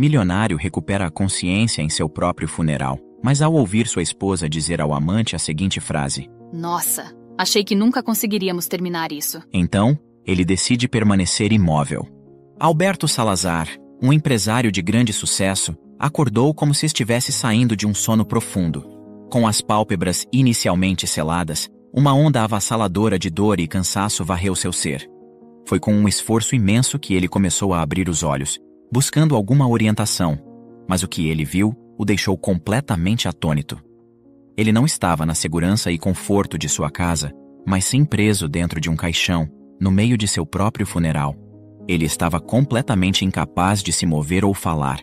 milionário recupera a consciência em seu próprio funeral, mas ao ouvir sua esposa dizer ao amante a seguinte frase: Nossa, achei que nunca conseguiríamos terminar isso. Então, ele decide permanecer imóvel. Alberto Salazar, um empresário de grande sucesso, acordou como se estivesse saindo de um sono profundo. Com as pálpebras inicialmente celadas, uma onda avassaladora de dor e cansaço varreu seu ser. Foi com um esforço imenso que ele começou a abrir os olhos, buscando alguma orientação, mas o que ele viu o deixou completamente atônito. Ele não estava na segurança e conforto de sua casa, mas sim preso dentro de um caixão, no meio de seu próprio funeral. Ele estava completamente incapaz de se mover ou falar.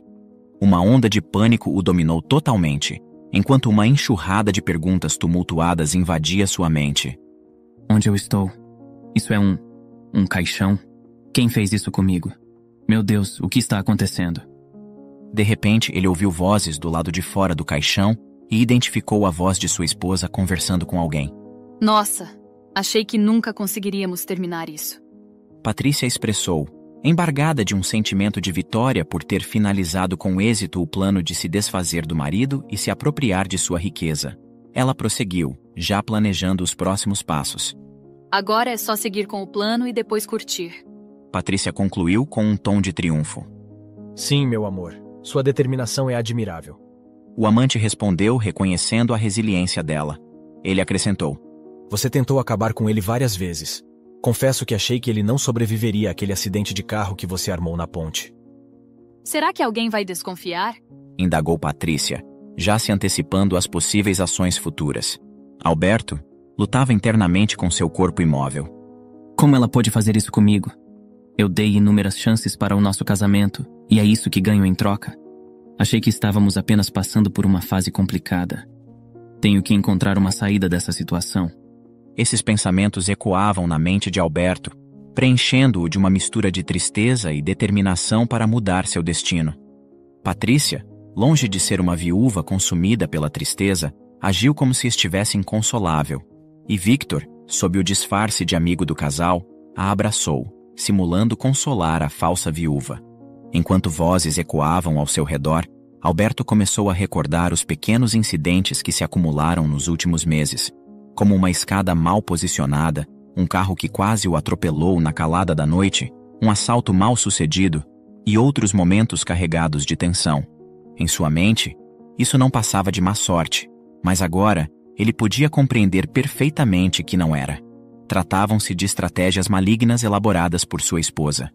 Uma onda de pânico o dominou totalmente, enquanto uma enxurrada de perguntas tumultuadas invadia sua mente. Onde eu estou? Isso é um caixão? Quem fez isso comigo? Meu Deus, o que está acontecendo? De repente, ele ouviu vozes do lado de fora do caixão e identificou a voz de sua esposa conversando com alguém. Nossa, achei que nunca conseguiríamos terminar isso. Patrícia expressou, embargada de um sentimento de vitória por ter finalizado com êxito o plano de se desfazer do marido e se apropriar de sua riqueza. Ela prosseguiu, já planejando os próximos passos. Agora é só seguir com o plano e depois curtir. Patrícia concluiu com um tom de triunfo. Sim, meu amor. Sua determinação é admirável. O amante respondeu reconhecendo a resiliência dela. Ele acrescentou: Você tentou acabar com ele várias vezes. Confesso que achei que ele não sobreviveria àquele acidente de carro que você armou na ponte. Será que alguém vai desconfiar? Indagou Patrícia, já se antecipando às possíveis ações futuras. Alberto lutava internamente com seu corpo imóvel. Como ela pôde fazer isso comigo? Eu dei inúmeras chances para o nosso casamento, e é isso que ganho em troca. Achei que estávamos apenas passando por uma fase complicada. Tenho que encontrar uma saída dessa situação. Esses pensamentos ecoavam na mente de Alberto, preenchendo-o de uma mistura de tristeza e determinação para mudar seu destino. Patrícia, longe de ser uma viúva consumida pela tristeza, agiu como se estivesse inconsolável. E Victor, sob o disfarce de amigo do casal, a abraçou, simulando consolar a falsa viúva. Enquanto vozes ecoavam ao seu redor, Alberto começou a recordar os pequenos incidentes que se acumularam nos últimos meses, como uma escada mal posicionada, um carro que quase o atropelou na calada da noite, um assalto mal sucedido e outros momentos carregados de tensão. Em sua mente, isso não passava de má sorte, mas agora ele podia compreender perfeitamente que não era. Tratavam-se de estratégias malignas elaboradas por sua esposa.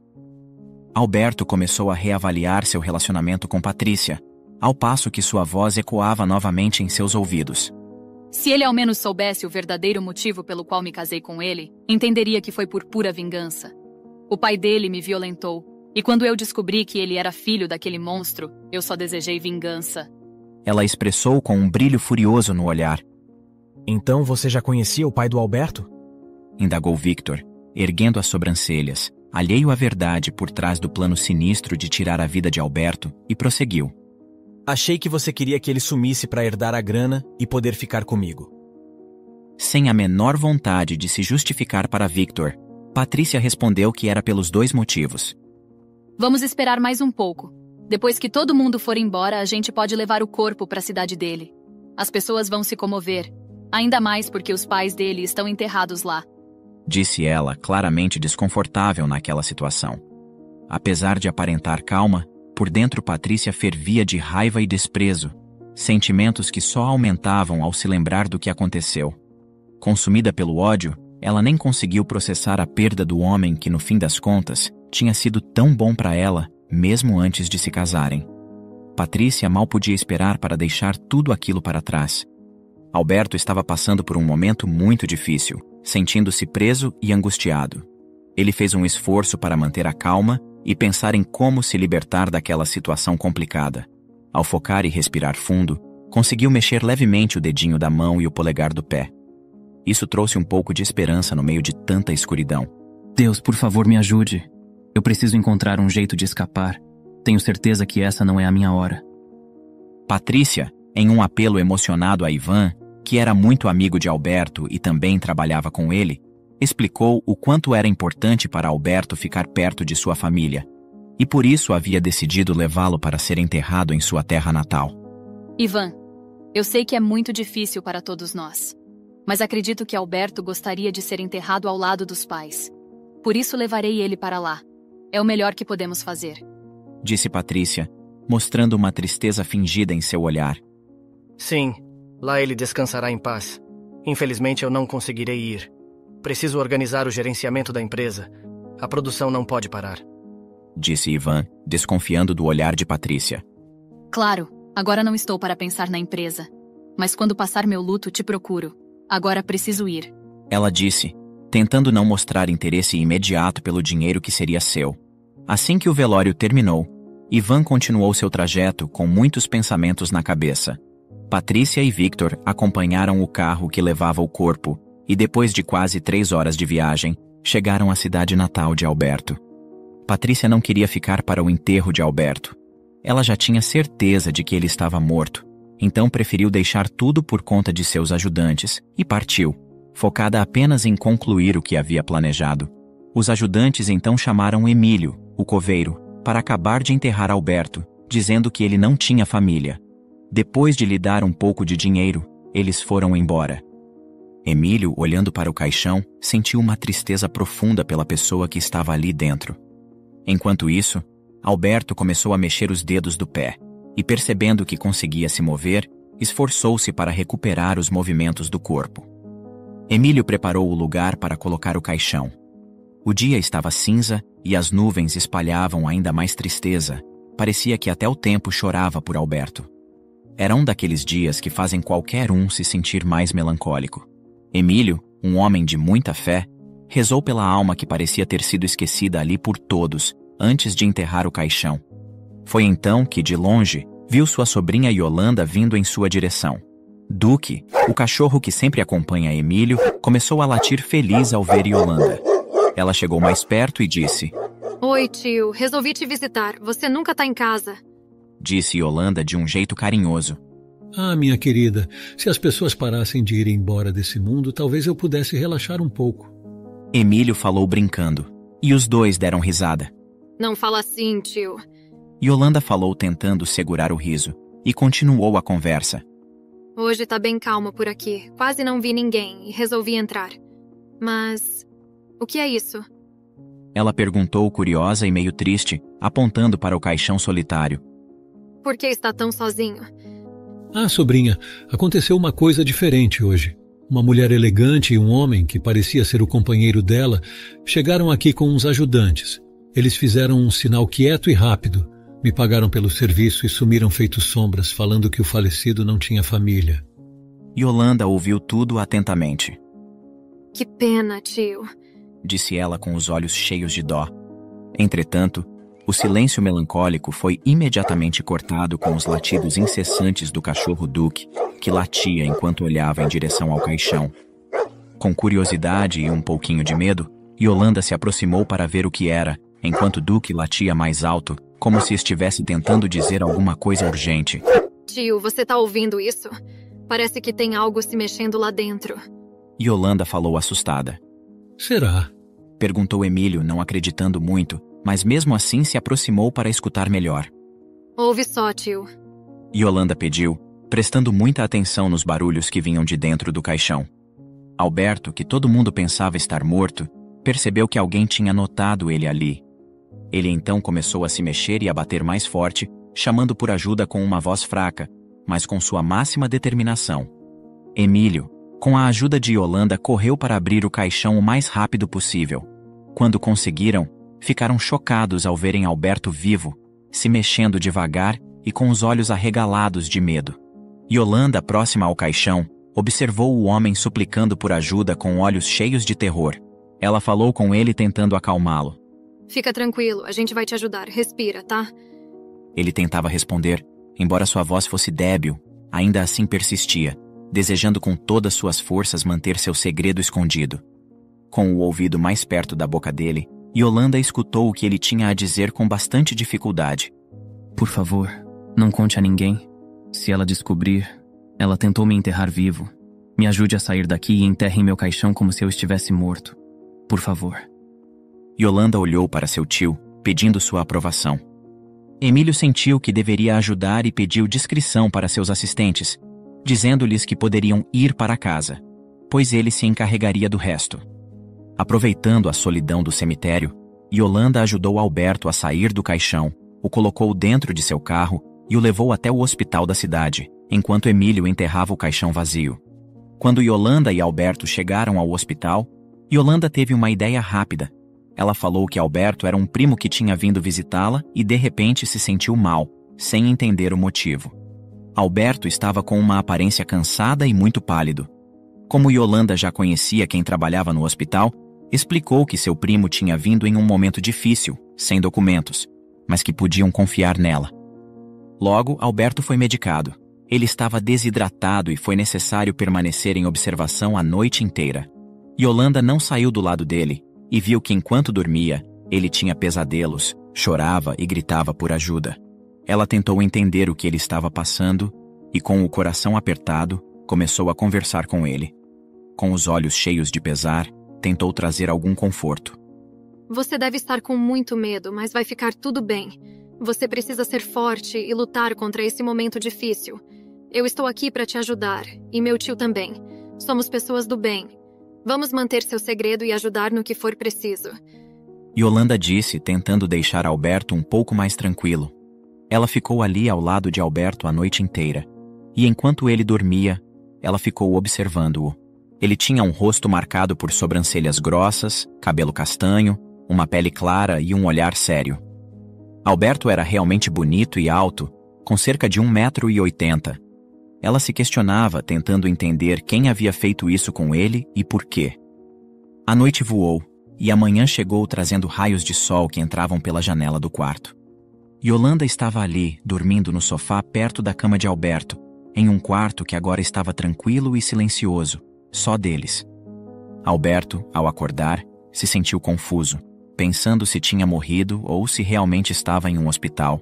Alberto começou a reavaliar seu relacionamento com Patrícia, ao passo que sua voz ecoava novamente em seus ouvidos. Se ele ao menos soubesse o verdadeiro motivo pelo qual me casei com ele, entenderia que foi por pura vingança. O pai dele me violentou, e quando eu descobri que ele era filho daquele monstro, eu só desejei vingança. Ela expressou com um brilho furioso no olhar. Então você já conhecia o pai do Alberto? Indagou Victor, erguendo as sobrancelhas, alheio à verdade por trás do plano sinistro de tirar a vida de Alberto, e prosseguiu. Achei que você queria que ele sumisse para herdar a grana e poder ficar comigo. Sem a menor vontade de se justificar para Victor, Patrícia respondeu que era pelos dois motivos. Vamos esperar mais um pouco. Depois que todo mundo for embora, a gente pode levar o corpo para a cidade dele. As pessoas vão se comover, ainda mais porque os pais dele estão enterrados lá. Disse ela, claramente desconfortável naquela situação. Apesar de aparentar calma, por dentro Patrícia fervia de raiva e desprezo, sentimentos que só aumentavam ao se lembrar do que aconteceu. Consumida pelo ódio, ela nem conseguiu processar a perda do homem que, no fim das contas, tinha sido tão bom para ela, mesmo antes de se casarem. Patrícia mal podia esperar para deixar tudo aquilo para trás. Alberto estava passando por um momento muito difícil, sentindo-se preso e angustiado. Ele fez um esforço para manter a calma e pensar em como se libertar daquela situação complicada. Ao focar e respirar fundo, conseguiu mexer levemente o dedinho da mão e o polegar do pé. Isso trouxe um pouco de esperança no meio de tanta escuridão. Deus, por favor, me ajude. Eu preciso encontrar um jeito de escapar. Tenho certeza que essa não é a minha hora. Patrícia, em um apelo emocionado a Ivan, que era muito amigo de Alberto e também trabalhava com ele, explicou o quanto era importante para Alberto ficar perto de sua família. e por isso havia decidido levá-lo para ser enterrado em sua terra natal. Ivan, eu sei que é muito difícil para todos nós, mas acredito que Alberto gostaria de ser enterrado ao lado dos pais. Por isso levarei ele para lá. É o melhor que podemos fazer. Disse Patrícia, mostrando uma tristeza fingida em seu olhar. Sim, lá ele descansará em paz. Infelizmente eu não conseguirei ir. Preciso organizar o gerenciamento da empresa. A produção não pode parar. Disse Ivan, desconfiando do olhar de Patrícia. Claro, agora não estou para pensar na empresa. Mas quando passar meu luto, te procuro. Agora preciso ir. Ela disse, tentando não mostrar interesse imediato pelo dinheiro que seria seu. Assim que o velório terminou, Ivan continuou seu trajeto com muitos pensamentos na cabeça. Patrícia e Victor acompanharam o carro que levava o corpo e depois de quase 3 horas de viagem, chegaram à cidade natal de Alberto. Patrícia não queria ficar para o enterro de Alberto. Ela já tinha certeza de que ele estava morto, então preferiu deixar tudo por conta de seus ajudantes e partiu, focada apenas em concluir o que havia planejado. Os ajudantes então chamaram Emílio, o coveiro, para acabar de enterrar Alberto, dizendo que ele não tinha família. Depois de lhe dar um pouco de dinheiro, eles foram embora. Emílio, olhando para o caixão, sentiu uma tristeza profunda pela pessoa que estava ali dentro. Enquanto isso, Alberto começou a mexer os dedos do pé, e percebendo que conseguia se mover, esforçou-se para recuperar os movimentos do corpo. Emílio preparou o lugar para colocar o caixão. O dia estava cinza e as nuvens espalhavam ainda mais tristeza. Parecia que até o tempo chorava por Alberto. Era um daqueles dias que fazem qualquer um se sentir mais melancólico. Emílio, um homem de muita fé, rezou pela alma que parecia ter sido esquecida ali por todos, antes de enterrar o caixão. Foi então que, de longe, viu sua sobrinha Yolanda vindo em sua direção. Duque, o cachorro que sempre acompanha Emílio, começou a latir feliz ao ver Yolanda. Ela chegou mais perto e disse: Oi, tio. Resolvi te visitar. Você nunca tá em casa. Disse Yolanda de um jeito carinhoso. Ah, minha querida, se as pessoas parassem de ir embora desse mundo, talvez eu pudesse relaxar um pouco. Emílio falou brincando, e os dois deram risada. Não fala assim, tio. Yolanda falou tentando segurar o riso, e continuou a conversa. Hoje tá bem calmo por aqui. Quase não vi ninguém e resolvi entrar. Mas... o que é isso? Ela perguntou curiosa e meio triste, apontando para o caixão solitário. Por que está tão sozinho? Ah, sobrinha, aconteceu uma coisa diferente hoje. Uma mulher elegante e um homem, que parecia ser o companheiro dela, chegaram aqui com uns ajudantes. Eles fizeram um sinal quieto e rápido. Me pagaram pelo serviço e sumiram feitos sombras, falando que o falecido não tinha família. Yolanda ouviu tudo atentamente. Que pena, tio. Disse ela com os olhos cheios de dó. Entretanto, o silêncio melancólico foi imediatamente cortado com os latidos incessantes do cachorro Duque, que latia enquanto olhava em direção ao caixão. Com curiosidade e um pouquinho de medo, Yolanda se aproximou para ver o que era, enquanto Duque latia mais alto, como se estivesse tentando dizer alguma coisa urgente. Tio, você tá ouvindo isso? Parece que tem algo se mexendo lá dentro. Yolanda falou assustada. Será? Perguntou Emílio, não acreditando muito, mas mesmo assim se aproximou para escutar melhor. Ouve só, tio. Yolanda pediu, prestando muita atenção nos barulhos que vinham de dentro do caixão. Alberto, que todo mundo pensava estar morto, percebeu que alguém tinha notado ele ali. Ele então começou a se mexer e a bater mais forte, chamando por ajuda com uma voz fraca, mas com sua máxima determinação. Emílio, com a ajuda de Yolanda, correu para abrir o caixão o mais rápido possível. Quando conseguiram, ficaram chocados ao verem Alberto vivo, se mexendo devagar e com os olhos arregalados de medo. Yolanda, próxima ao caixão, observou o homem suplicando por ajuda com olhos cheios de terror. Ela falou com ele tentando acalmá-lo. Fica tranquilo, a gente vai te ajudar. Respira, tá? Ele tentava responder, embora sua voz fosse débil, ainda assim persistia, desejando com todas suas forças manter seu segredo escondido. Com o ouvido mais perto da boca dele, Yolanda escutou o que ele tinha a dizer com bastante dificuldade. Por favor, não conte a ninguém. Se ela descobrir, ela tentou me enterrar vivo. Me ajude a sair daqui e enterre em meu caixão como se eu estivesse morto. Por favor. Yolanda olhou para seu tio, pedindo sua aprovação. Emílio sentiu que deveria ajudar e pediu discrição para seus assistentes, dizendo-lhes que poderiam ir para casa, pois ele se encarregaria do resto. Aproveitando a solidão do cemitério, Yolanda ajudou Alberto a sair do caixão, o colocou dentro de seu carro e o levou até o hospital da cidade, enquanto Emílio enterrava o caixão vazio. Quando Yolanda e Alberto chegaram ao hospital, Yolanda teve uma ideia rápida. Ela falou que Alberto era um primo que tinha vindo visitá-la e de repente se sentiu mal, sem entender o motivo. Alberto estava com uma aparência cansada e muito pálido. Como Yolanda já conhecia quem trabalhava no hospital, explicou que seu primo tinha vindo em um momento difícil, sem documentos, mas que podiam confiar nela. Logo, Alberto foi medicado. Ele estava desidratado e foi necessário permanecer em observação a noite inteira. Yolanda não saiu do lado dele e viu que enquanto dormia, ele tinha pesadelos, chorava e gritava por ajuda. Ela tentou entender o que ele estava passando e, com o coração apertado, começou a conversar com ele. Com os olhos cheios de pesar, tentou trazer algum conforto. Você deve estar com muito medo, mas vai ficar tudo bem. Você precisa ser forte e lutar contra esse momento difícil. Eu estou aqui para te ajudar, e meu tio também. Somos pessoas do bem. Vamos manter seu segredo e ajudar no que for preciso. Yolanda disse, tentando deixar Alberto um pouco mais tranquilo. Ela ficou ali ao lado de Alberto a noite inteira. E enquanto ele dormia, ela ficou observando-o. Ele tinha um rosto marcado por sobrancelhas grossas, cabelo castanho, uma pele clara e um olhar sério. Alberto era realmente bonito e alto, com cerca de 1,80 m. Ela se questionava, tentando entender quem havia feito isso com ele e por quê. A noite voou, e a manhã chegou trazendo raios de sol que entravam pela janela do quarto. Yolanda estava ali, dormindo no sofá perto da cama de Alberto, em um quarto que agora estava tranquilo e silencioso, só deles. Alberto, ao acordar, se sentiu confuso, pensando se tinha morrido ou se realmente estava em um hospital.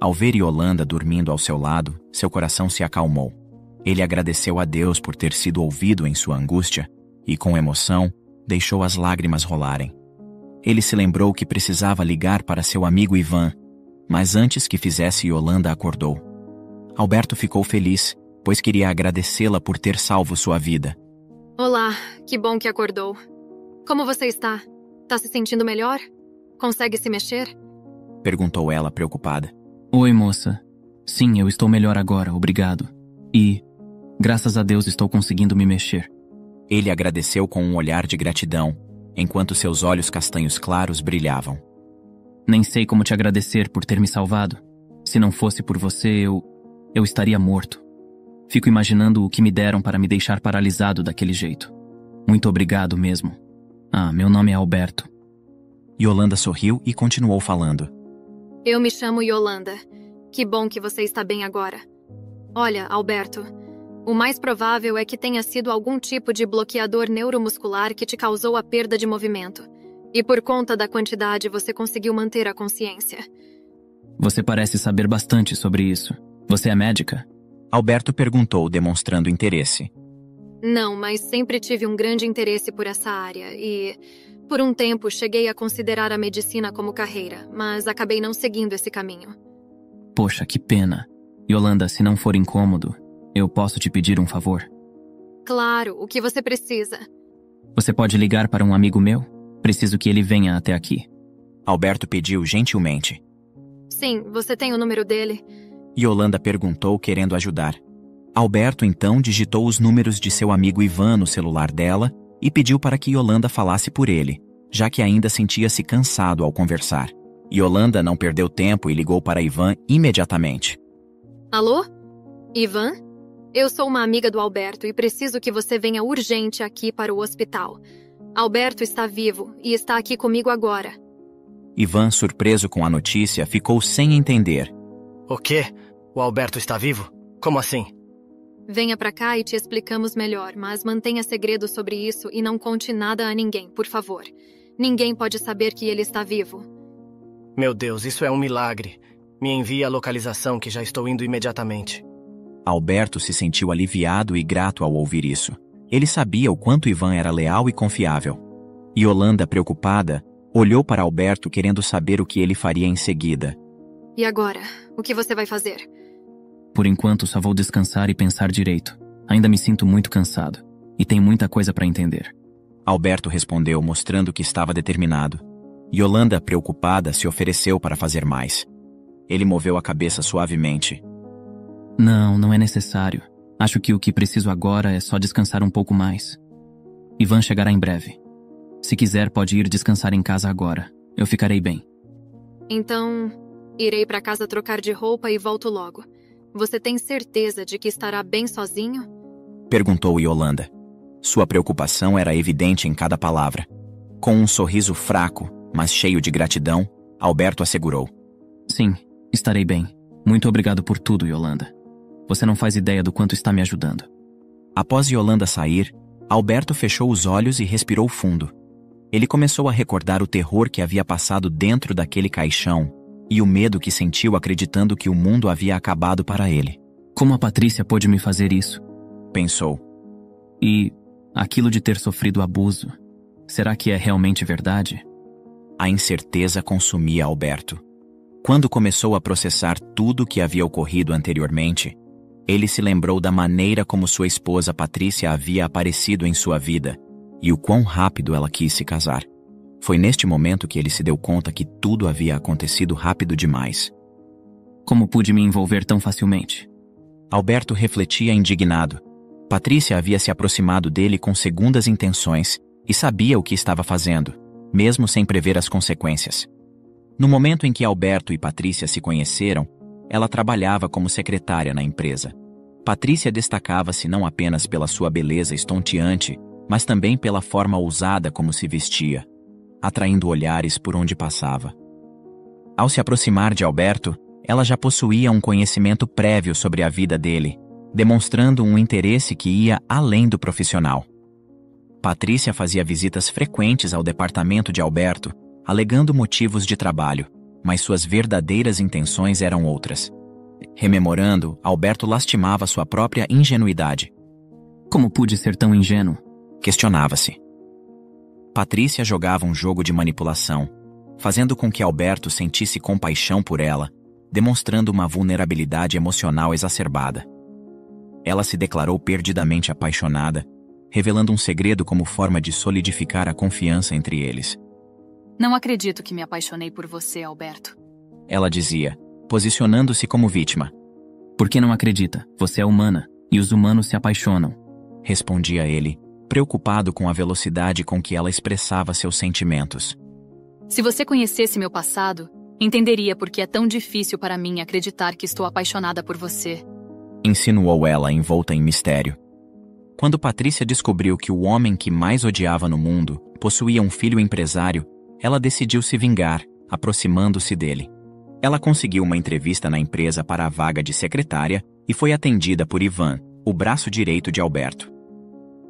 Ao ver Yolanda dormindo ao seu lado, seu coração se acalmou. Ele agradeceu a Deus por ter sido ouvido em sua angústia e, com emoção, deixou as lágrimas rolarem. Ele se lembrou que precisava ligar para seu amigo Ivan, mas antes que fizesse, Yolanda acordou. Alberto ficou feliz, pois queria agradecê-la por ter salvo sua vida. Olá, que bom que acordou. Como você está? Tá se sentindo melhor? Consegue se mexer? Perguntou ela, preocupada. Oi, moça. Sim, eu estou melhor agora, obrigado. E, graças a Deus, estou conseguindo me mexer. Ele agradeceu com um olhar de gratidão, enquanto seus olhos castanhos claros brilhavam. Nem sei como te agradecer por ter me salvado. Se não fosse por você, eu estaria morto. Fico imaginando o que me deram para me deixar paralisado daquele jeito. Muito obrigado mesmo. Meu nome é Alberto. Yolanda sorriu e continuou falando. Eu me chamo Yolanda. Que bom que você está bem agora. Olha, Alberto, o mais provável é que tenha sido algum tipo de bloqueador neuromuscular que te causou a perda de movimento. E por conta da quantidade, você conseguiu manter a consciência. Você parece saber bastante sobre isso. Você é médica? Alberto perguntou, demonstrando interesse. Não, mas sempre tive um grande interesse por essa área e, por um tempo, cheguei a considerar a medicina como carreira, mas acabei não seguindo esse caminho. Poxa, que pena. Yolanda, se não for incômodo, eu posso te pedir um favor? Claro, o que você precisa? Você pode ligar para um amigo meu? Preciso que ele venha até aqui. Alberto pediu gentilmente. Sim, você tem o número dele? Yolanda perguntou, querendo ajudar. Alberto então digitou os números de seu amigo Ivan no celular dela e pediu para que Yolanda falasse por ele, já que ainda sentia-se cansado ao conversar. Yolanda não perdeu tempo e ligou para Ivan imediatamente. Alô? Ivan? Eu sou uma amiga do Alberto e preciso que você venha urgente aqui para o hospital. Alberto está vivo e está aqui comigo agora. Ivan, surpreso com a notícia, ficou sem entender. O quê? O Alberto está vivo? Como assim? Venha pra cá e te explicamos melhor, mas mantenha segredo sobre isso e não conte nada a ninguém, por favor. Ninguém pode saber que ele está vivo. Meu Deus, isso é um milagre. Me envie a localização que já estou indo imediatamente. Alberto se sentiu aliviado e grato ao ouvir isso. Ele sabia o quanto Ivan era leal e confiável. Yolanda, preocupada, Olhou para Alberto querendo saber o que ele faria em seguida. E agora? O que você vai fazer? Por enquanto, só vou descansar e pensar direito. Ainda me sinto muito cansado. E tem muita coisa para entender. Alberto respondeu, mostrando que estava determinado. Yolanda, preocupada, se ofereceu para fazer mais. Ele moveu a cabeça suavemente. Não é necessário. Acho que o que preciso agora é só descansar um pouco mais. Ivan chegará em breve. Se quiser, pode ir descansar em casa agora. Eu ficarei bem. Então, irei para casa trocar de roupa e volto logo. Você tem certeza de que estará bem sozinho? Perguntou Yolanda. Sua preocupação era evidente em cada palavra. Com um sorriso fraco, mas cheio de gratidão, Alberto assegurou. Sim, estarei bem. Muito obrigado por tudo, Yolanda. Você não faz ideia do quanto está me ajudando. Após Yolanda sair, Alberto fechou os olhos e respirou fundo. Ele começou a recordar o terror que havia passado dentro daquele caixão e o medo que sentiu acreditando que o mundo havia acabado para ele. Como a Patrícia pôde me fazer isso? Pensou. E aquilo de ter sofrido abuso, será que é realmente verdade? A incerteza consumia Alberto. Quando começou a processar tudo o que havia ocorrido anteriormente, ele se lembrou da maneira como sua esposa Patrícia havia aparecido em sua vida e o quão rápido ela quis se casar. Foi neste momento que ele se deu conta que tudo havia acontecido rápido demais. Como pude me envolver tão facilmente? Alberto refletia indignado. Patrícia havia se aproximado dele com segundas intenções e sabia o que estava fazendo, mesmo sem prever as consequências. No momento em que Alberto e Patrícia se conheceram, ela trabalhava como secretária na empresa. Patrícia destacava-se não apenas pela sua beleza estonteante, mas também pela forma ousada como se vestia, atraindo olhares por onde passava. Ao se aproximar de Alberto, ela já possuía um conhecimento prévio sobre a vida dele, demonstrando um interesse que ia além do profissional. Patrícia fazia visitas frequentes ao departamento de Alberto, alegando motivos de trabalho, mas suas verdadeiras intenções eram outras. Rememorando, Alberto lastimava sua própria ingenuidade. Como pude ser tão ingênuo? Questionava-se. Patrícia jogava um jogo de manipulação, fazendo com que Alberto sentisse compaixão por ela, demonstrando uma vulnerabilidade emocional exacerbada. Ela se declarou perdidamente apaixonada, revelando um segredo como forma de solidificar a confiança entre eles. Não acredito que me apaixonei por você, Alberto. Ela dizia, posicionando-se como vítima. Por que não acredita? Você é humana, e os humanos se apaixonam. Respondia ele, preocupado com a velocidade com que ela expressava seus sentimentos. Se você conhecesse meu passado, entenderia por que é tão difícil para mim acreditar que estou apaixonada por você. Insinuou ela, envolta em mistério. Quando Patrícia descobriu que o homem que mais odiava no mundo possuía um filho empresário, ela decidiu se vingar, aproximando-se dele. Ela conseguiu uma entrevista na empresa para a vaga de secretária e foi atendida por Ivan, o braço direito de Alberto.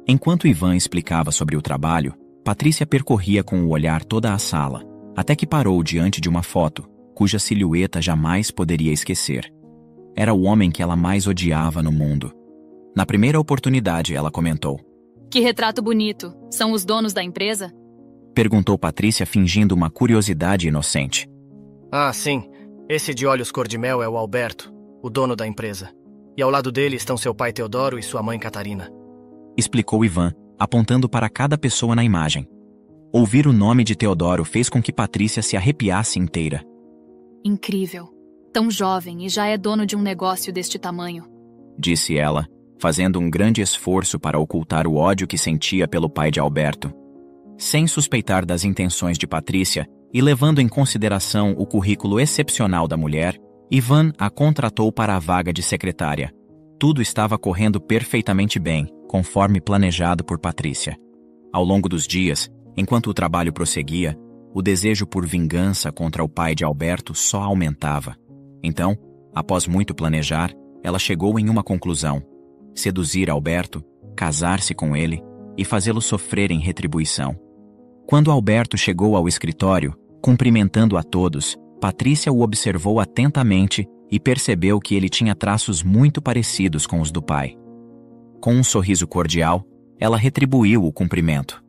Enquanto Ivan explicava sobre o trabalho, Patrícia percorria com o olhar toda a sala, até que parou diante de uma foto, cuja silhueta jamais poderia esquecer. Era o homem que ela mais odiava no mundo. Na primeira oportunidade, ela comentou. Que retrato bonito. São os donos da empresa? Perguntou Patrícia fingindo uma curiosidade inocente. Ah, sim. Esse de olhos cor-de-mel é o Alberto, o dono da empresa. E ao lado dele estão seu pai Teodoro e sua mãe Catarina. Explicou Ivan, apontando para cada pessoa na imagem. Ouvir o nome de Teodoro fez com que Patrícia se arrepiasse inteira. Incrível. Tão jovem e já é dono de um negócio deste tamanho. Disse ela, fazendo um grande esforço para ocultar o ódio que sentia pelo pai de Alberto. Sem suspeitar das intenções de Patrícia e levando em consideração o currículo excepcional da mulher, Ivan a contratou para a vaga de secretária. Tudo estava correndo perfeitamente bem, conforme planejado por Patrícia. Ao longo dos dias, enquanto o trabalho prosseguia, o desejo por vingança contra o pai de Alberto só aumentava. Então, após muito planejar, ela chegou em uma conclusão: seduzir Alberto, casar-se com ele e fazê-lo sofrer em retribuição. Quando Alberto chegou ao escritório, cumprimentando a todos, Patrícia o observou atentamente e percebeu que ele tinha traços muito parecidos com os do pai. Com um sorriso cordial, ela retribuiu o cumprimento.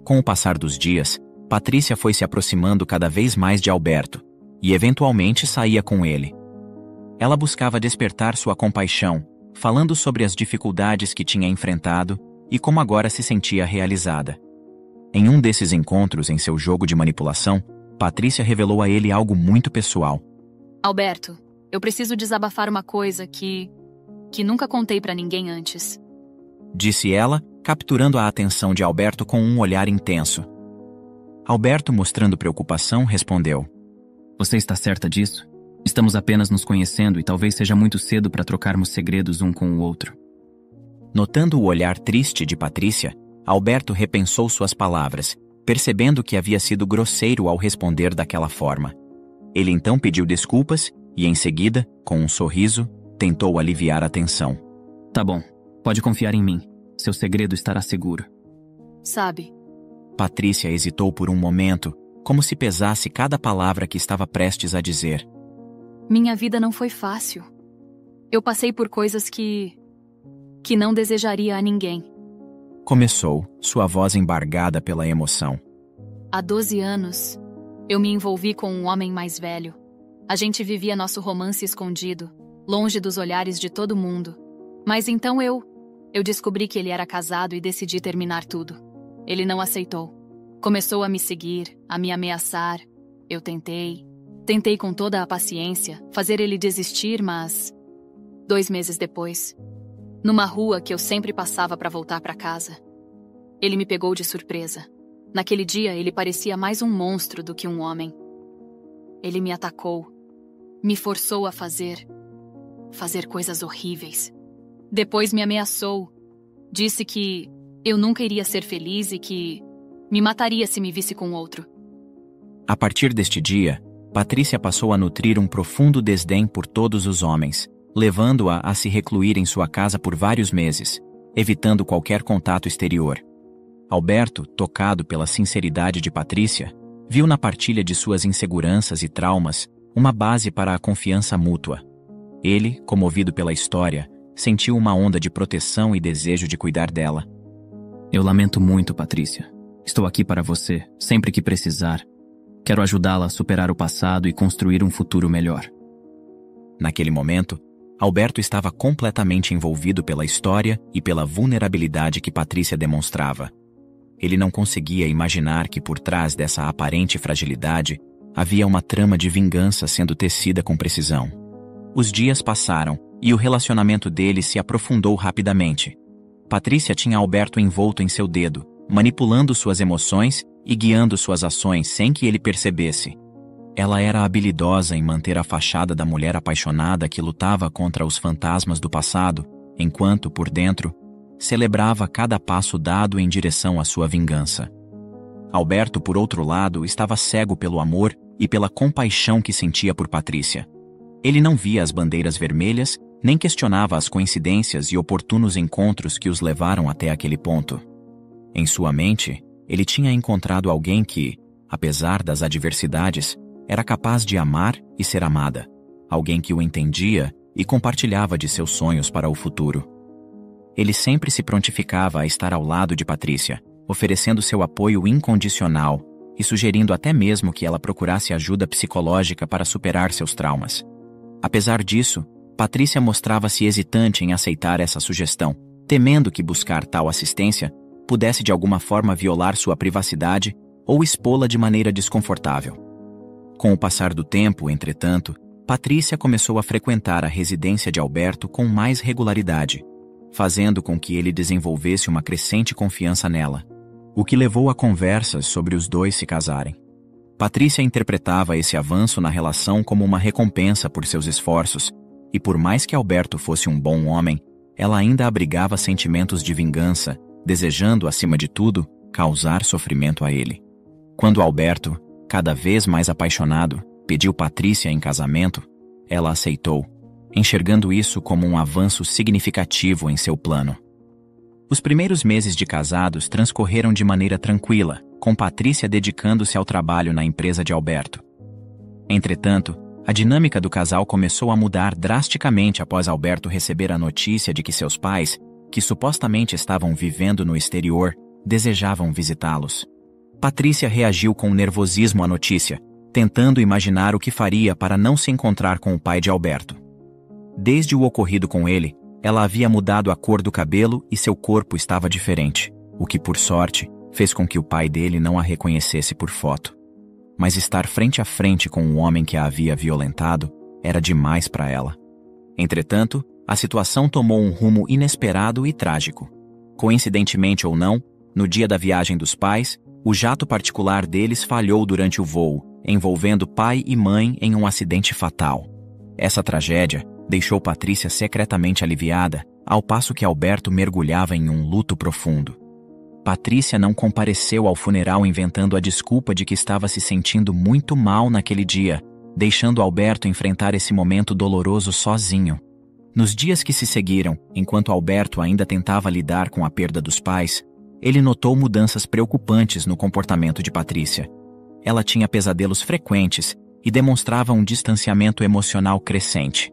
Com o passar dos dias, Patrícia foi se aproximando cada vez mais de Alberto, e eventualmente saía com ele. Ela buscava despertar sua compaixão, falando sobre as dificuldades que tinha enfrentado e como agora se sentia realizada. Em um desses encontros em seu jogo de manipulação, Patrícia revelou a ele algo muito pessoal. Alberto, eu preciso desabafar uma coisa que nunca contei pra ninguém antes. Disse ela, capturando a atenção de Alberto com um olhar intenso. Alberto, mostrando preocupação, respondeu: Você está certa disso? Estamos apenas nos conhecendo e talvez seja muito cedo para trocarmos segredos um com o outro. Notando o olhar triste de Patrícia, Alberto repensou suas palavras, percebendo que havia sido grosseiro ao responder daquela forma. Ele então pediu desculpas e, em seguida, com um sorriso, tentou aliviar a tensão. Tá bom, pode confiar em mim. Seu segredo estará seguro. Sabe? Patrícia hesitou por um momento, como se pesasse cada palavra que estava prestes a dizer. Minha vida não foi fácil. Eu passei por coisas que não desejaria a ninguém. Começou, sua voz embargada pela emoção. Há 12 anos, eu me envolvi com um homem mais velho. A gente vivia nosso romance escondido, longe dos olhares de todo mundo. Mas então eu descobri que ele era casado e decidi terminar tudo. Ele não aceitou. Começou a me seguir, a me ameaçar. Eu tentei com toda a paciência fazer ele desistir, mas 2 meses depois, numa rua que eu sempre passava para voltar para casa, ele me pegou de surpresa. Naquele dia, ele parecia mais um monstro do que um homem. Ele me atacou, me forçou a fazer coisas horríveis. Depois me ameaçou, disse que eu nunca iria ser feliz e que me mataria se me visse com outro. A partir deste dia, Patrícia passou a nutrir um profundo desdém por todos os homens, levando-a a se recluir em sua casa por vários meses, evitando qualquer contato exterior. Alberto, tocado pela sinceridade de Patrícia, viu na partilha de suas inseguranças e traumas uma base para a confiança mútua. Ele, comovido pela história, sentiu uma onda de proteção e desejo de cuidar dela. Eu lamento muito, Patrícia. Estou aqui para você, sempre que precisar. Quero ajudá-la a superar o passado e construir um futuro melhor. Naquele momento, Alberto estava completamente envolvido pela história e pela vulnerabilidade que Patrícia demonstrava. Ele não conseguia imaginar que por trás dessa aparente fragilidade havia uma trama de vingança sendo tecida com precisão. Os dias passaram e o relacionamento deles se aprofundou rapidamente. Patrícia tinha Alberto envolto em seu dedo, manipulando suas emoções e guiando suas ações sem que ele percebesse. Ela era habilidosa em manter a fachada da mulher apaixonada que lutava contra os fantasmas do passado, enquanto, por dentro, celebrava cada passo dado em direção à sua vingança. Alberto, por outro lado, estava cego pelo amor e pela compaixão que sentia por Patrícia. Ele não via as bandeiras vermelhas, nem questionava as coincidências e oportunos encontros que os levaram até aquele ponto. Em sua mente, ele tinha encontrado alguém que, apesar das adversidades, era capaz de amar e ser amada, alguém que o entendia e compartilhava de seus sonhos para o futuro. Ele sempre se prontificava a estar ao lado de Patrícia, oferecendo seu apoio incondicional e sugerindo até mesmo que ela procurasse ajuda psicológica para superar seus traumas. Apesar disso, Patrícia mostrava-se hesitante em aceitar essa sugestão, temendo que buscar tal assistência pudesse de alguma forma violar sua privacidade ou expô-la de maneira desconfortável. Com o passar do tempo, entretanto, Patrícia começou a frequentar a residência de Alberto com mais regularidade, fazendo com que ele desenvolvesse uma crescente confiança nela, o que levou a conversas sobre os dois se casarem. Patrícia interpretava esse avanço na relação como uma recompensa por seus esforços, e por mais que Alberto fosse um bom homem, ela ainda abrigava sentimentos de vingança, desejando, acima de tudo, causar sofrimento a ele. Quando Alberto, cada vez mais apaixonado, pediu Patrícia em casamento, ela aceitou, enxergando isso como um avanço significativo em seu plano. Os primeiros meses de casados transcorreram de maneira tranquila, com Patrícia dedicando-se ao trabalho na empresa de Alberto. Entretanto, a dinâmica do casal começou a mudar drasticamente após Alberto receber a notícia de que seus pais, que supostamente estavam vivendo no exterior, desejavam visitá-los. Patrícia reagiu com nervosismo à notícia, tentando imaginar o que faria para não se encontrar com o pai de Alberto. Desde o ocorrido com ele, ela havia mudado a cor do cabelo e seu corpo estava diferente, o que, por sorte, fez com que o pai dele não a reconhecesse por foto. Mas estar frente a frente com o homem que a havia violentado era demais para ela. Entretanto, a situação tomou um rumo inesperado e trágico. Coincidentemente ou não, no dia da viagem dos pais, o jato particular deles falhou durante o voo, envolvendo pai e mãe em um acidente fatal. Essa tragédia deixou Patrícia secretamente aliviada, ao passo que Alberto mergulhava em um luto profundo. Patrícia não compareceu ao funeral inventando a desculpa de que estava se sentindo muito mal naquele dia, deixando Alberto enfrentar esse momento doloroso sozinho. Nos dias que se seguiram, enquanto Alberto ainda tentava lidar com a perda dos pais, ele notou mudanças preocupantes no comportamento de Patrícia. Ela tinha pesadelos frequentes e demonstrava um distanciamento emocional crescente.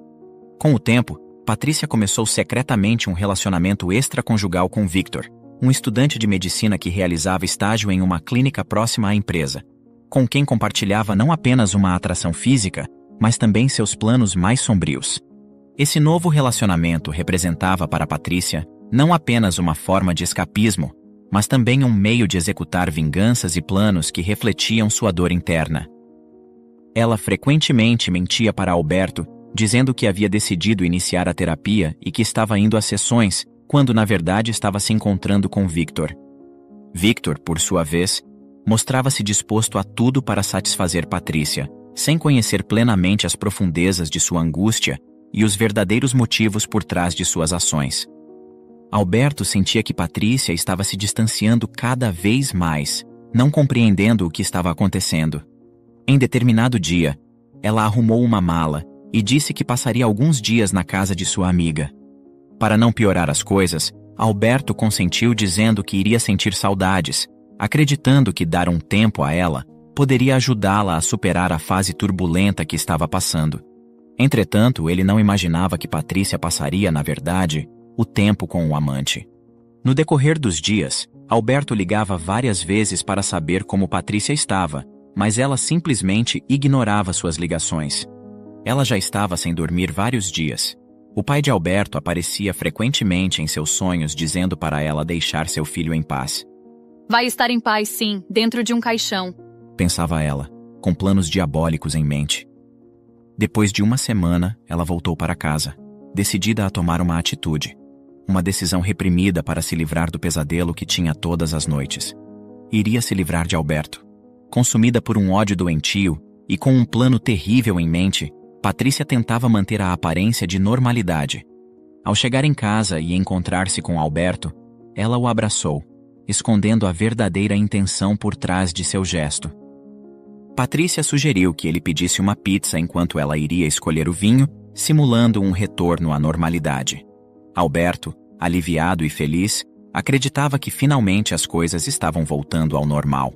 Com o tempo, Patrícia começou secretamente um relacionamento extraconjugal com Victor, um estudante de medicina que realizava estágio em uma clínica próxima à empresa, com quem compartilhava não apenas uma atração física, mas também seus planos mais sombrios. Esse novo relacionamento representava para Patrícia não apenas uma forma de escapismo, mas também um meio de executar vinganças e planos que refletiam sua dor interna. Ela frequentemente mentia para Alberto, dizendo que havia decidido iniciar a terapia e que estava indo às sessões, quando na verdade estava se encontrando com Victor. Victor, por sua vez, mostrava-se disposto a tudo para satisfazer Patrícia, sem conhecer plenamente as profundezas de sua angústia e os verdadeiros motivos por trás de suas ações. Alberto sentia que Patrícia estava se distanciando cada vez mais, não compreendendo o que estava acontecendo. Em determinado dia, ela arrumou uma mala e disse que passaria alguns dias na casa de sua amiga. Para não piorar as coisas, Alberto consentiu dizendo que iria sentir saudades, acreditando que dar um tempo a ela poderia ajudá-la a superar a fase turbulenta que estava passando. Entretanto, ele não imaginava que Patrícia passaria, na verdade, o tempo com o amante. No decorrer dos dias, Alberto ligava várias vezes para saber como Patrícia estava, mas ela simplesmente ignorava suas ligações. Ela já estava sem dormir vários dias. O pai de Alberto aparecia frequentemente em seus sonhos dizendo para ela deixar seu filho em paz. Vai estar em paz, sim, dentro de um caixão, pensava ela, com planos diabólicos em mente. Depois de uma semana, ela voltou para casa, decidida a tomar uma atitude. Uma decisão reprimida para se livrar do pesadelo que tinha todas as noites. Iria se livrar de Alberto. Consumida por um ódio doentio e com um plano terrível em mente, Patrícia tentava manter a aparência de normalidade. Ao chegar em casa e encontrar-se com Alberto, ela o abraçou, escondendo a verdadeira intenção por trás de seu gesto. Patrícia sugeriu que ele pedisse uma pizza enquanto ela iria escolher o vinho, simulando um retorno à normalidade. Alberto, aliviado e feliz, acreditava que finalmente as coisas estavam voltando ao normal.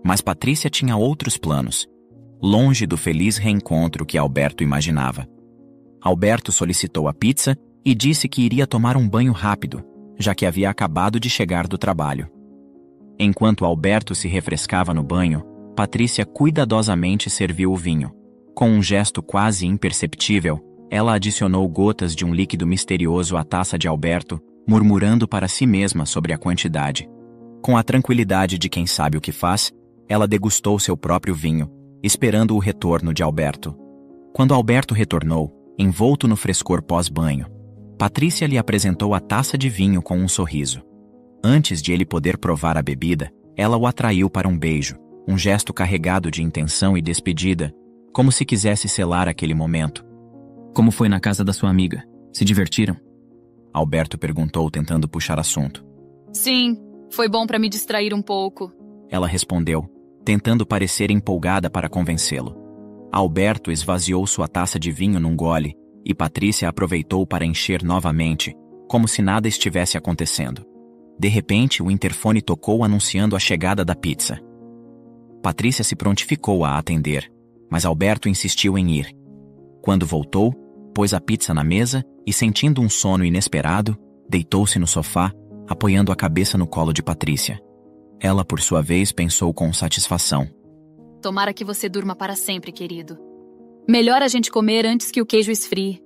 Mas Patrícia tinha outros planos, longe do feliz reencontro que Alberto imaginava. Alberto solicitou a pizza e disse que iria tomar um banho rápido, já que havia acabado de chegar do trabalho. Enquanto Alberto se refrescava no banho, Patrícia cuidadosamente serviu o vinho. Com um gesto quase imperceptível, ela adicionou gotas de um líquido misterioso à taça de Alberto, murmurando para si mesma sobre a quantidade. Com a tranquilidade de quem sabe o que faz, ela degustou seu próprio vinho, esperando o retorno de Alberto. Quando Alberto retornou, envolto no frescor pós-banho, Patrícia lhe apresentou a taça de vinho com um sorriso. Antes de ele poder provar a bebida, ela o atraiu para um beijo, um gesto carregado de intenção e despedida, como se quisesse selar aquele momento. Como foi na casa da sua amiga? Se divertiram? Alberto perguntou, tentando puxar assunto. Sim, foi bom para me distrair um pouco. Ela respondeu, tentando parecer empolgada para convencê-lo. Alberto esvaziou sua taça de vinho num gole e Patrícia aproveitou para encher novamente, como se nada estivesse acontecendo. De repente, o interfone tocou anunciando a chegada da pizza. Patrícia se prontificou a atender, mas Alberto insistiu em ir. Quando voltou, pôs a pizza na mesa e, sentindo um sono inesperado, deitou-se no sofá, apoiando a cabeça no colo de Patrícia. Ela, por sua vez, pensou com satisfação. Tomara que você durma para sempre, querido. Melhor a gente comer antes que o queijo esfrie.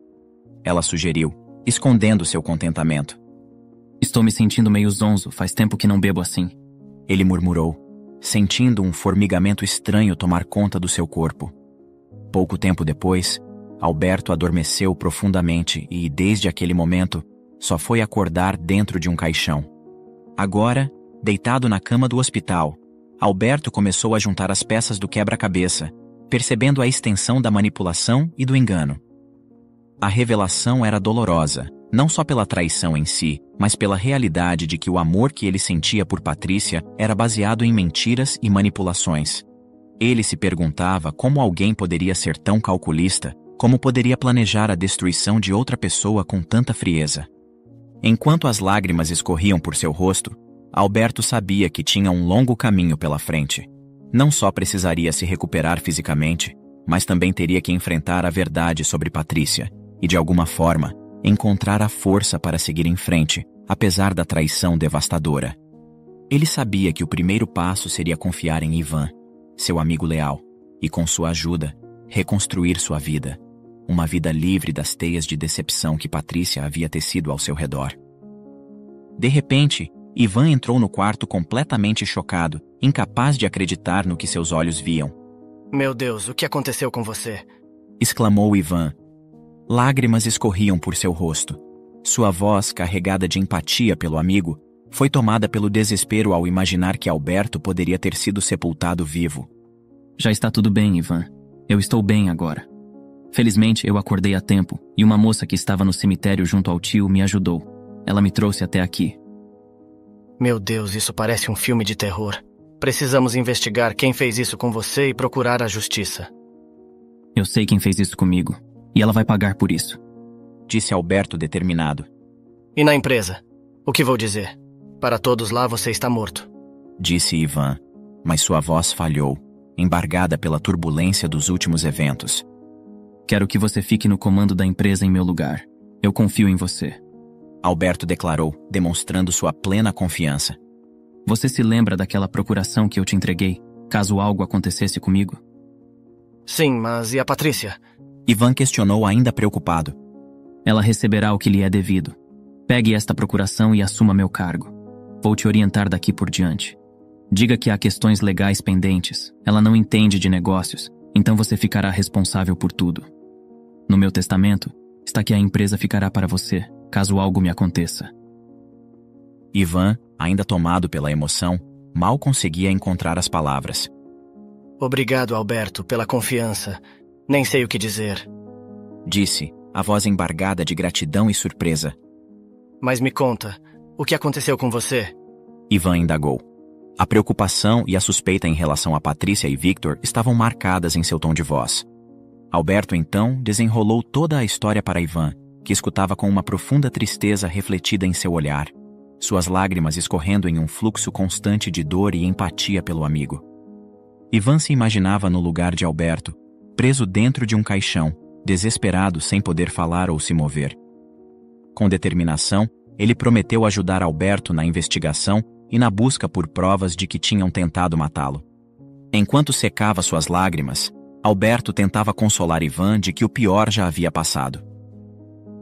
Ela sugeriu, escondendo seu contentamento. Estou me sentindo meio zonzo, faz tempo que não bebo assim. Ele murmurou, sentindo um formigamento estranho tomar conta do seu corpo. Pouco tempo depois, Alberto adormeceu profundamente e, desde aquele momento, só foi acordar dentro de um caixão. Agora, deitado na cama do hospital, Alberto começou a juntar as peças do quebra-cabeça, percebendo a extensão da manipulação e do engano. A revelação era dolorosa, não só pela traição em si, mas pela realidade de que o amor que ele sentia por Patrícia era baseado em mentiras e manipulações. Ele se perguntava como alguém poderia ser tão calculista, como poderia planejar a destruição de outra pessoa com tanta frieza. Enquanto as lágrimas escorriam por seu rosto, Alberto sabia que tinha um longo caminho pela frente. Não só precisaria se recuperar fisicamente, mas também teria que enfrentar a verdade sobre Patrícia e, de alguma forma, encontrar a força para seguir em frente, apesar da traição devastadora. Ele sabia que o primeiro passo seria confiar em Ivan, seu amigo leal, e com sua ajuda, reconstruir sua vida. Uma vida livre das teias de decepção que Patrícia havia tecido ao seu redor. De repente, Ivan entrou no quarto completamente chocado, incapaz de acreditar no que seus olhos viam. Meu Deus, o que aconteceu com você? Exclamou Ivan. Lágrimas escorriam por seu rosto. Sua voz, carregada de empatia pelo amigo, foi tomada pelo desespero ao imaginar que Alberto poderia ter sido sepultado vivo. Já está tudo bem, Ivan. Eu estou bem agora. Felizmente, eu acordei a tempo, e uma moça que estava no cemitério junto ao tio me ajudou. Ela me trouxe até aqui. Meu Deus, isso parece um filme de terror. Precisamos investigar quem fez isso com você e procurar a justiça. Eu sei quem fez isso comigo, e ela vai pagar por isso. Disse Alberto determinado. E na empresa? O que vou dizer? Para todos lá você está morto. Disse Ivan, mas sua voz falhou, embargada pela turbulência dos últimos eventos. Quero que você fique no comando da empresa em meu lugar. Eu confio em você. Alberto declarou, demonstrando sua plena confiança. Você se lembra daquela procuração que eu te entreguei, caso algo acontecesse comigo? Sim, mas e a Patrícia? Ivan questionou ainda preocupado. Ela receberá o que lhe é devido. Pegue esta procuração e assuma meu cargo. Vou te orientar daqui por diante. Diga que há questões legais pendentes. Ela não entende de negócios, então você ficará responsável por tudo. No meu testamento, está que a empresa ficará para você, caso algo me aconteça. Ivan, ainda tomado pela emoção, mal conseguia encontrar as palavras. Obrigado, Alberto, pela confiança. Nem sei o que dizer. Disse, a voz embargada de gratidão e surpresa. Mas me conta, o que aconteceu com você? Ivan indagou. A preocupação e a suspeita em relação a Patrícia e Victor estavam marcadas em seu tom de voz. Alberto, então, desenrolou toda a história para Ivan, que escutava com uma profunda tristeza refletida em seu olhar, suas lágrimas escorrendo em um fluxo constante de dor e empatia pelo amigo. Ivan se imaginava no lugar de Alberto, preso dentro de um caixão, desesperado sem poder falar ou se mover. Com determinação, ele prometeu ajudar Alberto na investigação e na busca por provas de que tinham tentado matá-lo. Enquanto secava suas lágrimas, Alberto tentava consolar Ivan de que o pior já havia passado.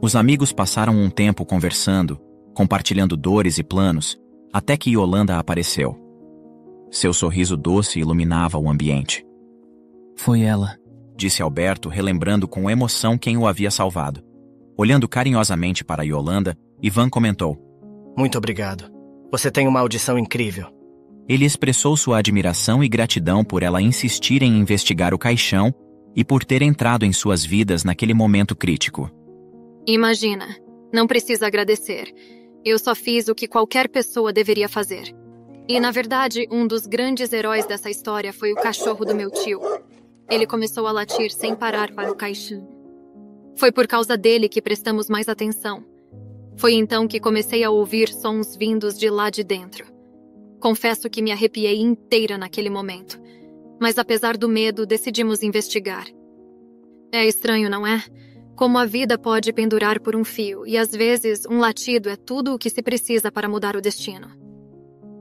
Os amigos passaram um tempo conversando, compartilhando dores e planos, até que Yolanda apareceu. Seu sorriso doce iluminava o ambiente. Foi ela, disse Alberto, relembrando com emoção quem o havia salvado. Olhando carinhosamente para Yolanda, Ivan comentou: Muito obrigado. Você tem uma audição incrível. Ele expressou sua admiração e gratidão por ela insistir em investigar o caixão e por ter entrado em suas vidas naquele momento crítico. Imagina, não precisa agradecer. Eu só fiz o que qualquer pessoa deveria fazer. E, na verdade, um dos grandes heróis dessa história foi o cachorro do meu tio. Ele começou a latir sem parar para o caixão. Foi por causa dele que prestamos mais atenção. Foi então que comecei a ouvir sons vindos de lá de dentro. Confesso que me arrepiei inteira naquele momento. Mas apesar do medo, decidimos investigar. É estranho, não é? Como a vida pode pendurar por um fio, e às vezes um latido é tudo o que se precisa para mudar o destino.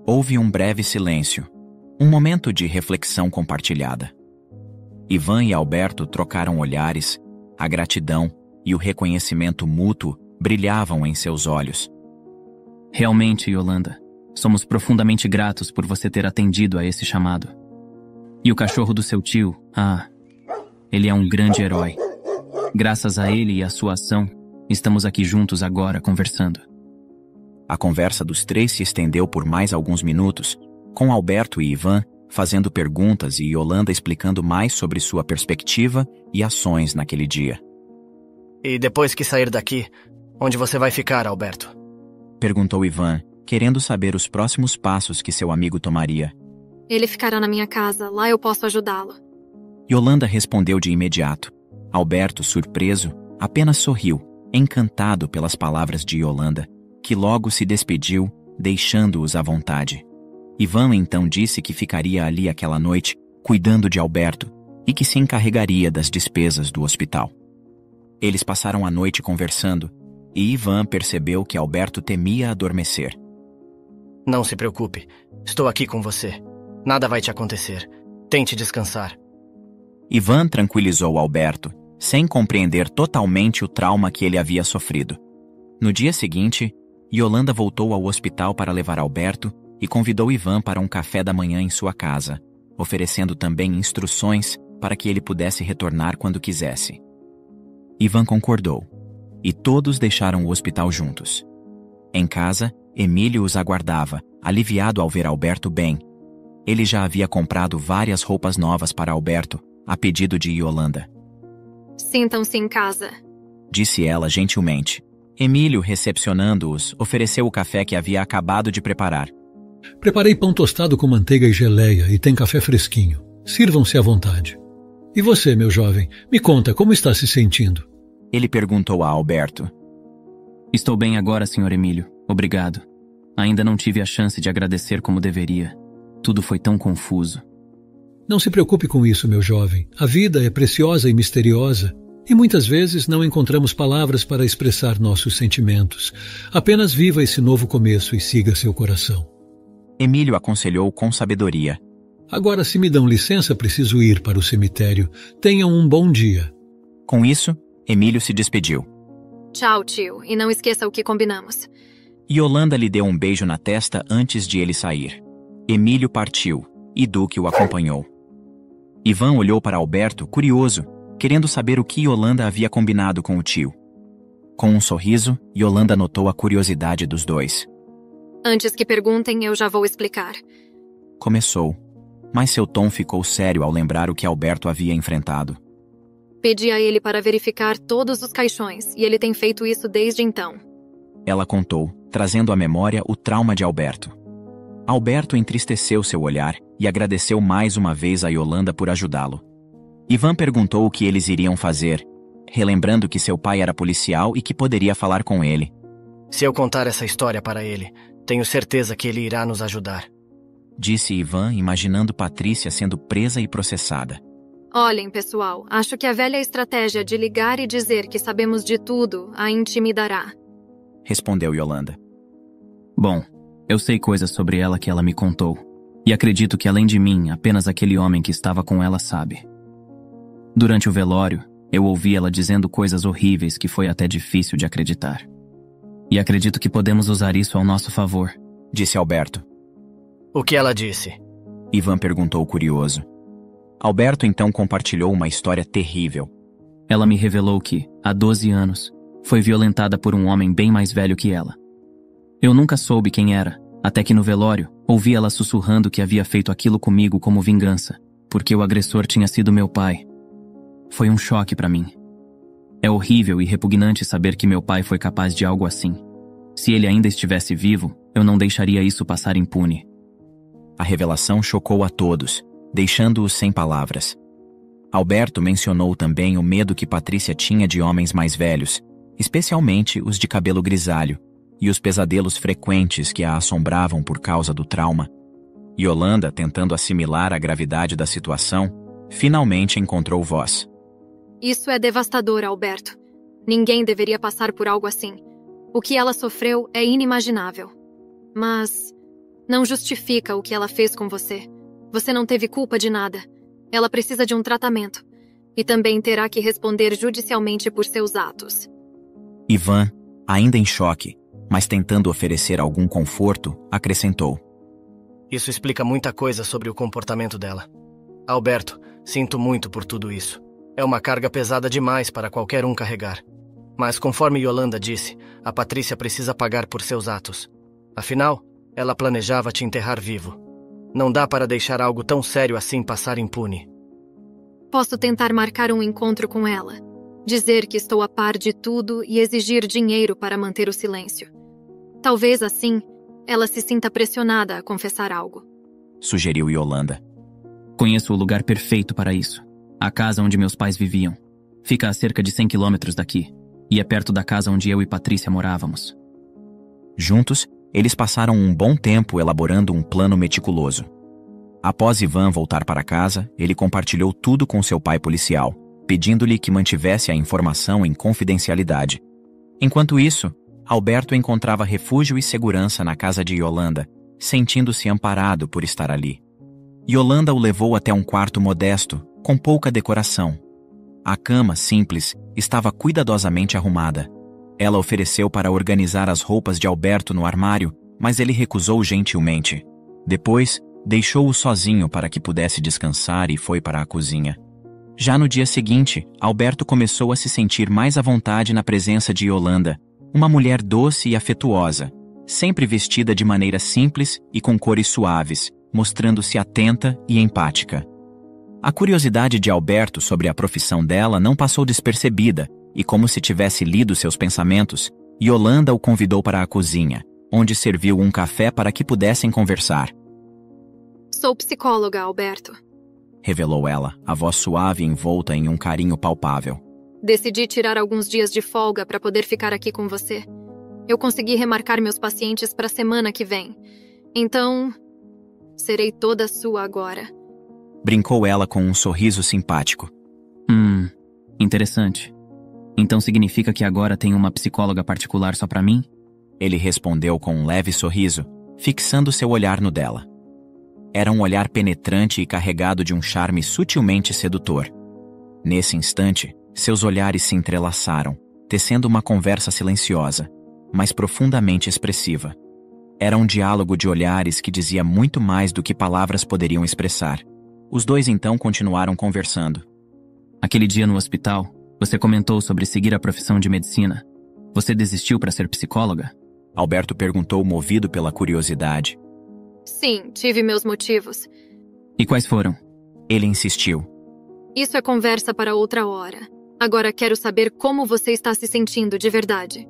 Houve um breve silêncio, um momento de reflexão compartilhada. Ivan e Alberto trocaram olhares, a gratidão e o reconhecimento mútuo brilhavam em seus olhos. Realmente, Yolanda, somos profundamente gratos por você ter atendido a esse chamado. E o cachorro do seu tio, ele é um grande herói. Graças a ele e à sua ação, estamos aqui juntos agora conversando. A conversa dos três se estendeu por mais alguns minutos, com Alberto e Ivan fazendo perguntas e Yolanda explicando mais sobre sua perspectiva e ações naquele dia. E depois que sair daqui, onde você vai ficar, Alberto? Perguntou Ivan, querendo saber os próximos passos que seu amigo tomaria. Ele ficará na minha casa, lá eu posso ajudá-lo. Yolanda respondeu de imediato. Alberto, surpreso, apenas sorriu, encantado pelas palavras de Yolanda, que logo se despediu, deixando-os à vontade. Ivan então disse que ficaria ali aquela noite, cuidando de Alberto, e que se encarregaria das despesas do hospital. Eles passaram a noite conversando, e Ivan percebeu que Alberto temia adormecer. Não se preocupe, estou aqui com você. Nada vai te acontecer. Tente descansar. Ivan tranquilizou Alberto, sem compreender totalmente o trauma que ele havia sofrido. No dia seguinte, Yolanda voltou ao hospital para levar Alberto e convidou Ivan para um café da manhã em sua casa, oferecendo também instruções para que ele pudesse retornar quando quisesse. Ivan concordou, e todos deixaram o hospital juntos. Em casa, Emílio os aguardava, aliviado ao ver Alberto bem. Ele já havia comprado várias roupas novas para Alberto, a pedido de Yolanda. Sintam-se em casa, disse ela gentilmente. Emílio, recepcionando-os, ofereceu o café que havia acabado de preparar. Preparei pão tostado com manteiga e geleia e tem café fresquinho. Sirvam-se à vontade. E você, meu jovem, me conta como está se sentindo? Ele perguntou a Alberto. Estou bem agora, Sr. Emílio. Obrigado. Ainda não tive a chance de agradecer como deveria. Tudo foi tão confuso. Não se preocupe com isso, meu jovem. A vida é preciosa e misteriosa. E muitas vezes não encontramos palavras para expressar nossos sentimentos. Apenas viva esse novo começo e siga seu coração. Emílio aconselhou com sabedoria. Agora, se me dão licença, preciso ir para o cemitério. Tenham um bom dia. Com isso, Emílio se despediu. Tchau, tio, e não esqueça o que combinamos. Yolanda lhe deu um beijo na testa antes de ele sair. Emílio partiu, e Duque o acompanhou. Ivan olhou para Alberto, curioso, querendo saber o que Yolanda havia combinado com o tio. Com um sorriso, Yolanda notou a curiosidade dos dois. Antes que perguntem, eu já vou explicar. Começou, mas seu tom ficou sério ao lembrar o que Alberto havia enfrentado. Pedi a ele para verificar todos os caixões, e ele tem feito isso desde então. Ela contou, trazendo à memória o trauma de Alberto. Alberto entristeceu seu olhar e agradeceu mais uma vez a Yolanda por ajudá-lo. Ivan perguntou o que eles iriam fazer, relembrando que seu pai era policial e que poderia falar com ele. Se eu contar essa história para ele, tenho certeza que ele irá nos ajudar, disse Ivan, imaginando Patrícia sendo presa e processada. Olhem, pessoal, acho que a velha estratégia de ligar e dizer que sabemos de tudo a intimidará, respondeu Yolanda. Bom, eu sei coisas sobre ela que ela me contou, e acredito que além de mim, apenas aquele homem que estava com ela sabe. Durante o velório, eu ouvi ela dizendo coisas horríveis que foi até difícil de acreditar. E acredito que podemos usar isso ao nosso favor, disse Alberto. O que ela disse? Ivan perguntou curioso. Alberto então compartilhou uma história terrível. Ela me revelou que, há 12 anos, foi violentada por um homem bem mais velho que ela. Eu nunca soube quem era, até que no velório, ouvi ela sussurrando que havia feito aquilo comigo como vingança, porque o agressor tinha sido meu pai. Foi um choque para mim. É horrível e repugnante saber que meu pai foi capaz de algo assim. Se ele ainda estivesse vivo, eu não deixaria isso passar impune. A revelação chocou a todos, deixando-os sem palavras. Alberto mencionou também o medo que Patrícia tinha de homens mais velhos, especialmente os de cabelo grisalho, e os pesadelos frequentes que a assombravam por causa do trauma. Yolanda, tentando assimilar a gravidade da situação, finalmente encontrou voz. Isso é devastador, Alberto. Ninguém deveria passar por algo assim. O que ela sofreu é inimaginável. Mas Não justifica o que ela fez com você. Você não teve culpa de nada. Ela precisa de um tratamento. E também terá que responder judicialmente por seus atos. Ivan, ainda em choque, mas tentando oferecer algum conforto, acrescentou. Isso explica muita coisa sobre o comportamento dela. Alberto, sinto muito por tudo isso. É uma carga pesada demais para qualquer um carregar. Mas conforme Yolanda disse, a Patrícia precisa pagar por seus atos. Afinal, ela planejava te enterrar vivo. Não dá para deixar algo tão sério assim passar impune. Posso tentar marcar um encontro com ela. Dizer que estou a par de tudo e exigir dinheiro para manter o silêncio. Talvez assim, ela se sinta pressionada a confessar algo. Sugeriu Yolanda. Conheço o lugar perfeito para isso. A casa onde meus pais viviam. Fica a cerca de 100 quilômetros daqui. E é perto da casa onde eu e Patrícia morávamos. Juntos, eles passaram um bom tempo elaborando um plano meticuloso. Após Ivan voltar para casa, ele compartilhou tudo com seu pai policial, pedindo-lhe que mantivesse a informação em confidencialidade. Enquanto isso, Alberto encontrava refúgio e segurança na casa de Yolanda, sentindo-se amparado por estar ali. Yolanda o levou até um quarto modesto, com pouca decoração. A cama, simples, estava cuidadosamente arrumada. Ela ofereceu para organizar as roupas de Alberto no armário, mas ele recusou gentilmente. Depois, deixou-o sozinho para que pudesse descansar e foi para a cozinha. Já no dia seguinte, Alberto começou a se sentir mais à vontade na presença de Yolanda, uma mulher doce e afetuosa, sempre vestida de maneira simples e com cores suaves, mostrando-se atenta e empática. A curiosidade de Alberto sobre a profissão dela não passou despercebida, e como se tivesse lido seus pensamentos, Yolanda o convidou para a cozinha, onde serviu um café para que pudessem conversar. Sou psicóloga, Alberto. Revelou ela, a voz suave envolta em um carinho palpável. Decidi tirar alguns dias de folga para poder ficar aqui com você. Eu consegui remarcar meus pacientes para a semana que vem. Então, serei toda sua agora. Brincou ela com um sorriso simpático. Interessante. Então significa que agora tem uma psicóloga particular só para mim? Ele respondeu com um leve sorriso, fixando seu olhar no dela. Era um olhar penetrante e carregado de um charme sutilmente sedutor. Nesse instante, seus olhares se entrelaçaram, tecendo uma conversa silenciosa, mas profundamente expressiva. Era um diálogo de olhares que dizia muito mais do que palavras poderiam expressar. Os dois então continuaram conversando. Aquele dia no hospital, você comentou sobre seguir a profissão de medicina. Você desistiu para ser psicóloga? Alberto perguntou, movido pela curiosidade. Sim, tive meus motivos. E quais foram? Ele insistiu. Isso é conversa para outra hora. Agora quero saber como você está se sentindo de verdade.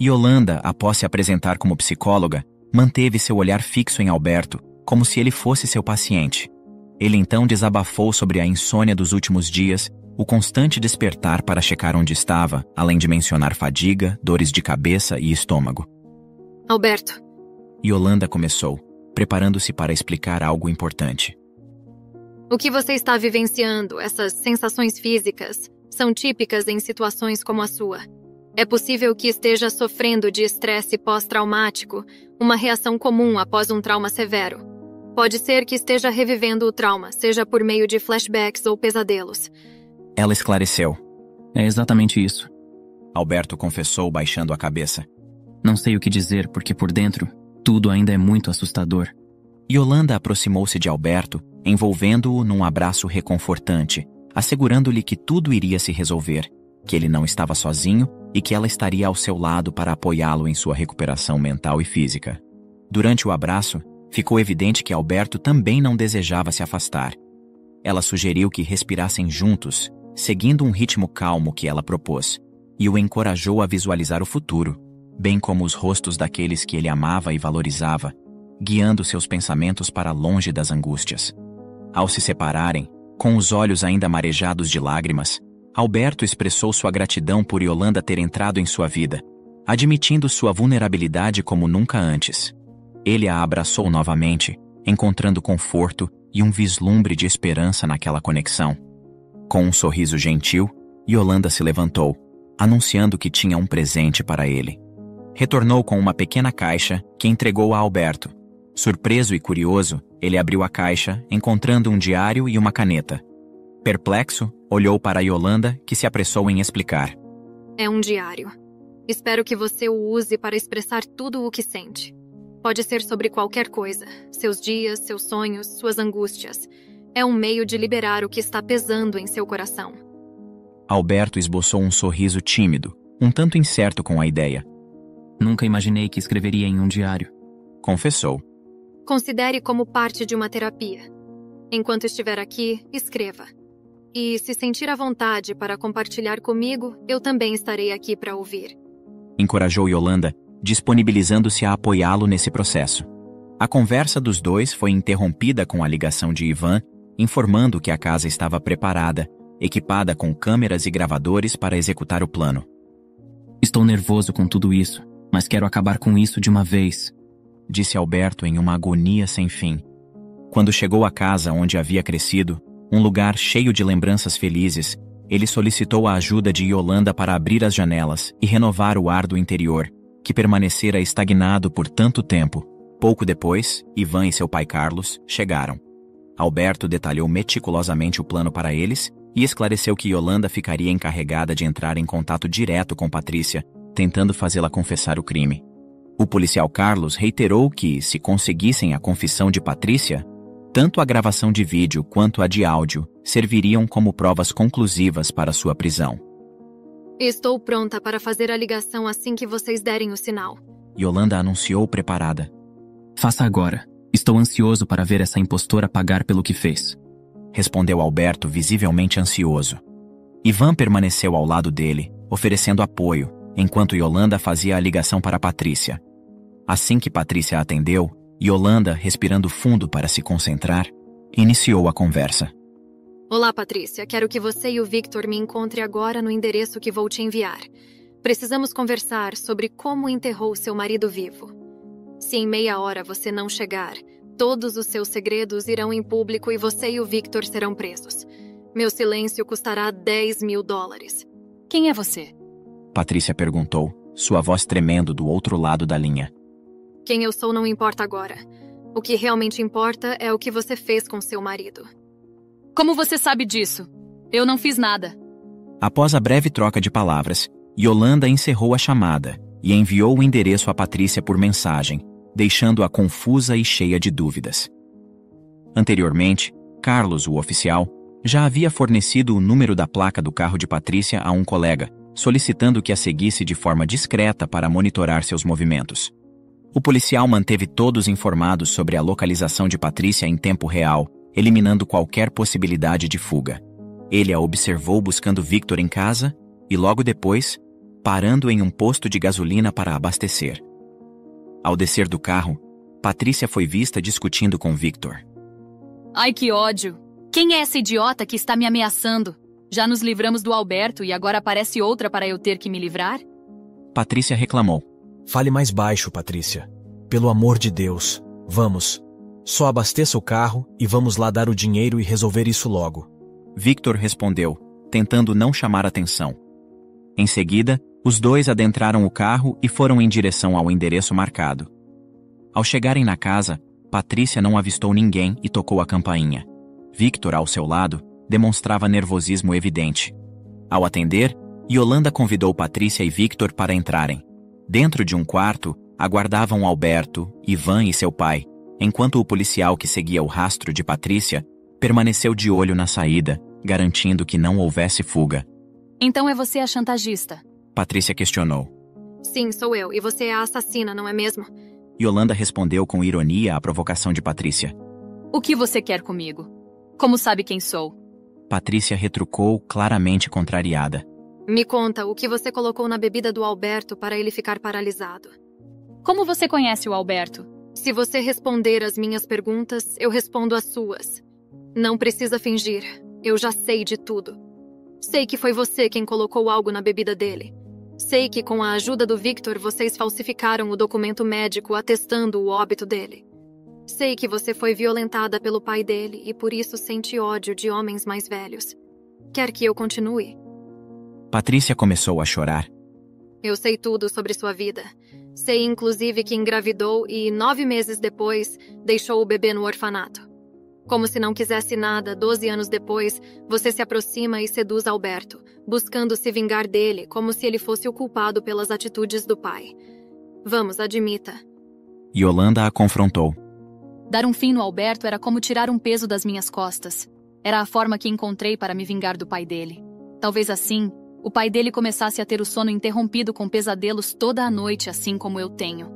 Yolanda, após se apresentar como psicóloga, manteve seu olhar fixo em Alberto, como se ele fosse seu paciente. Ele então desabafou sobre a insônia dos últimos dias, o constante despertar para checar onde estava, além de mencionar fadiga, dores de cabeça e estômago. Alberto. Yolanda começou, preparando-se para explicar algo importante. O que você está vivenciando, essas sensações físicas, são típicas em situações como a sua. É possível que esteja sofrendo de estresse pós-traumático, uma reação comum após um trauma severo. Pode ser que esteja revivendo o trauma, seja por meio de flashbacks ou pesadelos. Ela esclareceu. É exatamente isso. Alberto confessou, baixando a cabeça. Não sei o que dizer, porque por dentro, tudo ainda é muito assustador. Yolanda aproximou-se de Alberto, envolvendo-o num abraço reconfortante, assegurando-lhe que tudo iria se resolver, que ele não estava sozinho e que ela estaria ao seu lado para apoiá-lo em sua recuperação mental e física. Durante o abraço, ficou evidente que Alberto também não desejava se afastar. Ela sugeriu que respirassem juntos, seguindo um ritmo calmo que ela propôs, e o encorajou a visualizar o futuro, bem como os rostos daqueles que ele amava e valorizava, guiando seus pensamentos para longe das angústias. Ao se separarem, com os olhos ainda marejados de lágrimas, Alberto expressou sua gratidão por Yolanda ter entrado em sua vida, admitindo sua vulnerabilidade como nunca antes. Ele a abraçou novamente, encontrando conforto e um vislumbre de esperança naquela conexão. Com um sorriso gentil, Yolanda se levantou, anunciando que tinha um presente para ele. Retornou com uma pequena caixa que entregou a Alberto. Surpreso e curioso, ele abriu a caixa, encontrando um diário e uma caneta. Perplexo, olhou para Yolanda, que se apressou em explicar. É um diário. Espero que você o use para expressar tudo o que sente. Pode ser sobre qualquer coisa. Seus dias, seus sonhos, suas angústias. É um meio de liberar o que está pesando em seu coração. Alberto esboçou um sorriso tímido, um tanto incerto com a ideia. Nunca imaginei que escreveria em um diário. Confessou. Considere como parte de uma terapia. Enquanto estiver aqui, escreva. E se sentir à vontade para compartilhar comigo, eu também estarei aqui para ouvir. Encorajou Yolanda, disponibilizando-se a apoiá-lo nesse processo. A conversa dos dois foi interrompida com a ligação de Ivan, informando que a casa estava preparada, equipada com câmeras e gravadores para executar o plano. Estou nervoso com tudo isso, mas quero acabar com isso de uma vez, disse Alberto em uma agonia sem fim. Quando chegou à casa onde havia crescido, um lugar cheio de lembranças felizes, ele solicitou a ajuda de Yolanda para abrir as janelas e renovar o ar do interior, que permanecera estagnado por tanto tempo. Pouco depois, Ivan e seu pai Carlos chegaram. Alberto detalhou meticulosamente o plano para eles e esclareceu que Yolanda ficaria encarregada de entrar em contato direto com Patrícia, tentando fazê-la confessar o crime. O policial Carlos reiterou que, se conseguissem a confissão de Patrícia, tanto a gravação de vídeo quanto a de áudio serviriam como provas conclusivas para sua prisão. Estou pronta para fazer a ligação assim que vocês derem o sinal. Yolanda anunciou preparada. Faça agora. Estou ansioso para ver essa impostora pagar pelo que fez. Respondeu Alberto, visivelmente ansioso. Ivan permaneceu ao lado dele, oferecendo apoio, enquanto Yolanda fazia a ligação para Patrícia. Assim que Patrícia atendeu, Yolanda, respirando fundo para se concentrar, iniciou a conversa. Olá, Patrícia. Quero que você e o Victor me encontrem agora no endereço que vou te enviar. Precisamos conversar sobre como enterrou seu marido vivo. Se em meia hora você não chegar, todos os seus segredos irão em público e você e o Victor serão presos. Meu silêncio custará $10.000. Quem é você? Patrícia perguntou, sua voz tremendo do outro lado da linha. Quem eu sou não importa agora. O que realmente importa é o que você fez com seu marido. Como você sabe disso? Eu não fiz nada. Após a breve troca de palavras, Yolanda encerrou a chamada e enviou o endereço a Patrícia por mensagem, deixando-a confusa e cheia de dúvidas. Anteriormente, Carlos, o oficial, já havia fornecido o número da placa do carro de Patrícia a um colega, solicitando que a seguisse de forma discreta para monitorar seus movimentos. O policial manteve todos informados sobre a localização de Patrícia em tempo real, eliminando qualquer possibilidade de fuga. Ele a observou buscando Victor em casa e, logo depois, parando em um posto de gasolina para abastecer. Ao descer do carro, Patrícia foi vista discutindo com Victor. Ai, que ódio! Quem é essa idiota que está me ameaçando? Já nos livramos do Alberto e agora aparece outra para eu ter que me livrar? Patrícia reclamou. Fale mais baixo, Patrícia. Pelo amor de Deus. Vamos. Só abasteça o carro e vamos lá dar o dinheiro e resolver isso logo. Victor respondeu, tentando não chamar atenção. Em seguida, os dois adentraram o carro e foram em direção ao endereço marcado. Ao chegarem na casa, Patrícia não avistou ninguém e tocou a campainha. Victor, ao seu lado, demonstrava nervosismo evidente. Ao atender, Yolanda convidou Patrícia e Victor para entrarem. Dentro de um quarto, aguardavam Alberto, Ivan e seu pai, enquanto o policial que seguia o rastro de Patrícia permaneceu de olho na saída, garantindo que não houvesse fuga. Então é você a chantagista? Patrícia questionou. Sim, sou eu. E você é a assassina, não é mesmo? Yolanda respondeu com ironia à provocação de Patrícia. O que você quer comigo? Como sabe quem sou? Patrícia retrucou, claramente contrariada. Me conta o que você colocou na bebida do Alberto para ele ficar paralisado. Como você conhece o Alberto? Se você responder as minhas perguntas, eu respondo as suas. Não precisa fingir. Eu já sei de tudo. Sei que foi você quem colocou algo na bebida dele. Sei que com a ajuda do Victor vocês falsificaram o documento médico atestando o óbito dele. Sei que você foi violentada pelo pai dele e por isso sente ódio de homens mais velhos. Quer que eu continue? Patrícia começou a chorar. Eu sei tudo sobre sua vida. Sei inclusive que engravidou e 9 meses depois deixou o bebê no orfanato. Como se não quisesse nada, 12 anos depois, você se aproxima e seduz Alberto, buscando se vingar dele como se ele fosse o culpado pelas atitudes do pai. Vamos, admita. Yolanda a confrontou. Dar um fim no Alberto era como tirar um peso das minhas costas. Era a forma que encontrei para me vingar do pai dele. Talvez assim, o pai dele começasse a ter o sono interrompido com pesadelos toda a noite, assim como eu tenho.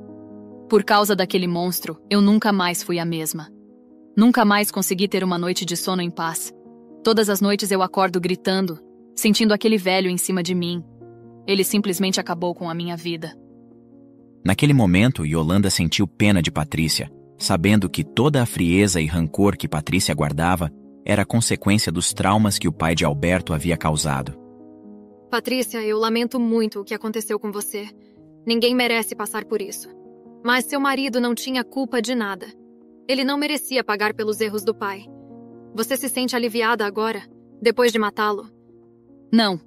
Por causa daquele monstro, eu nunca mais fui a mesma. Nunca mais consegui ter uma noite de sono em paz. Todas as noites eu acordo gritando, sentindo aquele velho em cima de mim. Ele simplesmente acabou com a minha vida. Naquele momento, Yolanda sentiu pena de Patrícia, sabendo que toda a frieza e rancor que Patrícia guardava era consequência dos traumas que o pai de Alberto havia causado. Patrícia, eu lamento muito o que aconteceu com você. Ninguém merece passar por isso. Mas seu marido não tinha culpa de nada. Ele não merecia pagar pelos erros do pai. Você se sente aliviada agora, depois de matá-lo? Não.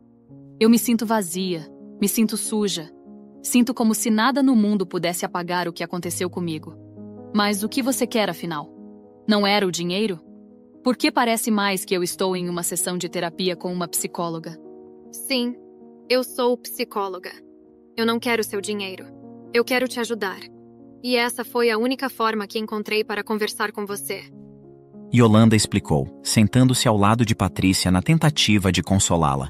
Eu me sinto vazia, me sinto suja. Sinto como se nada no mundo pudesse apagar o que aconteceu comigo. Mas o que você quer, afinal? Não era o dinheiro? Por que parece mais que eu estou em uma sessão de terapia com uma psicóloga? Sim, eu sou psicóloga. Eu não quero seu dinheiro. Eu quero te ajudar. E essa foi a única forma que encontrei para conversar com você. Yolanda explicou, sentando-se ao lado de Patrícia na tentativa de consolá-la.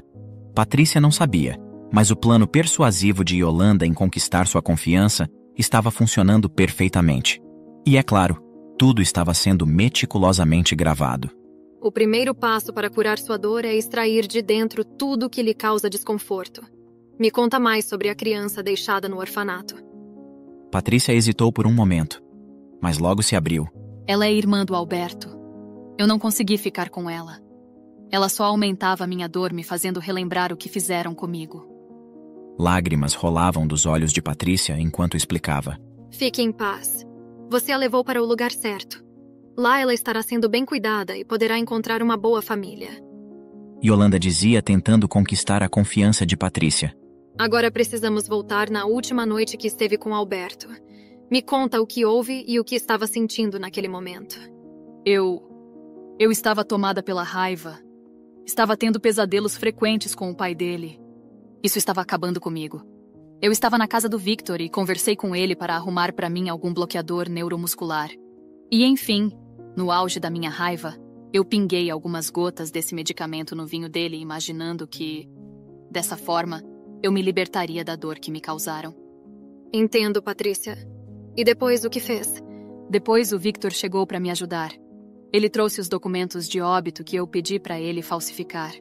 Patrícia não sabia, mas o plano persuasivo de Yolanda em conquistar sua confiança estava funcionando perfeitamente. E é claro, tudo estava sendo meticulosamente gravado. O primeiro passo para curar sua dor é extrair de dentro tudo que lhe causa desconforto. Me conta mais sobre a criança deixada no orfanato. Patrícia hesitou por um momento, mas logo se abriu. Ela é irmã do Alberto. Eu não consegui ficar com ela. Ela só aumentava a minha dor, me fazendo relembrar o que fizeram comigo. Lágrimas rolavam dos olhos de Patrícia enquanto explicava. Fique em paz. Você a levou para o lugar certo. Lá ela estará sendo bem cuidada e poderá encontrar uma boa família. Yolanda dizia, tentando conquistar a confiança de Patrícia. Agora precisamos voltar na última noite que esteve com Alberto. Me conta o que houve e o que estava sentindo naquele momento. Eu estava tomada pela raiva. Estava tendo pesadelos frequentes com o pai dele. Isso estava acabando comigo. Eu estava na casa do Victor e conversei com ele para arrumar para mim algum bloqueador neuromuscular. E enfim, no auge da minha raiva, eu pinguei algumas gotas desse medicamento no vinho dele, imaginando que, dessa forma, eu me libertaria da dor que me causaram. Entendo, Patrícia. E depois o que fez? Depois o Victor chegou para me ajudar. Ele trouxe os documentos de óbito que eu pedi para ele falsificar.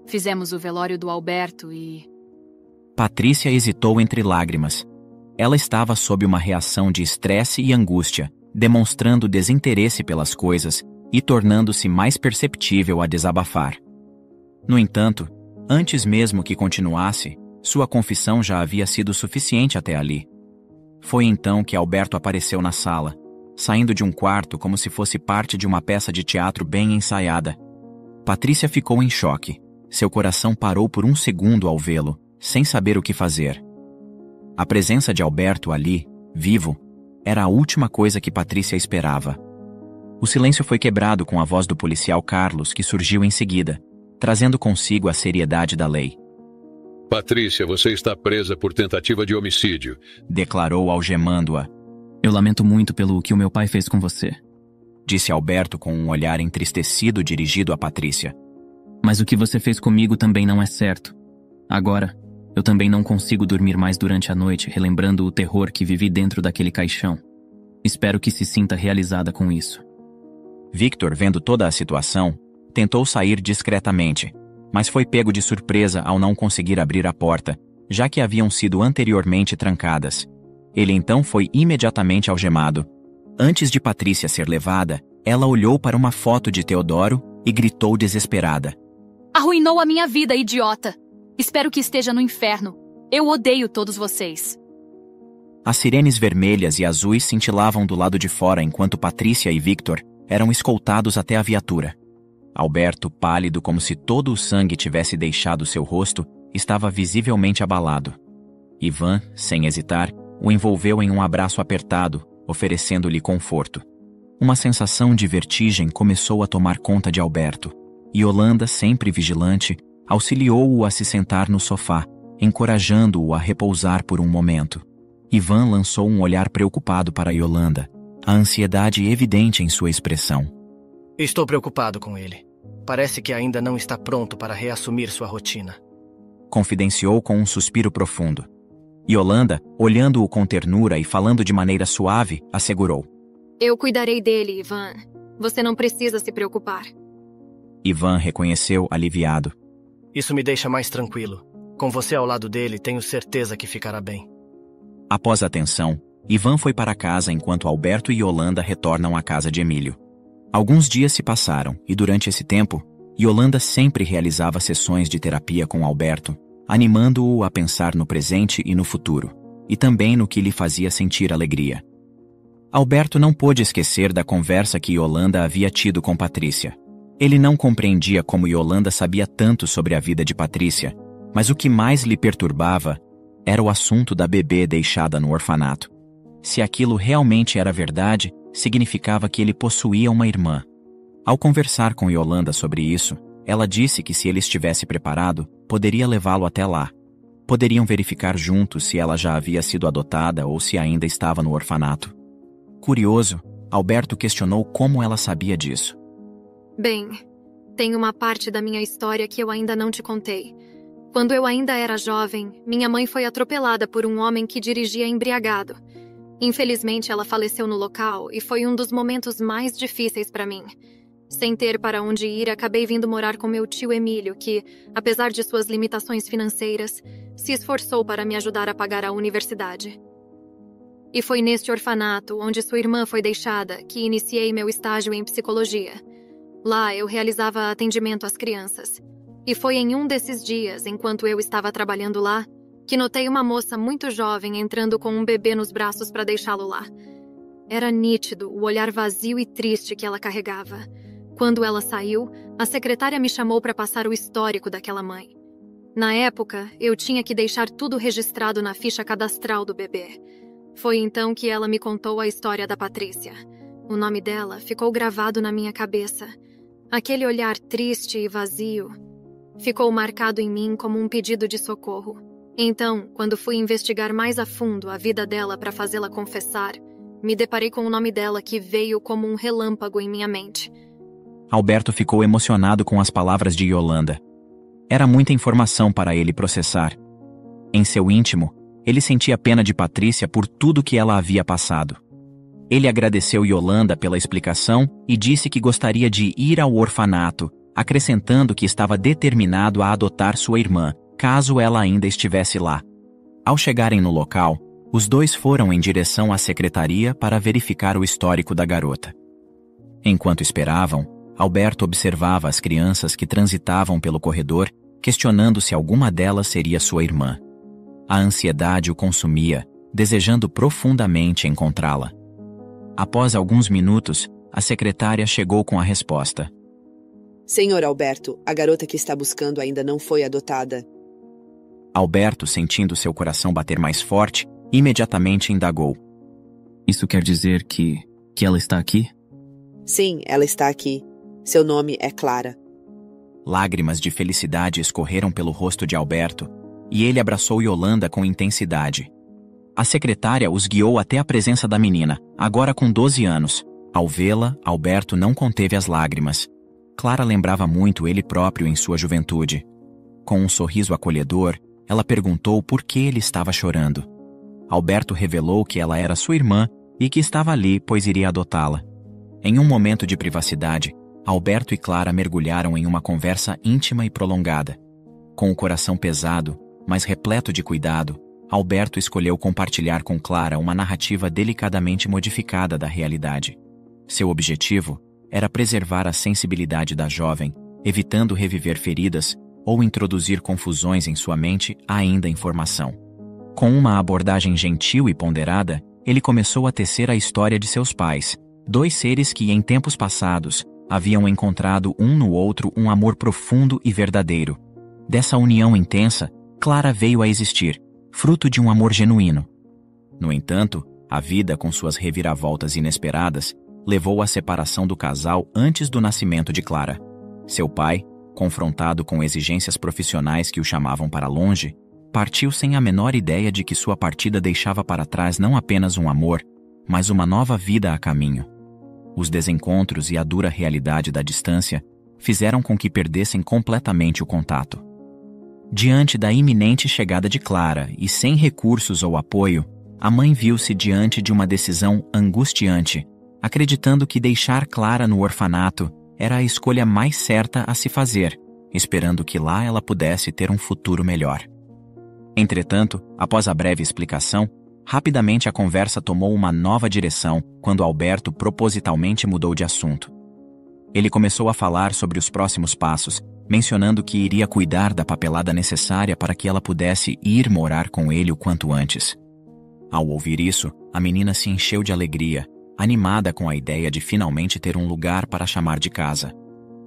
Fizemos o velório do Alberto e... Patrícia hesitou entre lágrimas. Ela estava sob uma reação de estresse e angústia, demonstrando desinteresse pelas coisas e tornando-se mais perceptível a desabafar. No entanto, antes mesmo que continuasse, sua confissão já havia sido suficiente até ali. Foi então que Alberto apareceu na sala, saindo de um quarto como se fosse parte de uma peça de teatro bem ensaiada. Patrícia ficou em choque. Seu coração parou por um segundo ao vê-lo, sem saber o que fazer. A presença de Alberto ali, vivo, era a última coisa que Patrícia esperava. O silêncio foi quebrado com a voz do policial Carlos, que surgiu em seguida, trazendo consigo a seriedade da lei. Patrícia, você está presa por tentativa de homicídio, declarou algemando-a. Eu lamento muito pelo que o meu pai fez com você, disse Alberto com um olhar entristecido dirigido a Patrícia. Mas o que você fez comigo também não é certo. Agora, eu também não consigo dormir mais durante a noite, relembrando o terror que vivi dentro daquele caixão. Espero que se sinta realizada com isso. Victor, vendo toda a situação, tentou sair discretamente, mas foi pego de surpresa ao não conseguir abrir a porta, já que haviam sido anteriormente trancadas. Ele então foi imediatamente algemado. Antes de Patrícia ser levada, ela olhou para uma foto de Teodoro e gritou desesperada. Arruinou a minha vida, idiota! Espero que esteja no inferno. Eu odeio todos vocês. As sirenes vermelhas e azuis cintilavam do lado de fora enquanto Patrícia e Victor eram escoltados até a viatura. Alberto, pálido como se todo o sangue tivesse deixado seu rosto, estava visivelmente abalado. Ivan, sem hesitar, o envolveu em um abraço apertado, oferecendo-lhe conforto. Uma sensação de vertigem começou a tomar conta de Alberto, e Yolanda, sempre vigilante, auxiliou-o a se sentar no sofá, encorajando-o a repousar por um momento. Ivan lançou um olhar preocupado para Yolanda, a ansiedade evidente em sua expressão. Estou preocupado com ele. Parece que ainda não está pronto para reassumir sua rotina. Confidenciou com um suspiro profundo. Yolanda, olhando-o com ternura e falando de maneira suave, assegurou. Eu cuidarei dele, Ivan. Você não precisa se preocupar. Ivan reconheceu, aliviado. Isso me deixa mais tranquilo. Com você ao lado dele, tenho certeza que ficará bem. Após a tensão, Ivan foi para casa enquanto Alberto e Yolanda retornam à casa de Emílio. Alguns dias se passaram e, durante esse tempo, Yolanda sempre realizava sessões de terapia com Alberto, animando-o a pensar no presente e no futuro, e também no que lhe fazia sentir alegria. Alberto não pôde esquecer da conversa que Yolanda havia tido com Patrícia. Ele não compreendia como Yolanda sabia tanto sobre a vida de Patrícia, mas o que mais lhe perturbava era o assunto da bebê deixada no orfanato. Se aquilo realmente era verdade, significava que ele possuía uma irmã. Ao conversar com Yolanda sobre isso, ela disse que se ele estivesse preparado, poderia levá-lo até lá. Poderiam verificar juntos se ela já havia sido adotada ou se ainda estava no orfanato. Curioso, Alberto questionou como ela sabia disso. Bem, tem uma parte da minha história que eu ainda não te contei. Quando eu ainda era jovem, minha mãe foi atropelada por um homem que dirigia embriagado. Infelizmente, ela faleceu no local e foi um dos momentos mais difíceis para mim. Sem ter para onde ir, acabei vindo morar com meu tio Emílio, que, apesar de suas limitações financeiras, se esforçou para me ajudar a pagar a universidade. E foi neste orfanato, onde sua irmã foi deixada, que iniciei meu estágio em psicologia. Lá, eu realizava atendimento às crianças. E foi em um desses dias, enquanto eu estava trabalhando lá, que notei uma moça muito jovem entrando com um bebê nos braços para deixá-lo lá. Era nítido o olhar vazio e triste que ela carregava. Quando ela saiu, a secretária me chamou para passar o histórico daquela mãe. Na época, eu tinha que deixar tudo registrado na ficha cadastral do bebê. Foi então que ela me contou a história da Patrícia. O nome dela ficou gravado na minha cabeça. Aquele olhar triste e vazio ficou marcado em mim como um pedido de socorro. Então, quando fui investigar mais a fundo a vida dela para fazê-la confessar, me deparei com o nome dela que veio como um relâmpago em minha mente. Alberto ficou emocionado com as palavras de Yolanda. Era muita informação para ele processar. Em seu íntimo, ele sentia pena de Patrícia por tudo que ela havia passado. Ele agradeceu Yolanda pela explicação e disse que gostaria de ir ao orfanato, acrescentando que estava determinado a adotar sua irmã, caso ela ainda estivesse lá. Ao chegarem no local, os dois foram em direção à secretaria para verificar o histórico da garota. Enquanto esperavam, Alberto observava as crianças que transitavam pelo corredor, questionando se alguma delas seria sua irmã. A ansiedade o consumia, desejando profundamente encontrá-la. Após alguns minutos, a secretária chegou com a resposta. Senhor Alberto, a garota que está buscando ainda não foi adotada. Alberto, sentindo seu coração bater mais forte, imediatamente indagou. Isso quer dizer que ela está aqui? Sim, ela está aqui. Seu nome é Clara. Lágrimas de felicidade escorreram pelo rosto de Alberto, e ele abraçou Yolanda com intensidade. A secretária os guiou até a presença da menina, agora com 12 anos. Ao vê-la, Alberto não conteve as lágrimas. Clara lembrava muito ele próprio em sua juventude. Com um sorriso acolhedor, ela perguntou por que ele estava chorando. Alberto revelou que ela era sua irmã e que estava ali pois iria adotá-la. Em um momento de privacidade, Alberto e Clara mergulharam em uma conversa íntima e prolongada. Com o coração pesado, mas repleto de cuidado, Alberto escolheu compartilhar com Clara uma narrativa delicadamente modificada da realidade. Seu objetivo era preservar a sensibilidade da jovem, evitando reviver feridas ou introduzir confusões em sua mente ainda em formação. Com uma abordagem gentil e ponderada, ele começou a tecer a história de seus pais, dois seres que, em tempos passados, haviam encontrado um no outro um amor profundo e verdadeiro. Dessa união intensa, Clara veio a existir, fruto de um amor genuíno. No entanto, a vida, com suas reviravoltas inesperadas, levou à separação do casal antes do nascimento de Clara. Seu pai, confrontado com exigências profissionais que o chamavam para longe, partiu sem a menor ideia de que sua partida deixava para trás não apenas um amor, mas uma nova vida a caminho. Os desencontros e a dura realidade da distância fizeram com que perdessem completamente o contato. Diante da iminente chegada de Clara e sem recursos ou apoio, a mãe viu-se diante de uma decisão angustiante, acreditando que deixar Clara no orfanato era a escolha mais certa a se fazer, esperando que lá ela pudesse ter um futuro melhor. Entretanto, após a breve explicação, rapidamente a conversa tomou uma nova direção quando Alberto propositalmente mudou de assunto. Ele começou a falar sobre os próximos passos, mencionando que iria cuidar da papelada necessária para que ela pudesse ir morar com ele o quanto antes. Ao ouvir isso, a menina se encheu de alegria, animada com a ideia de finalmente ter um lugar para chamar de casa.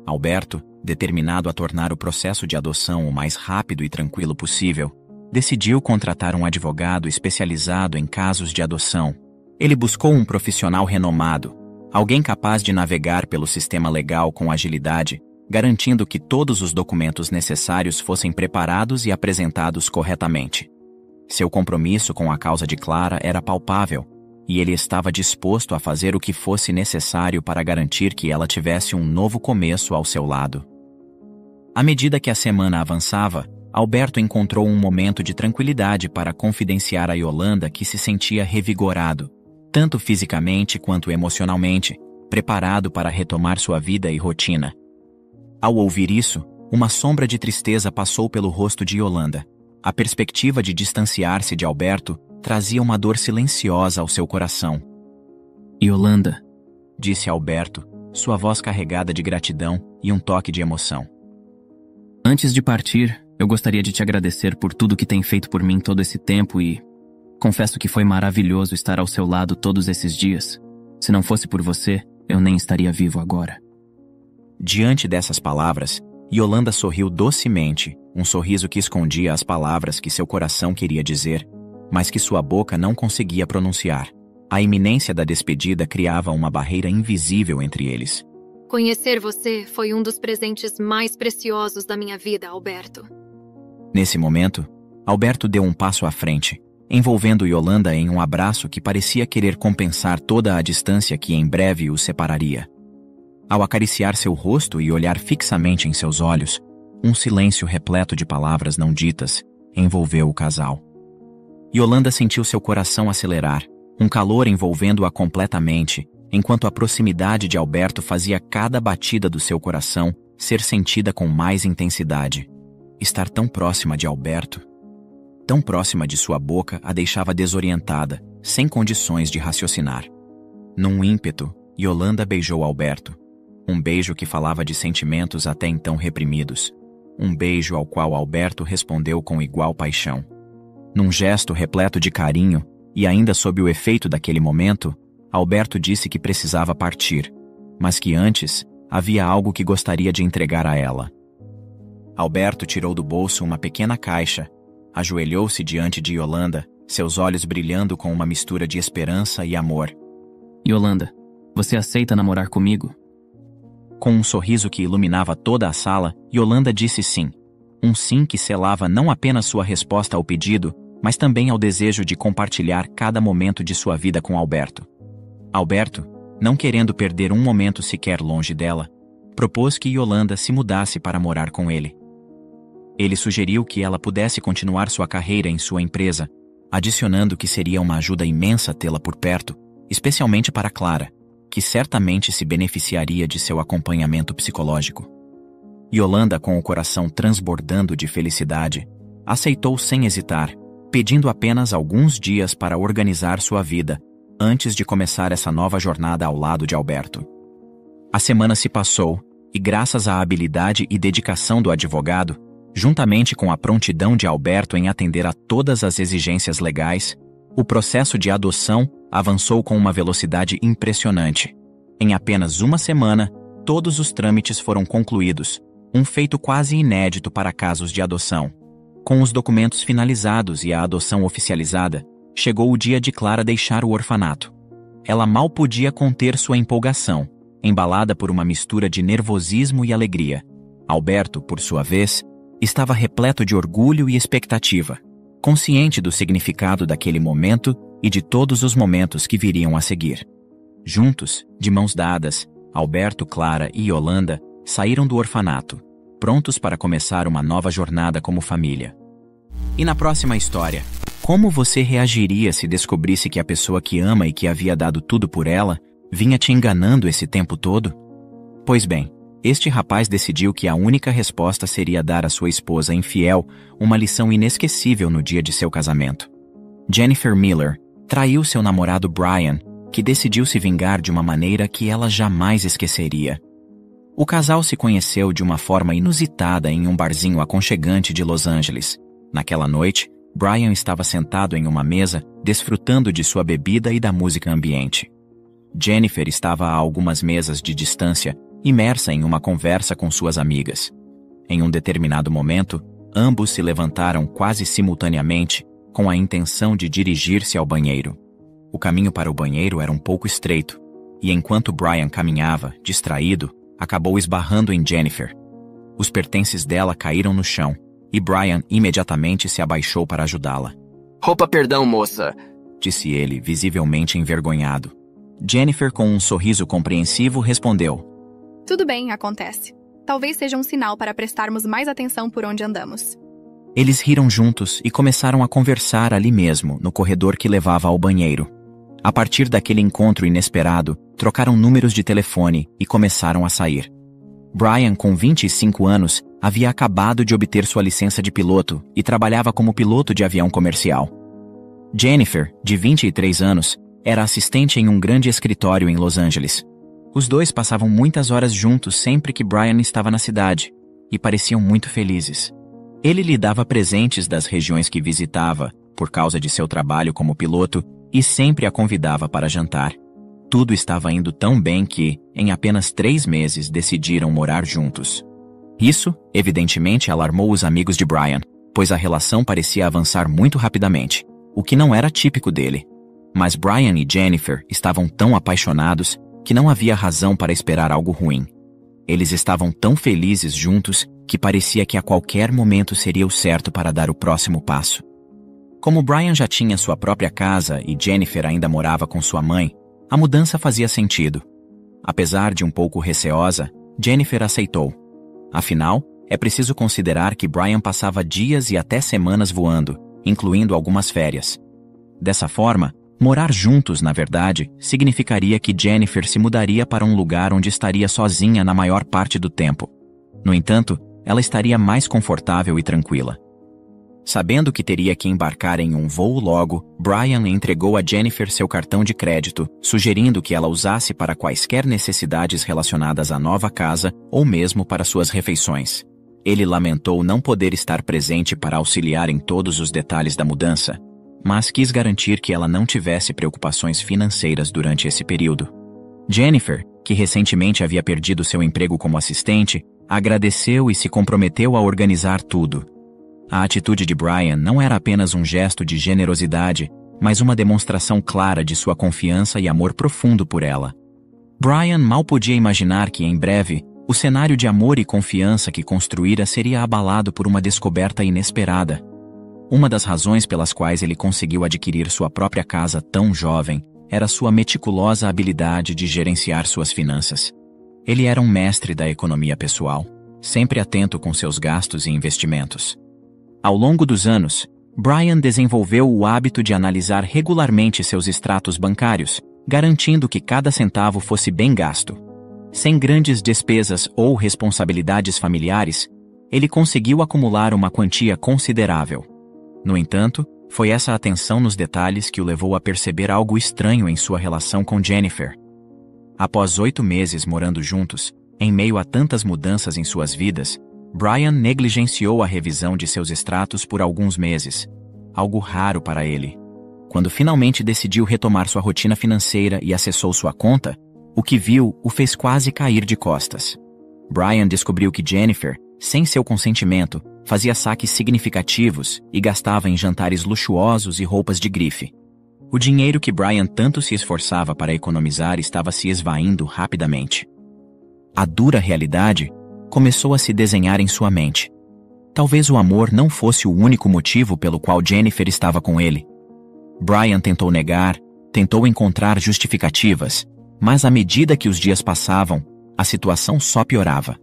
Alberto, determinado a tornar o processo de adoção o mais rápido e tranquilo possível, decidiu contratar um advogado especializado em casos de adoção. Ele buscou um profissional renomado, alguém capaz de navegar pelo sistema legal com agilidade, garantindo que todos os documentos necessários fossem preparados e apresentados corretamente. Seu compromisso com a causa de Clara era palpável, e ele estava disposto a fazer o que fosse necessário para garantir que ela tivesse um novo começo ao seu lado. À medida que a semana avançava, Alberto encontrou um momento de tranquilidade para confidenciar a Yolanda que se sentia revigorado, tanto fisicamente quanto emocionalmente, preparado para retomar sua vida e rotina. Ao ouvir isso, uma sombra de tristeza passou pelo rosto de Yolanda. A perspectiva de distanciar-se de Alberto trazia uma dor silenciosa ao seu coração. Yolanda, disse Alberto, sua voz carregada de gratidão e um toque de emoção. Antes de partir, eu gostaria de te agradecer por tudo que tem feito por mim todo esse tempo e confesso que foi maravilhoso estar ao seu lado todos esses dias. Se não fosse por você, eu nem estaria vivo agora. Diante dessas palavras, Yolanda sorriu docemente, um sorriso que escondia as palavras que seu coração queria dizer, mas que sua boca não conseguia pronunciar. A iminência da despedida criava uma barreira invisível entre eles. Conhecer você foi um dos presentes mais preciosos da minha vida, Alberto. Nesse momento, Alberto deu um passo à frente, envolvendo Yolanda em um abraço que parecia querer compensar toda a distância que em breve os separaria. Ao acariciar seu rosto e olhar fixamente em seus olhos, um silêncio repleto de palavras não ditas envolveu o casal. Yolanda sentiu seu coração acelerar, um calor envolvendo-a completamente, enquanto a proximidade de Alberto fazia cada batida do seu coração ser sentida com mais intensidade. Estar tão próxima de Alberto, tão próxima de sua boca, a deixava desorientada, sem condições de raciocinar. Num ímpeto, Yolanda beijou Alberto. Um beijo que falava de sentimentos até então reprimidos. Um beijo ao qual Alberto respondeu com igual paixão. Num gesto repleto de carinho, e ainda sob o efeito daquele momento, Alberto disse que precisava partir, mas que antes havia algo que gostaria de entregar a ela. Alberto tirou do bolso uma pequena caixa, ajoelhou-se diante de Yolanda, seus olhos brilhando com uma mistura de esperança e amor. Yolanda, você aceita namorar comigo? Com um sorriso que iluminava toda a sala, Yolanda disse sim. Um sim que selava não apenas sua resposta ao pedido, mas também ao desejo de compartilhar cada momento de sua vida com Alberto. Alberto, não querendo perder um momento sequer longe dela, propôs que Yolanda se mudasse para morar com ele. Ele sugeriu que ela pudesse continuar sua carreira em sua empresa, adicionando que seria uma ajuda imensa tê-la por perto, especialmente para Clara, que certamente se beneficiaria de seu acompanhamento psicológico. Yolanda, com o coração transbordando de felicidade, aceitou sem hesitar, pedindo apenas alguns dias para organizar sua vida, antes de começar essa nova jornada ao lado de Alberto. A semana se passou, e graças à habilidade e dedicação do advogado, juntamente com a prontidão de Alberto em atender a todas as exigências legais, o processo de adoção avançou com uma velocidade impressionante. Em apenas uma semana, todos os trâmites foram concluídos, um feito quase inédito para casos de adoção. Com os documentos finalizados e a adoção oficializada, chegou o dia de Clara deixar o orfanato. Ela mal podia conter sua empolgação, embalada por uma mistura de nervosismo e alegria. Alberto, por sua vez, estava repleto de orgulho e expectativa, consciente do significado daquele momento e de todos os momentos que viriam a seguir. Juntos, de mãos dadas, Alberto, Clara e Yolanda saíram do orfanato, prontos para começar uma nova jornada como família. E na próxima história, como você reagiria se descobrisse que a pessoa que ama e que havia dado tudo por ela vinha te enganando esse tempo todo? Pois bem, este rapaz decidiu que a única resposta seria dar à sua esposa infiel uma lição inesquecível no dia de seu casamento. Jennifer Miller traiu seu namorado Brian, que decidiu se vingar de uma maneira que ela jamais esqueceria. O casal se conheceu de uma forma inusitada em um barzinho aconchegante de Los Angeles. Naquela noite, Brian estava sentado em uma mesa, desfrutando de sua bebida e da música ambiente. Jennifer estava a algumas mesas de distância, imersa em uma conversa com suas amigas. Em um determinado momento, ambos se levantaram quase simultaneamente, com a intenção de dirigir-se ao banheiro. O caminho para o banheiro era um pouco estreito, e enquanto Brian caminhava, distraído, acabou esbarrando em Jennifer. Os pertences dela caíram no chão, e Brian imediatamente se abaixou para ajudá-la. Opa, perdão, moça, disse ele, visivelmente envergonhado. Jennifer, com um sorriso compreensivo, respondeu: Tudo bem, acontece. Talvez seja um sinal para prestarmos mais atenção por onde andamos. Eles riram juntos e começaram a conversar ali mesmo, no corredor que levava ao banheiro. A partir daquele encontro inesperado, trocaram números de telefone e começaram a sair. Brian, com 25 anos, havia acabado de obter sua licença de piloto e trabalhava como piloto de avião comercial. Jennifer, de 23 anos, era assistente em um grande escritório em Los Angeles. Os dois passavam muitas horas juntos sempre que Brian estava na cidade, e pareciam muito felizes. Ele lhe dava presentes das regiões que visitava, por causa de seu trabalho como piloto, e sempre a convidava para jantar. Tudo estava indo tão bem que, em apenas 3 meses, decidiram morar juntos. Isso, evidentemente, alarmou os amigos de Brian, pois a relação parecia avançar muito rapidamente, o que não era típico dele. Mas Brian e Jennifer estavam tão apaixonados que não havia razão para esperar algo ruim. Eles estavam tão felizes juntos que parecia que a qualquer momento seria o certo para dar o próximo passo. Como Brian já tinha sua própria casa e Jennifer ainda morava com sua mãe, a mudança fazia sentido. Apesar de um pouco receosa, Jennifer aceitou. Afinal, é preciso considerar que Brian passava dias e até semanas voando, incluindo algumas férias. Dessa forma, morar juntos, na verdade, significaria que Jennifer se mudaria para um lugar onde estaria sozinha na maior parte do tempo. No entanto, ela estaria mais confortável e tranquila. Sabendo que teria que embarcar em um voo logo, Brian entregou a Jennifer seu cartão de crédito, sugerindo que ela usasse para quaisquer necessidades relacionadas à nova casa ou mesmo para suas refeições. Ele lamentou não poder estar presente para auxiliar em todos os detalhes da mudança, mas quis garantir que ela não tivesse preocupações financeiras durante esse período. Jennifer, que recentemente havia perdido seu emprego como assistente, agradeceu e se comprometeu a organizar tudo. A atitude de Brian não era apenas um gesto de generosidade, mas uma demonstração clara de sua confiança e amor profundo por ela. Brian mal podia imaginar que, em breve, o cenário de amor e confiança que construíra seria abalado por uma descoberta inesperada. Uma das razões pelas quais ele conseguiu adquirir sua própria casa tão jovem era sua meticulosa habilidade de gerenciar suas finanças. Ele era um mestre da economia pessoal, sempre atento com seus gastos e investimentos. Ao longo dos anos, Brian desenvolveu o hábito de analisar regularmente seus extratos bancários, garantindo que cada centavo fosse bem gasto. Sem grandes despesas ou responsabilidades familiares, ele conseguiu acumular uma quantia considerável. No entanto, foi essa atenção nos detalhes que o levou a perceber algo estranho em sua relação com Jennifer. Após 8 meses morando juntos, em meio a tantas mudanças em suas vidas, Brian negligenciou a revisão de seus extratos por alguns meses, algo raro para ele. Quando finalmente decidiu retomar sua rotina financeira e acessou sua conta, o que viu o fez quase cair de costas. Brian descobriu que Jennifer, sem seu consentimento, fazia saques significativos e gastava em jantares luxuosos e roupas de grife, O dinheiro que Brian tanto se esforçava para economizar estava se esvaindo rapidamente. A dura realidade começou a se desenhar em sua mente. Talvez o amor não fosse o único motivo pelo qual Jennifer estava com ele. Brian tentou negar, tentou encontrar justificativas, mas à medida que os dias passavam, a situação só piorava.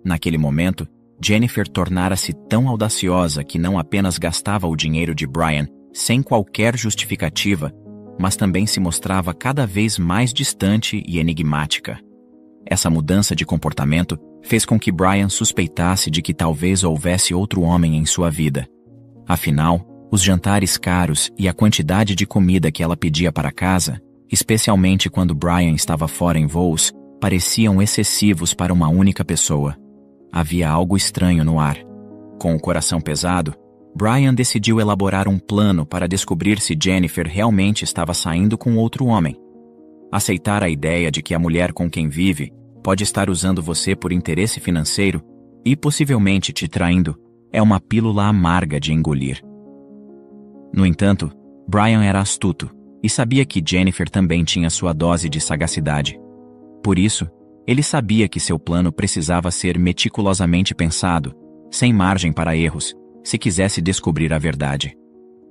Naquele momento, Jennifer tornara-se tão audaciosa que não apenas gastava o dinheiro de Brian sem qualquer justificativa, mas também se mostrava cada vez mais distante e enigmática. Essa mudança de comportamento fez com que Brian suspeitasse de que talvez houvesse outro homem em sua vida. Afinal, os jantares caros e a quantidade de comida que ela pedia para casa, especialmente quando Brian estava fora em voos, pareciam excessivos para uma única pessoa. Havia algo estranho no ar. Com o coração pesado, Brian decidiu elaborar um plano para descobrir se Jennifer realmente estava saindo com outro homem. Aceitar a ideia de que a mulher com quem vive pode estar usando você por interesse financeiro e possivelmente te traindo é uma pílula amarga de engolir. No entanto, Brian era astuto e sabia que Jennifer também tinha sua dose de sagacidade. Por isso, ele sabia que seu plano precisava ser meticulosamente pensado, sem margem para erros, se quisesse descobrir a verdade.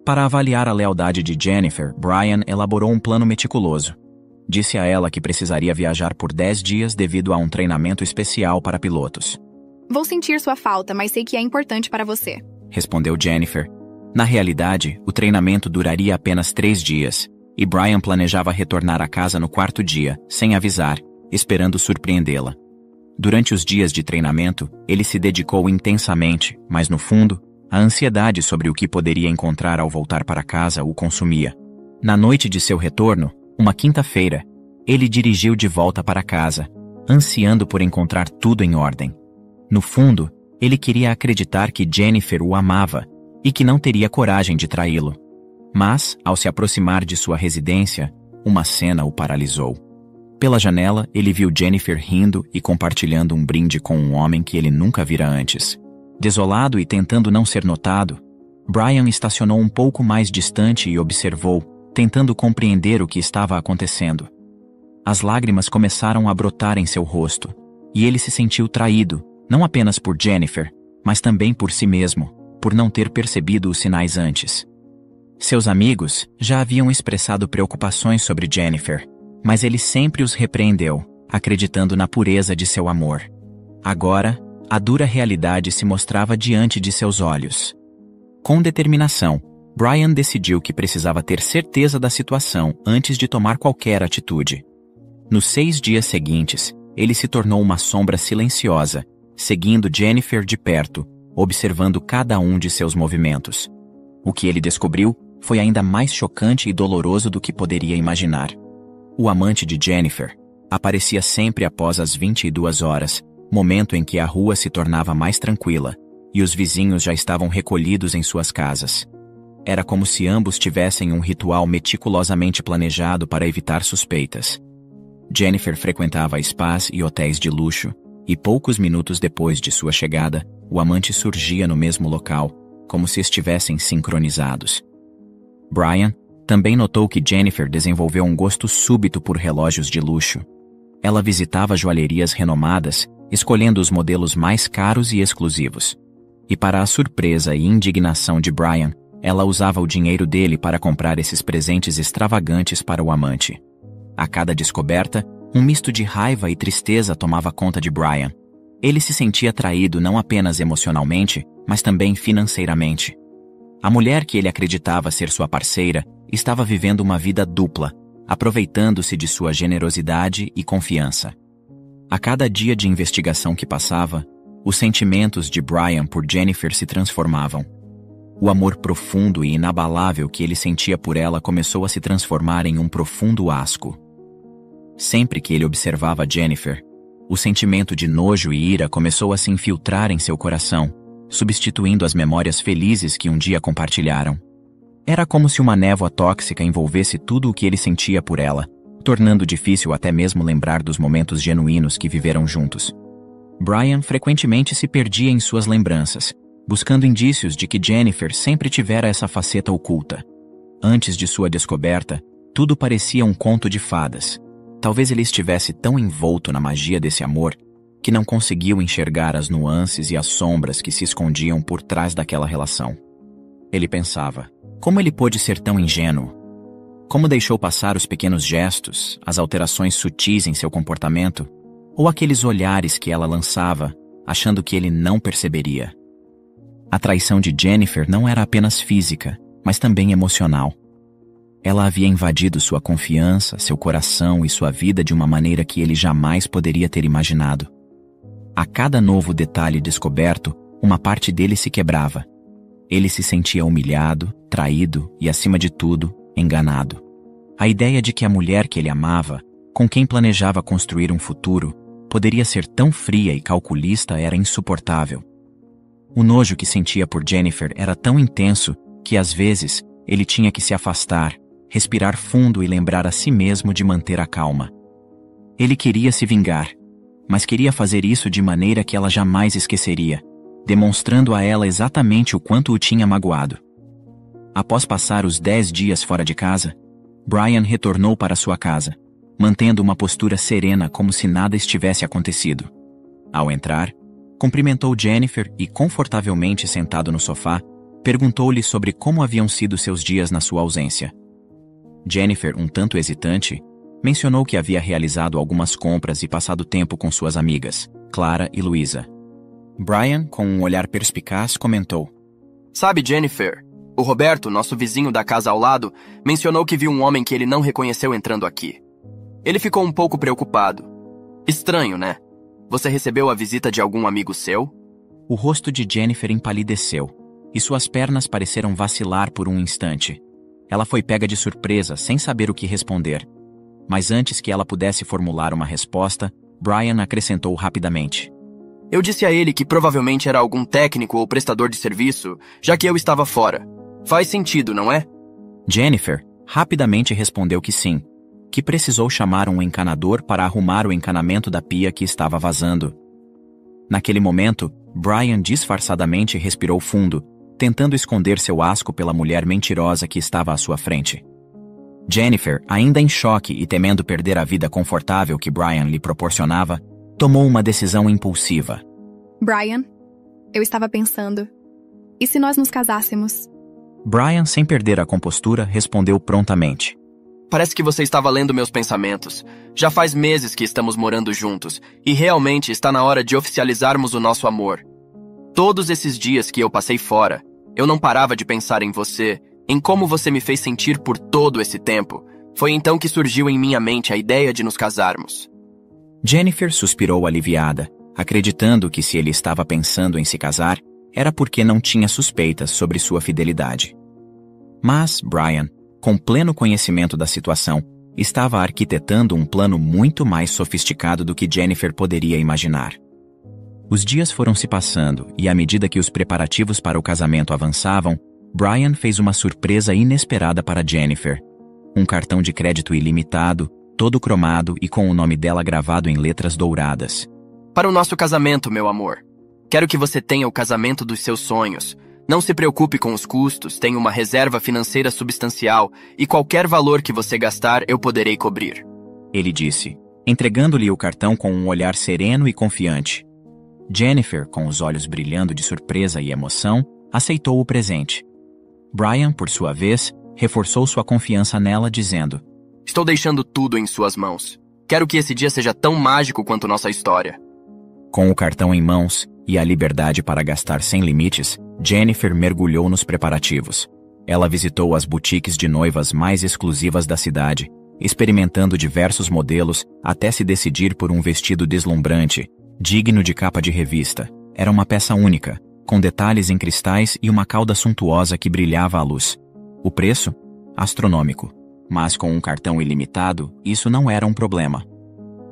Para avaliar a lealdade de Jennifer, Brian elaborou um plano meticuloso. Disse a ela que precisaria viajar por 10 dias devido a um treinamento especial para pilotos. Vou sentir sua falta, mas sei que é importante para você, respondeu Jennifer. Na realidade, o treinamento duraria apenas 3 dias, e Brian planejava retornar à casa no 4º dia, sem avisar, esperando surpreendê-la. Durante os dias de treinamento, ele se dedicou intensamente, mas no fundo, a ansiedade sobre o que poderia encontrar ao voltar para casa o consumia. Na noite de seu retorno, uma quinta-feira, ele dirigiu de volta para casa, ansiando por encontrar tudo em ordem. No fundo, ele queria acreditar que Jennifer o amava e que não teria coragem de traí-lo. Mas, ao se aproximar de sua residência, uma cena o paralisou. Pela janela, ele viu Jennifer rindo e compartilhando um brinde com um homem que ele nunca vira antes. Desolado e tentando não ser notado, Brian estacionou um pouco mais distante e observou, tentando compreender o que estava acontecendo. As lágrimas começaram a brotar em seu rosto, e ele se sentiu traído, não apenas por Jennifer, mas também por si mesmo, por não ter percebido os sinais antes. Seus amigos já haviam expressado preocupações sobre Jennifer, mas ele sempre os repreendeu, acreditando na pureza de seu amor. Agora, a dura realidade se mostrava diante de seus olhos. Com determinação, Brian decidiu que precisava ter certeza da situação antes de tomar qualquer atitude. Nos 6 dias seguintes, ele se tornou uma sombra silenciosa, seguindo Jennifer de perto, observando cada um de seus movimentos. O que ele descobriu foi ainda mais chocante e doloroso do que poderia imaginar. O amante de Jennifer aparecia sempre após as 22 horas, momento em que a rua se tornava mais tranquila, e os vizinhos já estavam recolhidos em suas casas. Era como se ambos tivessem um ritual meticulosamente planejado para evitar suspeitas. Jennifer frequentava spas e hotéis de luxo, e poucos minutos depois de sua chegada, o amante surgia no mesmo local, como se estivessem sincronizados. Brian também notou que Jennifer desenvolveu um gosto súbito por relógios de luxo. Ela visitava joalherias renomadas, escolhendo os modelos mais caros e exclusivos. E para a surpresa e indignação de Brian, ela usava o dinheiro dele para comprar esses presentes extravagantes para o amante. A cada descoberta, um misto de raiva e tristeza tomava conta de Brian. Ele se sentia traído não apenas emocionalmente, mas também financeiramente. A mulher que ele acreditava ser sua parceira estava vivendo uma vida dupla, aproveitando-se de sua generosidade e confiança. A cada dia de investigação que passava, os sentimentos de Brian por Jennifer se transformavam. O amor profundo e inabalável que ele sentia por ela começou a se transformar em um profundo asco. Sempre que ele observava Jennifer, o sentimento de nojo e ira começou a se infiltrar em seu coração, substituindo as memórias felizes que um dia compartilharam. Era como se uma névoa tóxica envolvesse tudo o que ele sentia por ela, tornando difícil até mesmo lembrar dos momentos genuínos que viveram juntos. Brian frequentemente se perdia em suas lembranças, buscando indícios de que Jennifer sempre tivera essa faceta oculta. Antes de sua descoberta, tudo parecia um conto de fadas. Talvez ele estivesse tão envolto na magia desse amor que não conseguiu enxergar as nuances e as sombras que se escondiam por trás daquela relação. Ele pensava, como ele pôde ser tão ingênuo? Como deixou passar os pequenos gestos, as alterações sutis em seu comportamento, ou aqueles olhares que ela lançava, achando que ele não perceberia? A traição de Jennifer não era apenas física, mas também emocional. Ela havia invadido sua confiança, seu coração e sua vida de uma maneira que ele jamais poderia ter imaginado. A cada novo detalhe descoberto, uma parte dele se quebrava. Ele se sentia humilhado, traído e, acima de tudo, enganado. A ideia de que a mulher que ele amava, com quem planejava construir um futuro, poderia ser tão fria e calculista era insuportável. O nojo que sentia por Jennifer era tão intenso que, às vezes, ele tinha que se afastar, respirar fundo e lembrar a si mesmo de manter a calma. Ele queria se vingar, mas queria fazer isso de maneira que ela jamais esqueceria, demonstrando a ela exatamente o quanto o tinha magoado. Após passar os 10 dias fora de casa, Brian retornou para sua casa, mantendo uma postura serena como se nada estivesse acontecido. Ao entrar, cumprimentou Jennifer e, confortavelmente sentado no sofá, perguntou-lhe sobre como haviam sido seus dias na sua ausência. Jennifer, um tanto hesitante, mencionou que havia realizado algumas compras e passado tempo com suas amigas, Clara e Luísa. Brian, com um olhar perspicaz, comentou: Sabe, Jennifer, o Roberto, nosso vizinho da casa ao lado, mencionou que viu um homem que ele não reconheceu entrando aqui. Ele ficou um pouco preocupado. Estranho, né? Você recebeu a visita de algum amigo seu? O rosto de Jennifer empalideceu, e suas pernas pareceram vacilar por um instante. Ela foi pega de surpresa, sem saber o que responder. Mas antes que ela pudesse formular uma resposta, Brian acrescentou rapidamente: Eu disse a ele que provavelmente era algum técnico ou prestador de serviço, já que eu estava fora. Faz sentido, não é? Jennifer rapidamente respondeu que sim, que precisou chamar um encanador para arrumar o encanamento da pia que estava vazando. Naquele momento, Brian disfarçadamente respirou fundo, tentando esconder seu asco pela mulher mentirosa que estava à sua frente. Jennifer, ainda em choque e temendo perder a vida confortável que Brian lhe proporcionava, tomou uma decisão impulsiva. Brian, eu estava pensando, e se nós nos casássemos? Brian, sem perder a compostura, respondeu prontamente: Parece que você estava lendo meus pensamentos. Já faz meses que estamos morando juntos, e realmente está na hora de oficializarmos o nosso amor. Todos esses dias que eu passei fora, eu não parava de pensar em você, em como você me fez sentir por todo esse tempo. Foi então que surgiu em minha mente a ideia de nos casarmos. Jennifer suspirou aliviada, acreditando que se ele estava pensando em se casar, era porque não tinha suspeitas sobre sua fidelidade. Mas Brian, com pleno conhecimento da situação, estava arquitetando um plano muito mais sofisticado do que Jennifer poderia imaginar. Os dias foram se passando e, à medida que os preparativos para o casamento avançavam, Brian fez uma surpresa inesperada para Jennifer. Um cartão de crédito ilimitado, todo cromado e com o nome dela gravado em letras douradas. Para o nosso casamento, meu amor. Quero que você tenha o casamento dos seus sonhos. Não se preocupe com os custos, tenho uma reserva financeira substancial e qualquer valor que você gastar eu poderei cobrir. Ele disse, entregando-lhe o cartão com um olhar sereno e confiante. Jennifer, com os olhos brilhando de surpresa e emoção, aceitou o presente. Brian, por sua vez, reforçou sua confiança nela, dizendo: Estou deixando tudo em suas mãos. Quero que esse dia seja tão mágico quanto nossa história. Com o cartão em mãos e a liberdade para gastar sem limites, Jennifer mergulhou nos preparativos. Ela visitou as boutiques de noivas mais exclusivas da cidade, experimentando diversos modelos até se decidir por um vestido deslumbrante, digno de capa de revista. Era uma peça única, com detalhes em cristais e uma cauda suntuosa que brilhava à luz. O preço? Astronômico. Mas com um cartão ilimitado, isso não era um problema.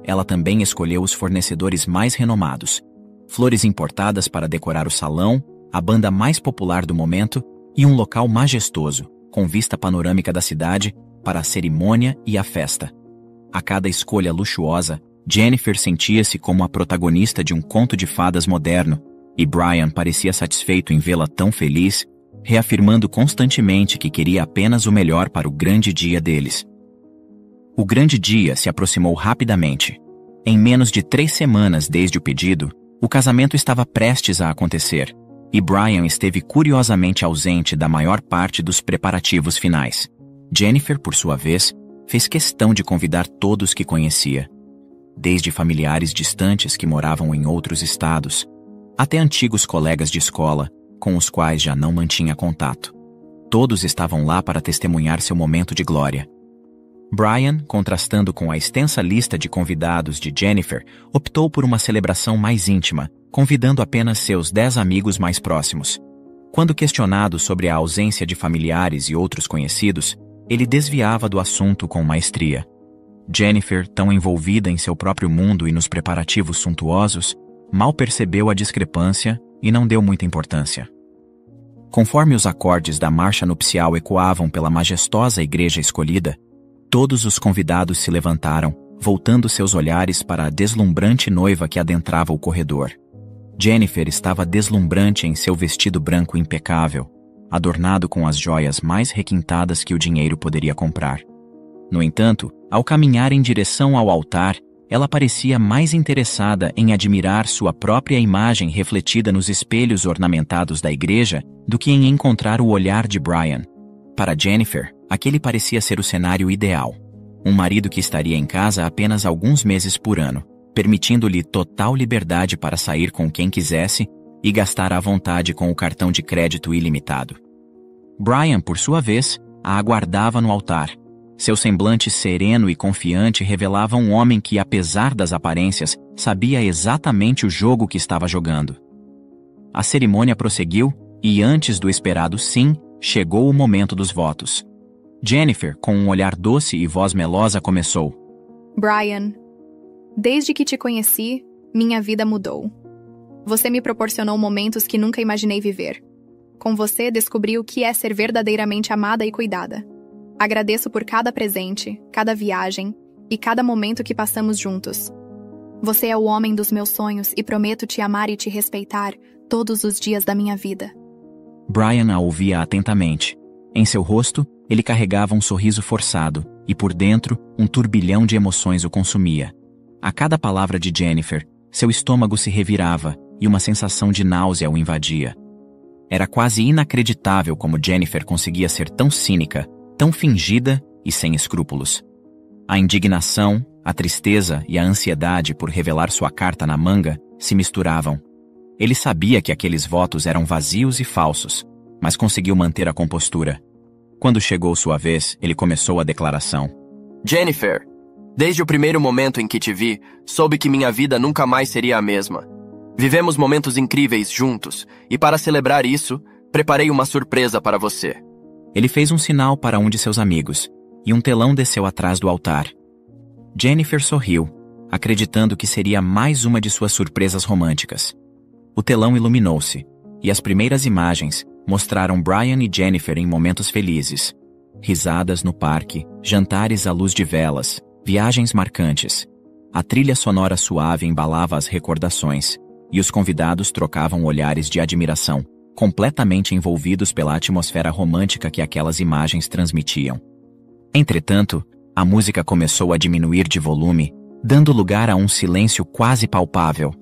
Ela também escolheu os fornecedores mais renomados. Flores importadas para decorar o salão, a banda mais popular do momento e um local majestoso, com vista panorâmica da cidade, para a cerimônia e a festa. A cada escolha luxuosa, Jennifer sentia-se como a protagonista de um conto de fadas moderno, e Brian parecia satisfeito em vê-la tão feliz, reafirmando constantemente que queria apenas o melhor para o grande dia deles. O grande dia se aproximou rapidamente. Em menos de 3 semanas desde o pedido, o casamento estava prestes a acontecer, e Brian esteve curiosamente ausente da maior parte dos preparativos finais. Jennifer, por sua vez, fez questão de convidar todos que conhecia, desde familiares distantes que moravam em outros estados, até antigos colegas de escola, com os quais já não mantinha contato. Todos estavam lá para testemunhar seu momento de glória. Brian, contrastando com a extensa lista de convidados de Jennifer, optou por uma celebração mais íntima, convidando apenas seus 10 amigos mais próximos. Quando questionado sobre a ausência de familiares e outros conhecidos, ele desviava do assunto com maestria. Jennifer, tão envolvida em seu próprio mundo e nos preparativos suntuosos, mal percebeu a discrepância e não deu muita importância. Conforme os acordes da marcha nupcial ecoavam pela majestosa igreja escolhida, todos os convidados se levantaram, voltando seus olhares para a deslumbrante noiva que adentrava o corredor. Jennifer estava deslumbrante em seu vestido branco impecável, adornado com as joias mais requintadas que o dinheiro poderia comprar. No entanto, ao caminhar em direção ao altar, ela parecia mais interessada em admirar sua própria imagem refletida nos espelhos ornamentados da igreja do que em encontrar o olhar de Brian. Para Jennifer, aquele parecia ser o cenário ideal. Um marido que estaria em casa apenas alguns meses por ano, permitindo-lhe total liberdade para sair com quem quisesse e gastar à vontade com o cartão de crédito ilimitado. Brian, por sua vez, a aguardava no altar. Seu semblante sereno e confiante revelava um homem que, apesar das aparências, sabia exatamente o jogo que estava jogando. A cerimônia prosseguiu e, antes do esperado sim, chegou o momento dos votos. Jennifer, com um olhar doce e voz melosa, começou. Brian, desde que te conheci, minha vida mudou. Você me proporcionou momentos que nunca imaginei viver. Com você, descobri o que é ser verdadeiramente amada e cuidada. Agradeço por cada presente, cada viagem e cada momento que passamos juntos. Você é o homem dos meus sonhos e prometo te amar e te respeitar todos os dias da minha vida. Brian a ouvia atentamente. Em seu rosto, ele carregava um sorriso forçado e, por dentro, um turbilhão de emoções o consumia. A cada palavra de Jennifer, seu estômago se revirava e uma sensação de náusea o invadia. Era quase inacreditável como Jennifer conseguia ser tão cínica, tão fingida e sem escrúpulos. A indignação, a tristeza e a ansiedade por revelar sua carta na manga se misturavam. Ele sabia que aqueles votos eram vazios e falsos, mas conseguiu manter a compostura. Quando chegou sua vez, ele começou a declaração. Jennifer, desde o primeiro momento em que te vi, soube que minha vida nunca mais seria a mesma. Vivemos momentos incríveis juntos, e para celebrar isso, preparei uma surpresa para você. Ele fez um sinal para um de seus amigos, e um telão desceu atrás do altar. Jennifer sorriu, acreditando que seria mais uma de suas surpresas românticas. O telão iluminou-se, e as primeiras imagens mostraram Brian e Jennifer em momentos felizes. Risadas no parque, jantares à luz de velas, viagens marcantes. A trilha sonora suave embalava as recordações, e os convidados trocavam olhares de admiração, completamente envolvidos pela atmosfera romântica que aquelas imagens transmitiam. Entretanto, a música começou a diminuir de volume, dando lugar a um silêncio quase palpável.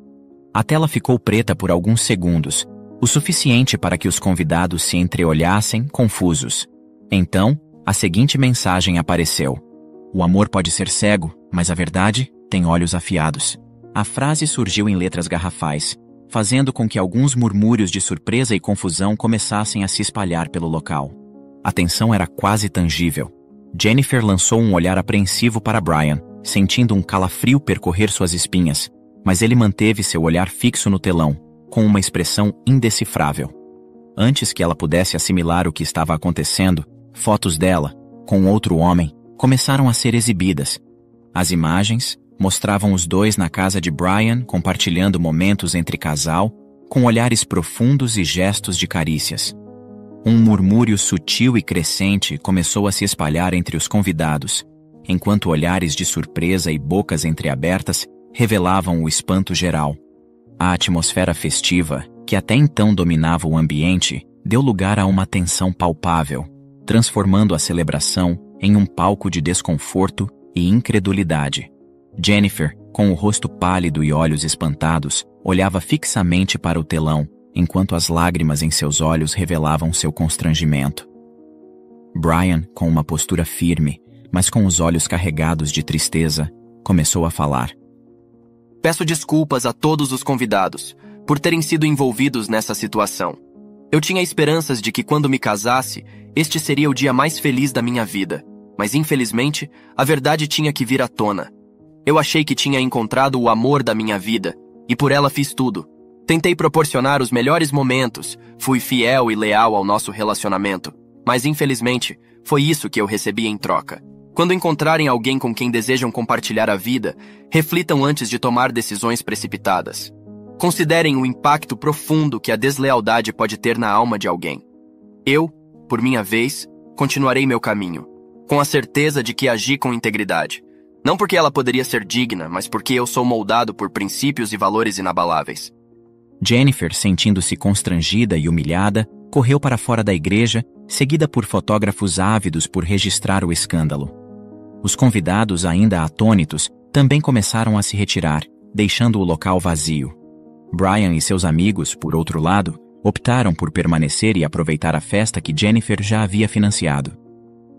A tela ficou preta por alguns segundos, o suficiente para que os convidados se entreolhassem, confusos. Então, a seguinte mensagem apareceu. O amor pode ser cego, mas a verdade tem olhos afiados. A frase surgiu em letras garrafais, fazendo com que alguns murmúrios de surpresa e confusão começassem a se espalhar pelo local. A tensão era quase tangível. Jennifer lançou um olhar apreensivo para Brian, sentindo um calafrio percorrer suas espinhas, mas ele manteve seu olhar fixo no telão, com uma expressão indecifrável. Antes que ela pudesse assimilar o que estava acontecendo, fotos dela, com outro homem, começaram a ser exibidas. As imagens mostravam os dois na casa de Brian compartilhando momentos entre casal, com olhares profundos e gestos de carícias. Um murmúrio sutil e crescente começou a se espalhar entre os convidados, enquanto olhares de surpresa e bocas entreabertas revelavam o espanto geral. A atmosfera festiva, que até então dominava o ambiente, deu lugar a uma tensão palpável, transformando a celebração em um palco de desconforto e incredulidade. Jennifer, com o rosto pálido e olhos espantados, olhava fixamente para o telão, enquanto as lágrimas em seus olhos revelavam seu constrangimento. Brian, com uma postura firme, mas com os olhos carregados de tristeza, começou a falar. Peço desculpas a todos os convidados por terem sido envolvidos nessa situação. Eu tinha esperanças de que quando me casasse, este seria o dia mais feliz da minha vida, mas infelizmente, a verdade tinha que vir à tona. Eu achei que tinha encontrado o amor da minha vida, e por ela fiz tudo. Tentei proporcionar os melhores momentos, fui fiel e leal ao nosso relacionamento, mas infelizmente, foi isso que eu recebi em troca. Quando encontrarem alguém com quem desejam compartilhar a vida, reflitam antes de tomar decisões precipitadas. Considerem o impacto profundo que a deslealdade pode ter na alma de alguém. Eu, por minha vez, continuarei meu caminho, com a certeza de que agi com integridade. Não porque ela poderia ser digna, mas porque eu sou moldado por princípios e valores inabaláveis. Jennifer, sentindo-se constrangida e humilhada, correu para fora da igreja, seguida por fotógrafos ávidos por registrar o escândalo. Os convidados, ainda atônitos, também começaram a se retirar, deixando o local vazio. Brian e seus amigos, por outro lado, optaram por permanecer e aproveitar a festa que Jennifer já havia financiado.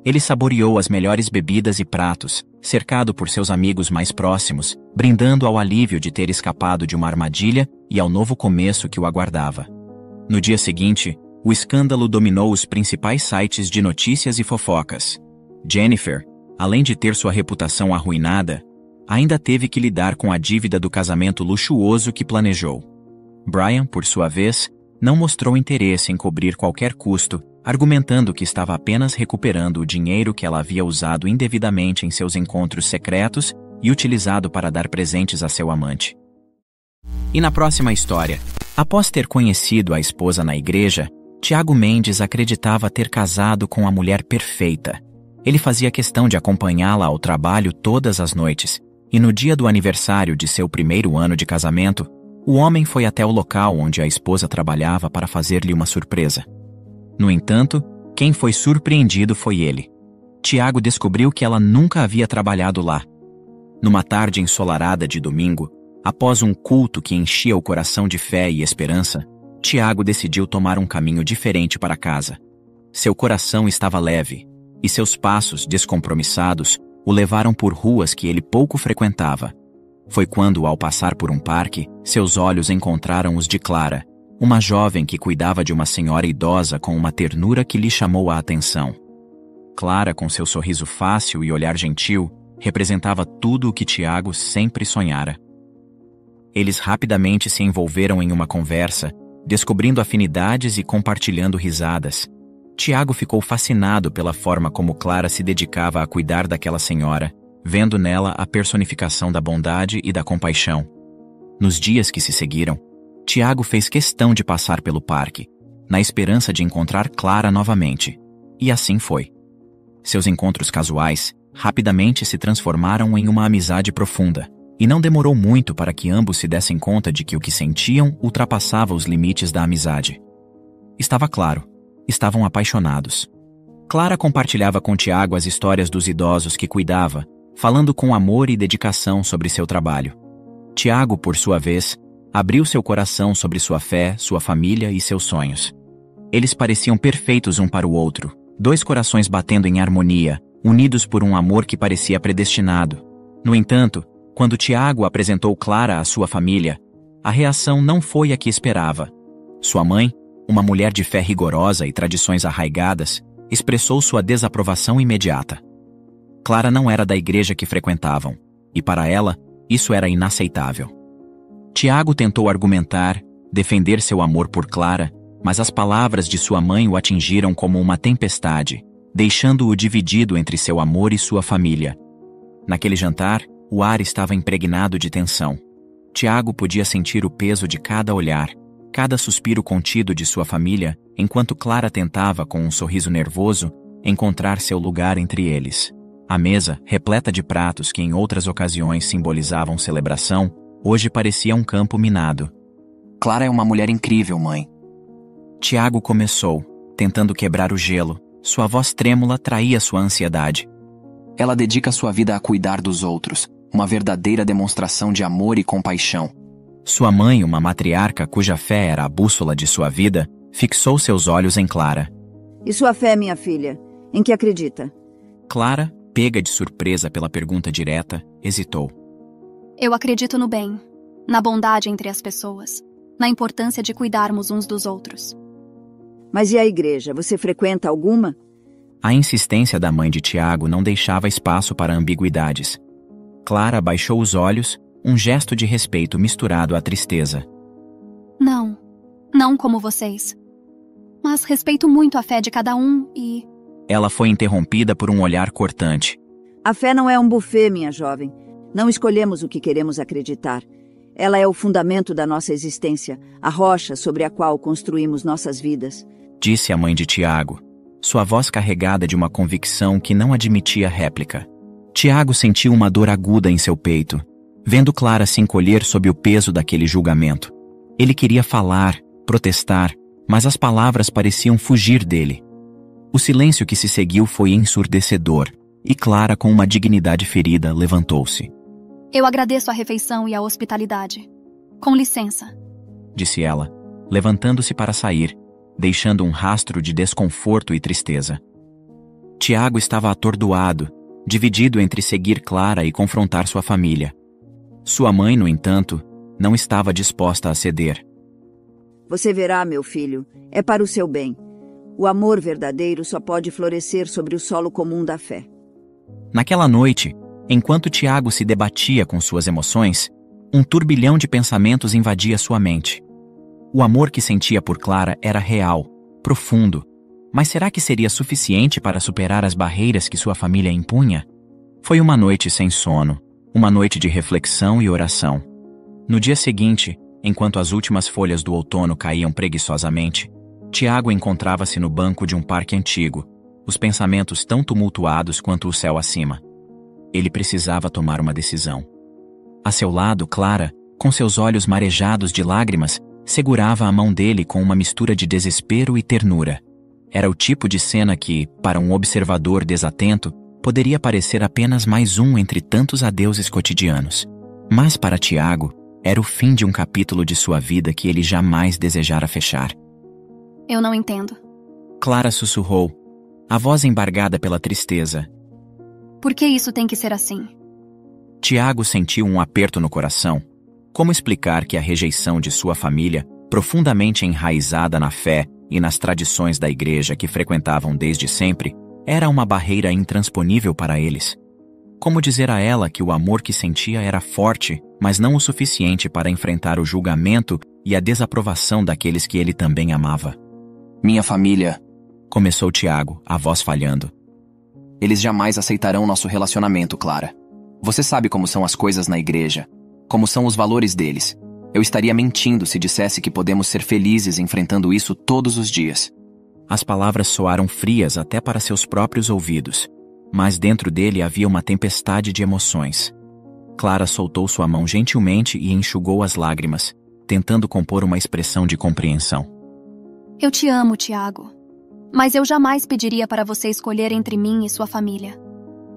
Ele saboreou as melhores bebidas e pratos, cercado por seus amigos mais próximos, brindando ao alívio de ter escapado de uma armadilha e ao novo começo que o aguardava. No dia seguinte, o escândalo dominou os principais sites de notícias e fofocas. Jennifer, além de ter sua reputação arruinada, ainda teve que lidar com a dívida do casamento luxuoso que planejou. Brian, por sua vez, não mostrou interesse em cobrir qualquer custo, argumentando que estava apenas recuperando o dinheiro que ela havia usado indevidamente em seus encontros secretos e utilizado para dar presentes a seu amante. E na próxima história, após ter conhecido a esposa na igreja, Tiago Mendes acreditava ter casado com a mulher perfeita. Ele fazia questão de acompanhá-la ao trabalho todas as noites, e no dia do aniversário de seu primeiro ano de casamento, o homem foi até o local onde a esposa trabalhava para fazer-lhe uma surpresa. No entanto, quem foi surpreendido foi ele. Tiago descobriu que ela nunca havia trabalhado lá. Numa tarde ensolarada de domingo, após um culto que enchia o coração de fé e esperança, Tiago decidiu tomar um caminho diferente para casa. Seu coração estava leve, e seus passos descompromissados o levaram por ruas que ele pouco frequentava. Foi quando, ao passar por um parque, seus olhos encontraram os de Clara, uma jovem que cuidava de uma senhora idosa com uma ternura que lhe chamou a atenção. Clara, com seu sorriso fácil e olhar gentil, representava tudo o que Tiago sempre sonhara. Eles rapidamente se envolveram em uma conversa, descobrindo afinidades e compartilhando risadas. Tiago ficou fascinado pela forma como Clara se dedicava a cuidar daquela senhora, vendo nela a personificação da bondade e da compaixão. Nos dias que se seguiram, Tiago fez questão de passar pelo parque, na esperança de encontrar Clara novamente. E assim foi. Seus encontros casuais rapidamente se transformaram em uma amizade profunda, e não demorou muito para que ambos se dessem conta de que o que sentiam ultrapassava os limites da amizade. Estava claro, estavam apaixonados. Clara compartilhava com Tiago as histórias dos idosos que cuidava, falando com amor e dedicação sobre seu trabalho. Tiago, por sua vez, abriu seu coração sobre sua fé, sua família e seus sonhos. Eles pareciam perfeitos um para o outro, dois corações batendo em harmonia, unidos por um amor que parecia predestinado. No entanto, quando Tiago apresentou Clara à sua família, a reação não foi a que esperava. Sua mãe, uma mulher de fé rigorosa e tradições arraigadas, expressou sua desaprovação imediata. Clara não era da igreja que frequentavam, e para ela, isso era inaceitável. Tiago tentou argumentar, defender seu amor por Clara, mas as palavras de sua mãe o atingiram como uma tempestade, deixando-o dividido entre seu amor e sua família. Naquele jantar, o ar estava impregnado de tensão. Tiago podia sentir o peso de cada olhar, cada suspiro contido de sua família, enquanto Clara tentava, com um sorriso nervoso, encontrar seu lugar entre eles. A mesa, repleta de pratos que em outras ocasiões simbolizavam celebração, hoje parecia um campo minado. Clara é uma mulher incrível, mãe. Tiago começou, tentando quebrar o gelo. Sua voz trêmula traía sua ansiedade. Ela dedica sua vida a cuidar dos outros, uma verdadeira demonstração de amor e compaixão. Sua mãe, uma matriarca cuja fé era a bússola de sua vida, fixou seus olhos em Clara. E sua fé, minha filha? Em que acredita? Clara, pega de surpresa pela pergunta direta, hesitou. Eu acredito no bem, na bondade entre as pessoas, na importância de cuidarmos uns dos outros. Mas e a igreja? Você frequenta alguma? A insistência da mãe de Tiago não deixava espaço para ambiguidades. Clara baixou os olhos, um gesto de respeito misturado à tristeza. Não como vocês. Mas respeito muito a fé de cada um e... Ela foi interrompida por um olhar cortante. A fé não é um buffet, minha jovem. Não escolhemos o que queremos acreditar. Ela é o fundamento da nossa existência, a rocha sobre a qual construímos nossas vidas. Disse a mãe de Tiago, sua voz carregada de uma convicção que não admitia réplica. Tiago sentiu uma dor aguda em seu peito, vendo Clara se encolher sob o peso daquele julgamento. Ele queria falar, protestar, mas as palavras pareciam fugir dele. O silêncio que se seguiu foi ensurdecedor, e Clara, com uma dignidade ferida, levantou-se. Eu agradeço a refeição e a hospitalidade. Com licença, disse ela, levantando-se para sair, deixando um rastro de desconforto e tristeza. Tiago estava atordoado, dividido entre seguir Clara e confrontar sua família. Sua mãe, no entanto, não estava disposta a ceder. Você verá, meu filho, é para o seu bem. O amor verdadeiro só pode florescer sobre o solo comum da fé. Naquela noite, enquanto Tiago se debatia com suas emoções, um turbilhão de pensamentos invadia sua mente. O amor que sentia por Clara era real, profundo. Mas será que seria suficiente para superar as barreiras que sua família impunha? Foi uma noite sem sono, uma noite de reflexão e oração. No dia seguinte, enquanto as últimas folhas do outono caíam preguiçosamente, Tiago encontrava-se no banco de um parque antigo, os pensamentos tão tumultuados quanto o céu acima. Ele precisava tomar uma decisão. A seu lado, Clara, com seus olhos marejados de lágrimas, segurava a mão dele com uma mistura de desespero e ternura. Era o tipo de cena que, para um observador desatento, poderia parecer apenas mais um entre tantos adeuses cotidianos. Mas para Tiago, era o fim de um capítulo de sua vida que ele jamais desejara fechar. Eu não entendo. Clara sussurrou, a voz embargada pela tristeza. Por que isso tem que ser assim? Tiago sentiu um aperto no coração. Como explicar que a rejeição de sua família, profundamente enraizada na fé e nas tradições da igreja que frequentavam desde sempre, era uma barreira intransponível para eles? Como dizer a ela que o amor que sentia era forte, mas não o suficiente para enfrentar o julgamento e a desaprovação daqueles que ele também amava? Minha família... Começou Tiago, a voz falhando. Eles jamais aceitarão nosso relacionamento, Clara. Você sabe como são as coisas na igreja, como são os valores deles. Eu estaria mentindo se dissesse que podemos ser felizes enfrentando isso todos os dias. As palavras soaram frias até para seus próprios ouvidos, mas dentro dele havia uma tempestade de emoções. Clara soltou sua mão gentilmente e enxugou as lágrimas, tentando compor uma expressão de compreensão. Eu te amo, Tiago. Mas eu jamais pediria para você escolher entre mim e sua família.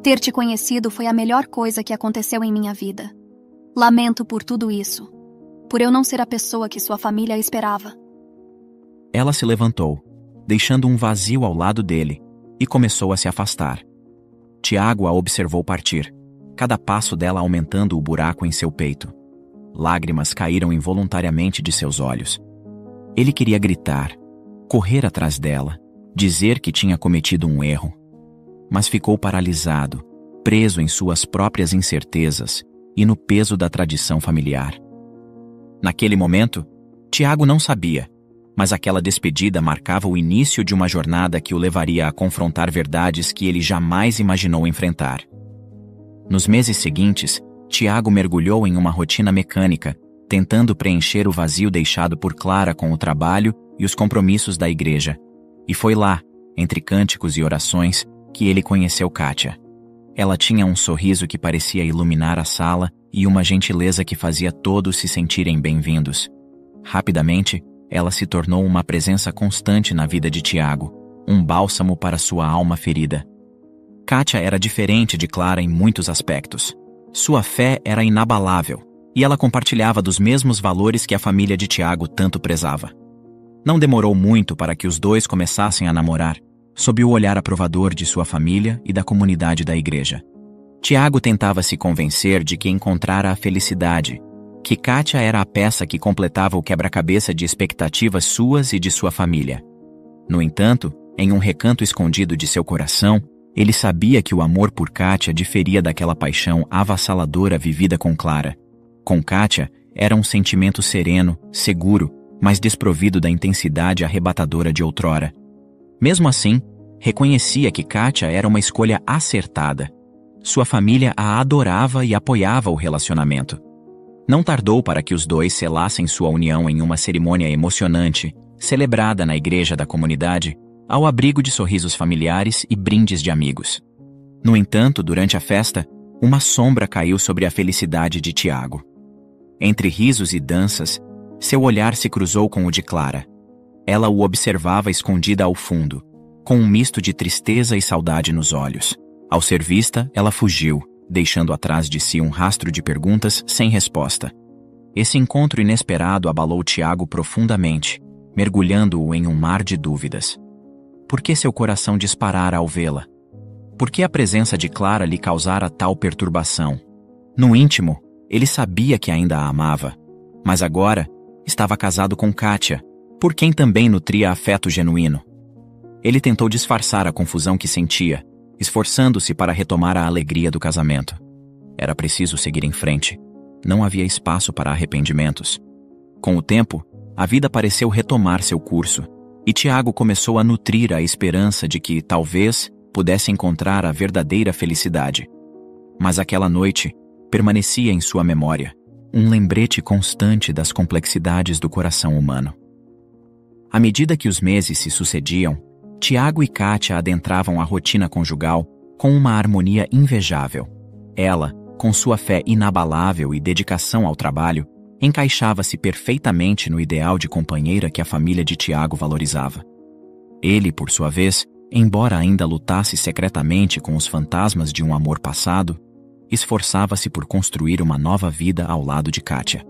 Ter te conhecido foi a melhor coisa que aconteceu em minha vida. Lamento por tudo isso, por eu não ser a pessoa que sua família esperava. Ela se levantou, deixando um vazio ao lado dele, e começou a se afastar. Tiago a observou partir, cada passo dela aumentando o buraco em seu peito. Lágrimas caíram involuntariamente de seus olhos. Ele queria gritar, correr atrás dela, dizer que tinha cometido um erro. Mas ficou paralisado, preso em suas próprias incertezas e no peso da tradição familiar. Naquele momento, Tiago não sabia, mas aquela despedida marcava o início de uma jornada que o levaria a confrontar verdades que ele jamais imaginou enfrentar. Nos meses seguintes, Tiago mergulhou em uma rotina mecânica, tentando preencher o vazio deixado por Clara com o trabalho e os compromissos da igreja. E foi lá, entre cânticos e orações, que ele conheceu Kátia. Ela tinha um sorriso que parecia iluminar a sala e uma gentileza que fazia todos se sentirem bem-vindos. Rapidamente, ela se tornou uma presença constante na vida de Tiago, um bálsamo para sua alma ferida. Kátia era diferente de Clara em muitos aspectos. Sua fé era inabalável, e ela compartilhava dos mesmos valores que a família de Tiago tanto prezava. Não demorou muito para que os dois começassem a namorar, sob o olhar aprovador de sua família e da comunidade da igreja. Tiago tentava se convencer de que encontrara a felicidade, que Kátia era a peça que completava o quebra-cabeça de expectativas suas e de sua família. No entanto, em um recanto escondido de seu coração, ele sabia que o amor por Kátia diferia daquela paixão avassaladora vivida com Clara. Com Kátia, era um sentimento sereno, seguro, mas desprovido da intensidade arrebatadora de outrora. Mesmo assim, reconhecia que Kátia era uma escolha acertada. Sua família a adorava e apoiava o relacionamento. Não tardou para que os dois selassem sua união em uma cerimônia emocionante, celebrada na igreja da comunidade, ao abrigo de sorrisos familiares e brindes de amigos. No entanto, durante a festa, uma sombra caiu sobre a felicidade de Tiago. Entre risos e danças, seu olhar se cruzou com o de Clara. Ela o observava escondida ao fundo, com um misto de tristeza e saudade nos olhos. Ao ser vista, ela fugiu, deixando atrás de si um rastro de perguntas sem resposta. Esse encontro inesperado abalou Tiago profundamente, mergulhando-o em um mar de dúvidas. Por que seu coração disparara ao vê-la? Por que a presença de Clara lhe causara tal perturbação? No íntimo, ele sabia que ainda a amava, mas agora estava casado com Kátia, por quem também nutria afeto genuíno. Ele tentou disfarçar a confusão que sentia, esforçando-se para retomar a alegria do casamento. Era preciso seguir em frente. Não havia espaço para arrependimentos. Com o tempo, a vida pareceu retomar seu curso, e Tiago começou a nutrir a esperança de que, talvez, pudesse encontrar a verdadeira felicidade. Mas aquela noite permanecia em sua memória, um lembrete constante das complexidades do coração humano. À medida que os meses se sucediam, Tiago e Kátia adentravam a rotina conjugal com uma harmonia invejável. Ela, com sua fé inabalável e dedicação ao trabalho, encaixava-se perfeitamente no ideal de companheira que a família de Tiago valorizava. Ele, por sua vez, embora ainda lutasse secretamente com os fantasmas de um amor passado, esforçava-se por construir uma nova vida ao lado de Kátia.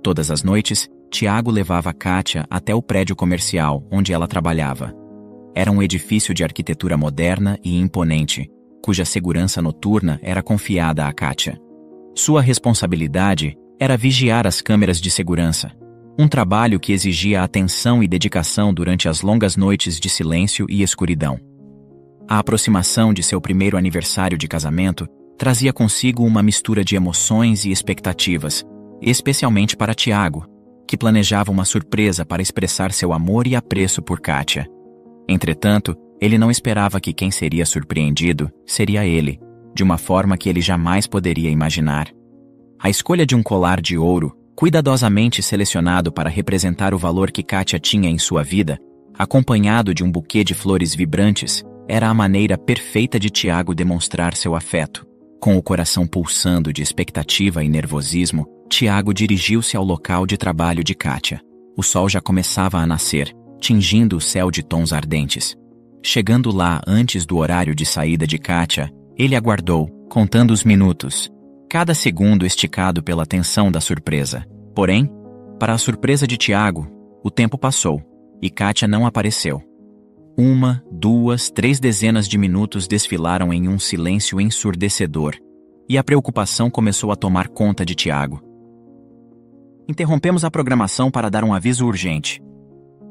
Todas as noites, Tiago levava Kátia até o prédio comercial onde ela trabalhava. Era um edifício de arquitetura moderna e imponente, cuja segurança noturna era confiada a Kátia. Sua responsabilidade era vigiar as câmeras de segurança, um trabalho que exigia atenção e dedicação durante as longas noites de silêncio e escuridão. A aproximação de seu primeiro aniversário de casamento trazia consigo uma mistura de emoções e expectativas, especialmente para Tiago, que planejava uma surpresa para expressar seu amor e apreço por Kátia. Entretanto, ele não esperava que quem seria surpreendido seria ele, de uma forma que ele jamais poderia imaginar. A escolha de um colar de ouro, cuidadosamente selecionado para representar o valor que Kátia tinha em sua vida, acompanhado de um buquê de flores vibrantes, era a maneira perfeita de Tiago demonstrar seu afeto. Com o coração pulsando de expectativa e nervosismo, Tiago dirigiu-se ao local de trabalho de Kátia. O sol já começava a nascer, tingindo o céu de tons ardentes. Chegando lá antes do horário de saída de Kátia, ele aguardou, contando os minutos, cada segundo esticado pela tensão da surpresa. Porém, para a surpresa de Tiago, o tempo passou, e Kátia não apareceu. 1, 2, 3 dezenas de minutos desfilaram em um silêncio ensurdecedor, e a preocupação começou a tomar conta de Tiago. Interrompemos a programação para dar um aviso urgente.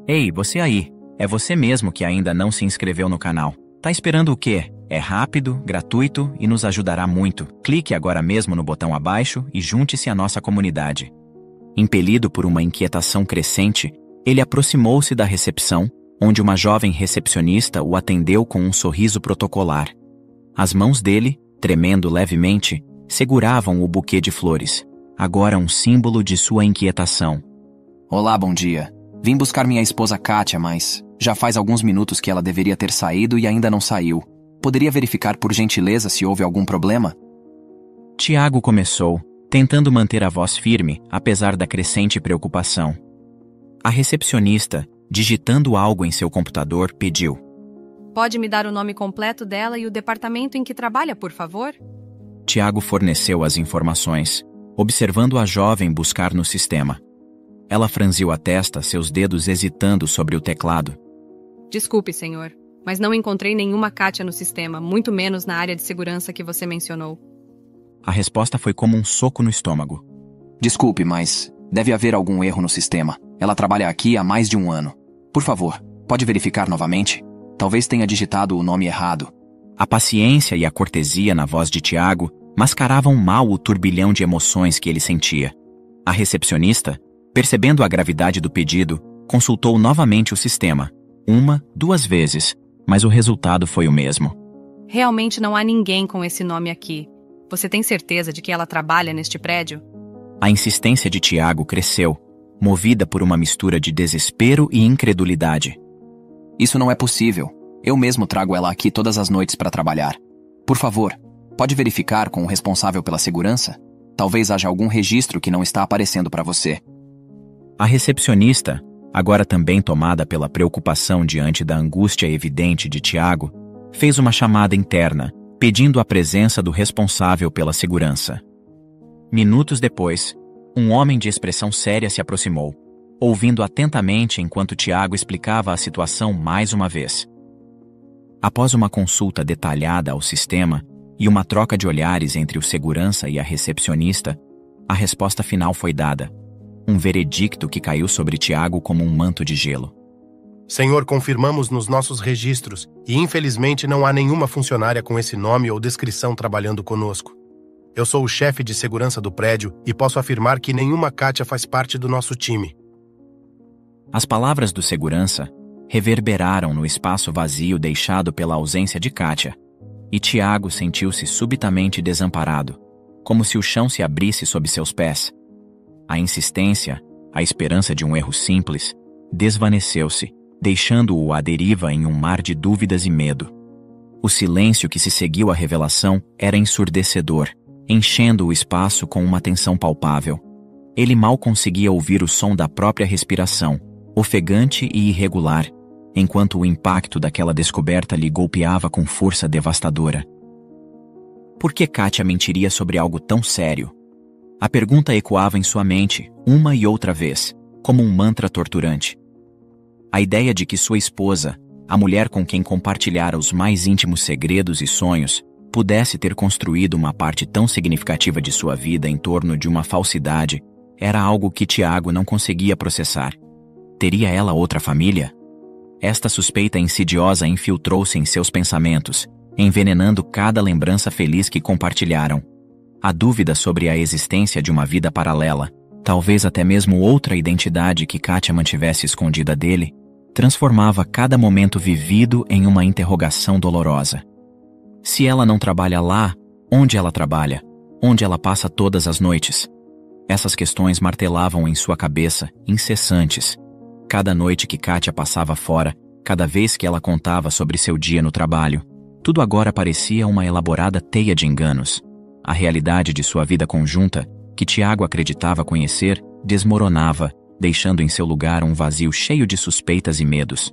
Ei, você aí, é você mesmo que ainda não se inscreveu no canal. Tá esperando o quê? É rápido, gratuito e nos ajudará muito. Clique agora mesmo no botão abaixo e junte-se à nossa comunidade. Impelido por uma inquietação crescente, ele aproximou-se da recepção, onde uma jovem recepcionista o atendeu com um sorriso protocolar. As mãos dele, tremendo levemente, seguravam o buquê de flores, agora um símbolo de sua inquietação. Olá, bom dia. Vim buscar minha esposa Kátia, mas já faz alguns minutos que ela deveria ter saído e ainda não saiu. Poderia verificar por gentileza se houve algum problema? Tiago começou, tentando manter a voz firme, apesar da crescente preocupação. A recepcionista, digitando algo em seu computador, pediu: Pode me dar o nome completo dela e o departamento em que trabalha, por favor? Tiago forneceu as informações, observando a jovem buscar no sistema. Ela franziu a testa, seus dedos hesitando sobre o teclado. Desculpe, senhor, mas não encontrei nenhuma Kátia no sistema, muito menos na área de segurança que você mencionou. A resposta foi como um soco no estômago. Desculpe, mas deve haver algum erro no sistema. Ela trabalha aqui há mais de 1 ano. Por favor, pode verificar novamente? Talvez tenha digitado o nome errado. A paciência e a cortesia na voz de Tiago mascaravam mal o turbilhão de emoções que ele sentia. A recepcionista, percebendo a gravidade do pedido, consultou novamente o sistema, 1, 2 vezes, mas o resultado foi o mesmo. Realmente não há ninguém com esse nome aqui. Você tem certeza de que ela trabalha neste prédio? A insistência de Tiago cresceu, movida por uma mistura de desespero e incredulidade. Isso não é possível. Eu mesmo trago ela aqui todas as noites para trabalhar. Por favor, pode verificar com o responsável pela segurança? Talvez haja algum registro que não está aparecendo para você. A recepcionista, agora também tomada pela preocupação diante da angústia evidente de Tiago, fez uma chamada interna, pedindo a presença do responsável pela segurança. Minutos depois, um homem de expressão séria se aproximou, ouvindo atentamente enquanto Tiago explicava a situação mais uma vez. Após uma consulta detalhada ao sistema e uma troca de olhares entre o segurança e a recepcionista, a resposta final foi dada. Um veredicto que caiu sobre Tiago como um manto de gelo. Senhor, confirmamos nos nossos registros e infelizmente não há nenhuma funcionária com esse nome ou descrição trabalhando conosco. Eu sou o chefe de segurança do prédio e posso afirmar que nenhuma Kátia faz parte do nosso time. As palavras do segurança reverberaram no espaço vazio deixado pela ausência de Kátia, e Tiago sentiu-se subitamente desamparado, como se o chão se abrisse sob seus pés. A insistência, a esperança de um erro simples, desvaneceu-se, deixando-o à deriva em um mar de dúvidas e medo. O silêncio que se seguiu à revelação era ensurdecedor, enchendo o espaço com uma tensão palpável. Ele mal conseguia ouvir o som da própria respiração, ofegante e irregular, enquanto o impacto daquela descoberta lhe golpeava com força devastadora. Por que Kátia mentiria sobre algo tão sério? A pergunta ecoava em sua mente, uma e outra vez, como um mantra torturante. A ideia de que sua esposa, a mulher com quem compartilhara os mais íntimos segredos e sonhos, pudesse ter construído uma parte tão significativa de sua vida em torno de uma falsidade, era algo que Tiago não conseguia processar. Teria ela outra família? Esta suspeita insidiosa infiltrou-se em seus pensamentos, envenenando cada lembrança feliz que compartilharam. A dúvida sobre a existência de uma vida paralela, talvez até mesmo outra identidade que Kátia mantivesse escondida dele, transformava cada momento vivido em uma interrogação dolorosa. Se ela não trabalha lá, onde ela trabalha? Onde ela passa todas as noites? Essas questões martelavam em sua cabeça, incessantes. Cada noite que Kátia passava fora, cada vez que ela contava sobre seu dia no trabalho, tudo agora parecia uma elaborada teia de enganos. A realidade de sua vida conjunta, que Tiago acreditava conhecer, desmoronava, deixando em seu lugar um vazio cheio de suspeitas e medos.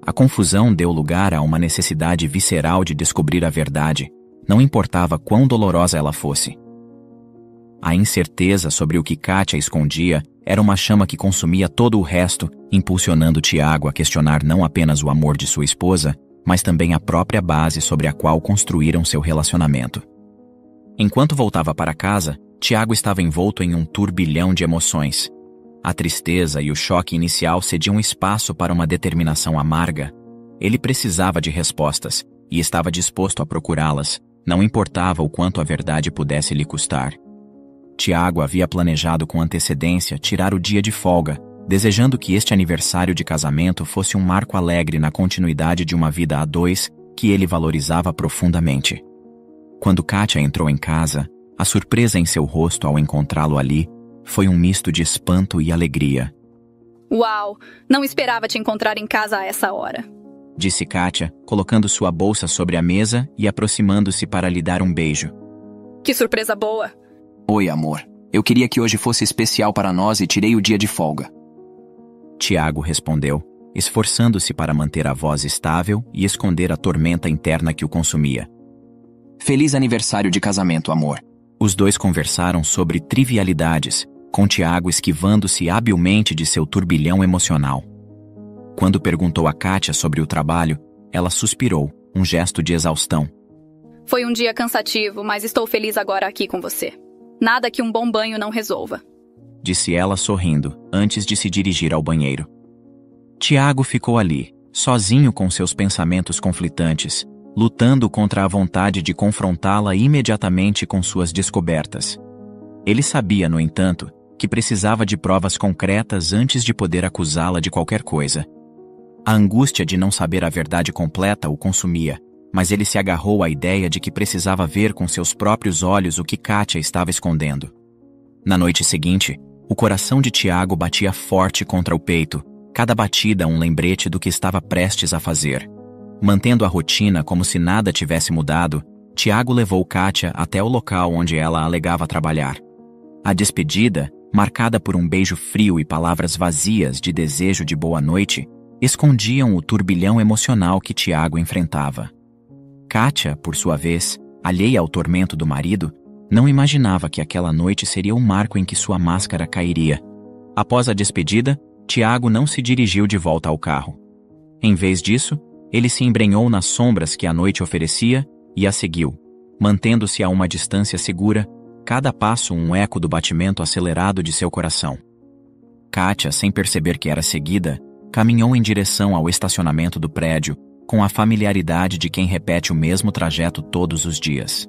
A confusão deu lugar a uma necessidade visceral de descobrir a verdade, não importava quão dolorosa ela fosse. A incerteza sobre o que Kátia escondia era uma chama que consumia todo o resto, impulsionando Tiago a questionar não apenas o amor de sua esposa, mas também a própria base sobre a qual construíram seu relacionamento. Enquanto voltava para casa, Tiago estava envolto em um turbilhão de emoções. A tristeza e o choque inicial cediam espaço para uma determinação amarga. Ele precisava de respostas, e estava disposto a procurá-las, não importava o quanto a verdade pudesse lhe custar. Tiago havia planejado com antecedência tirar o dia de folga, desejando que este aniversário de casamento fosse um marco alegre na continuidade de uma vida a dois que ele valorizava profundamente. Quando Kátia entrou em casa, a surpresa em seu rosto ao encontrá-lo ali foi um misto de espanto e alegria. Uau! Não esperava te encontrar em casa a essa hora, disse Kátia, colocando sua bolsa sobre a mesa e aproximando-se para lhe dar um beijo. Que surpresa boa! Oi, amor. Eu queria que hoje fosse especial para nós e tirei o dia de folga. Tiago respondeu, esforçando-se para manter a voz estável e esconder a tormenta interna que o consumia. Feliz aniversário de casamento, amor. Os dois conversaram sobre trivialidades, com Tiago esquivando-se habilmente de seu turbilhão emocional. Quando perguntou a Kátia sobre o trabalho, ela suspirou, um gesto de exaustão. Foi um dia cansativo, mas estou feliz agora aqui com você. Nada que um bom banho não resolva. Disse ela sorrindo, antes de se dirigir ao banheiro. Tiago ficou ali, sozinho com seus pensamentos conflitantes, lutando contra a vontade de confrontá-la imediatamente com suas descobertas. Ele sabia, no entanto, que precisava de provas concretas antes de poder acusá-la de qualquer coisa. A angústia de não saber a verdade completa o consumia, mas ele se agarrou à ideia de que precisava ver com seus próprios olhos o que Kátia estava escondendo. Na noite seguinte, o coração de Tiago batia forte contra o peito, cada batida um lembrete do que estava prestes a fazer. Mantendo a rotina como se nada tivesse mudado, Tiago levou Kátia até o local onde ela alegava trabalhar. A despedida, marcada por um beijo frio e palavras vazias de desejo de boa noite, escondiam o turbilhão emocional que Tiago enfrentava. Kátia, por sua vez, alheia ao tormento do marido, não imaginava que aquela noite seria o marco em que sua máscara cairia. Após a despedida, Tiago não se dirigiu de volta ao carro. Em vez disso, ele se embrenhou nas sombras que a noite oferecia e a seguiu, mantendo-se a uma distância segura, cada passo um eco do batimento acelerado de seu coração. Kátia, sem perceber que era seguida, caminhou em direção ao estacionamento do prédio, com a familiaridade de quem repete o mesmo trajeto todos os dias.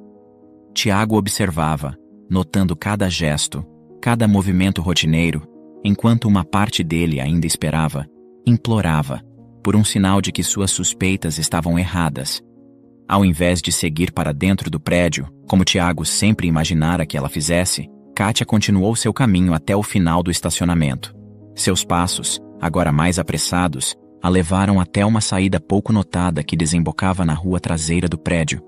Tiago observava, notando cada gesto, cada movimento rotineiro, enquanto uma parte dele ainda esperava, implorava, por um sinal de que suas suspeitas estavam erradas. Ao invés de seguir para dentro do prédio, como Tiago sempre imaginara que ela fizesse, Kátia continuou seu caminho até o final do estacionamento. Seus passos, agora mais apressados, a levaram até uma saída pouco notada que desembocava na rua traseira do prédio.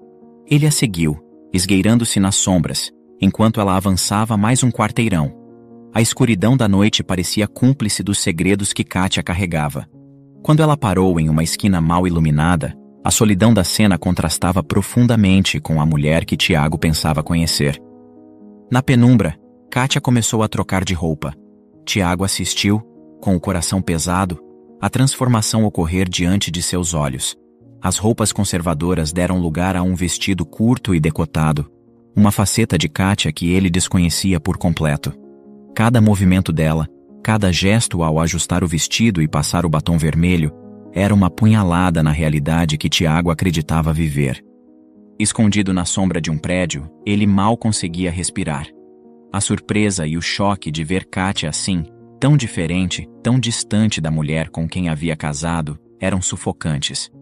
Ele a seguiu, esgueirando-se nas sombras, enquanto ela avançava mais um quarteirão. A escuridão da noite parecia cúmplice dos segredos que Kátia carregava. Quando ela parou em uma esquina mal iluminada, a solidão da cena contrastava profundamente com a mulher que Tiago pensava conhecer. Na penumbra, Kátia começou a trocar de roupa. Tiago assistiu, com o coração pesado, a transformação ocorrer diante de seus olhos. As roupas conservadoras deram lugar a um vestido curto e decotado, uma faceta de Kátia que ele desconhecia por completo. Cada movimento dela, cada gesto ao ajustar o vestido e passar o batom vermelho, era uma punhalada na realidade que Tiago acreditava viver. Escondido na sombra de um prédio, ele mal conseguia respirar. A surpresa e o choque de ver Kátia assim, tão diferente, tão distante da mulher com quem havia casado, eram sufocantes.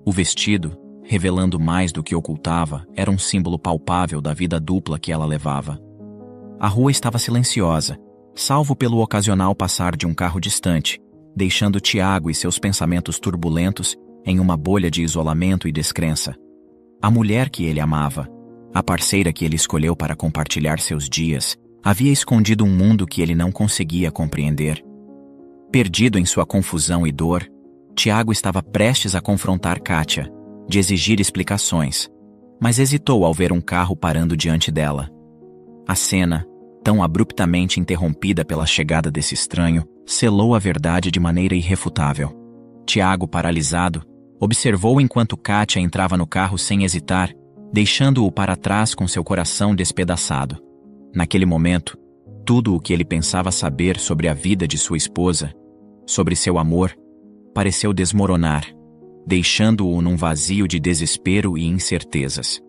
O vestido, revelando mais do que ocultava, era um símbolo palpável da vida dupla que ela levava. A rua estava silenciosa, salvo pelo ocasional passar de um carro distante, deixando Tiago e seus pensamentos turbulentos em uma bolha de isolamento e descrença. A mulher que ele amava, a parceira que ele escolheu para compartilhar seus dias, havia escondido um mundo que ele não conseguia compreender. Perdido em sua confusão e dor, Tiago estava prestes a confrontar Kátia, de exigir explicações, mas hesitou ao ver um carro parando diante dela. A cena, tão abruptamente interrompida pela chegada desse estranho, selou a verdade de maneira irrefutável. Tiago, paralisado, observou enquanto Kátia entrava no carro sem hesitar, deixando-o para trás com seu coração despedaçado. Naquele momento, tudo o que ele pensava saber sobre a vida de sua esposa, sobre seu amor, pareceu desmoronar, deixando-o num vazio de desespero e incertezas.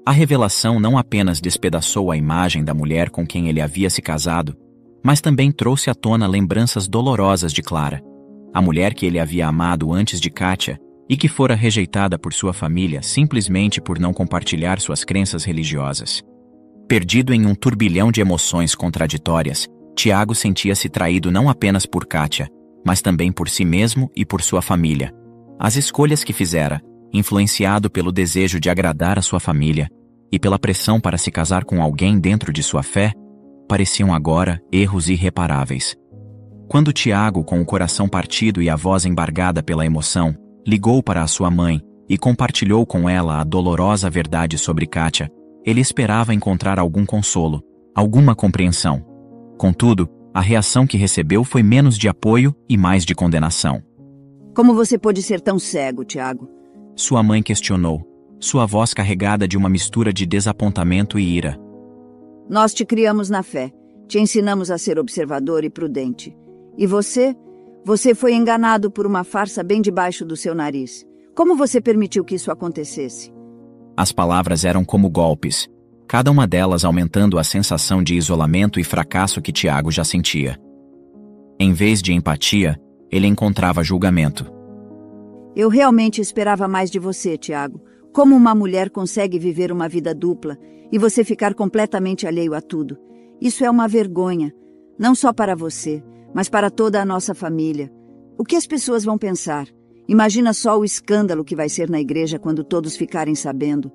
A revelação não apenas despedaçou a imagem da mulher com quem ele havia se casado, mas também trouxe à tona lembranças dolorosas de Clara, a mulher que ele havia amado antes de Kátia e que fora rejeitada por sua família simplesmente por não compartilhar suas crenças religiosas. Perdido em um turbilhão de emoções contraditórias, Tiago sentia-se traído não apenas por Kátia, mas também por si mesmo e por sua família. As escolhas que fizera, influenciado pelo desejo de agradar a sua família e pela pressão para se casar com alguém dentro de sua fé, pareciam agora erros irreparáveis. Quando Tiago, com o coração partido e a voz embargada pela emoção, ligou para a sua mãe e compartilhou com ela a dolorosa verdade sobre Kátia, ele esperava encontrar algum consolo, alguma compreensão. Contudo, a reação que recebeu foi menos de apoio e mais de condenação. Como você pôde ser tão cego, Tiago? Sua mãe questionou, sua voz carregada de uma mistura de desapontamento e ira. Nós te criamos na fé, te ensinamos a ser observador e prudente. E você? Você foi enganado por uma farsa bem debaixo do seu nariz. Como você permitiu que isso acontecesse? As palavras eram como golpes, cada uma delas aumentando a sensação de isolamento e fracasso que Tiago já sentia. Em vez de empatia, ele encontrava julgamento. Eu realmente esperava mais de você, Tiago. Como uma mulher consegue viver uma vida dupla e você ficar completamente alheio a tudo? Isso é uma vergonha, não só para você, mas para toda a nossa família. O que as pessoas vão pensar? Imagina só o escândalo que vai ser na igreja quando todos ficarem sabendo.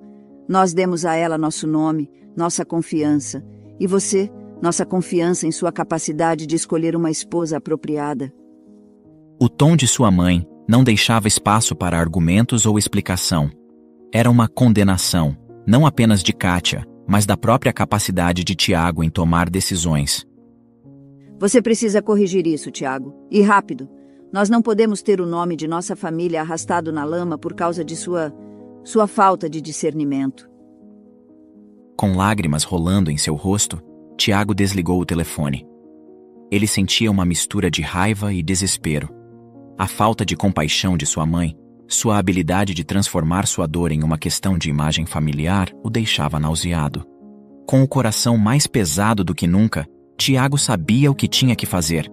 Nós demos a ela nosso nome, nossa confiança. E você, nossa confiança em sua capacidade de escolher uma esposa apropriada. O tom de sua mãe não deixava espaço para argumentos ou explicação. Era uma condenação, não apenas de Kátia, mas da própria capacidade de Tiago em tomar decisões. Você precisa corrigir isso, Tiago. E rápido. Nós não podemos ter o nome de nossa família arrastado na lama por causa de sua falta de discernimento. Com lágrimas rolando em seu rosto, Tiago desligou o telefone. Ele sentia uma mistura de raiva e desespero. A falta de compaixão de sua mãe, sua habilidade de transformar sua dor em uma questão de imagem familiar, o deixava nauseado. Com o coração mais pesado do que nunca, Tiago sabia o que tinha que fazer.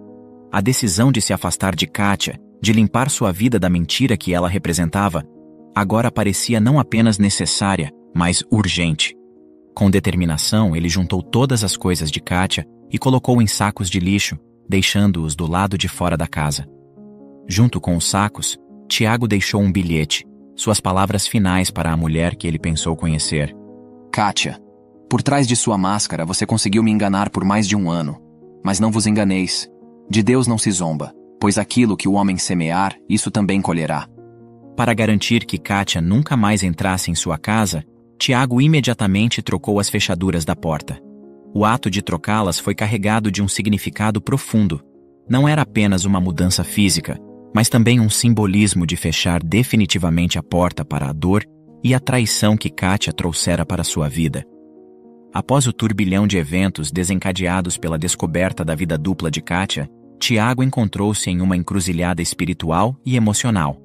A decisão de se afastar de Kátia, de limpar sua vida da mentira que ela representava, agora parecia não apenas necessária, mas urgente. Com determinação, ele juntou todas as coisas de Kátia e colocou em sacos de lixo, deixando-os do lado de fora da casa. Junto com os sacos, Tiago deixou um bilhete, suas palavras finais para a mulher que ele pensou conhecer. Kátia, por trás de sua máscara você conseguiu me enganar por mais de 1 ano. Mas não vos enganeis. De Deus não se zomba, pois aquilo que o homem semear, isso também colherá. Para garantir que Kátia nunca mais entrasse em sua casa, Tiago imediatamente trocou as fechaduras da porta. O ato de trocá-las foi carregado de um significado profundo. Não era apenas uma mudança física, mas também um simbolismo de fechar definitivamente a porta para a dor e a traição que Kátia trouxera para sua vida. Após o turbilhão de eventos desencadeados pela descoberta da vida dupla de Kátia, Tiago encontrou-se em uma encruzilhada espiritual e emocional.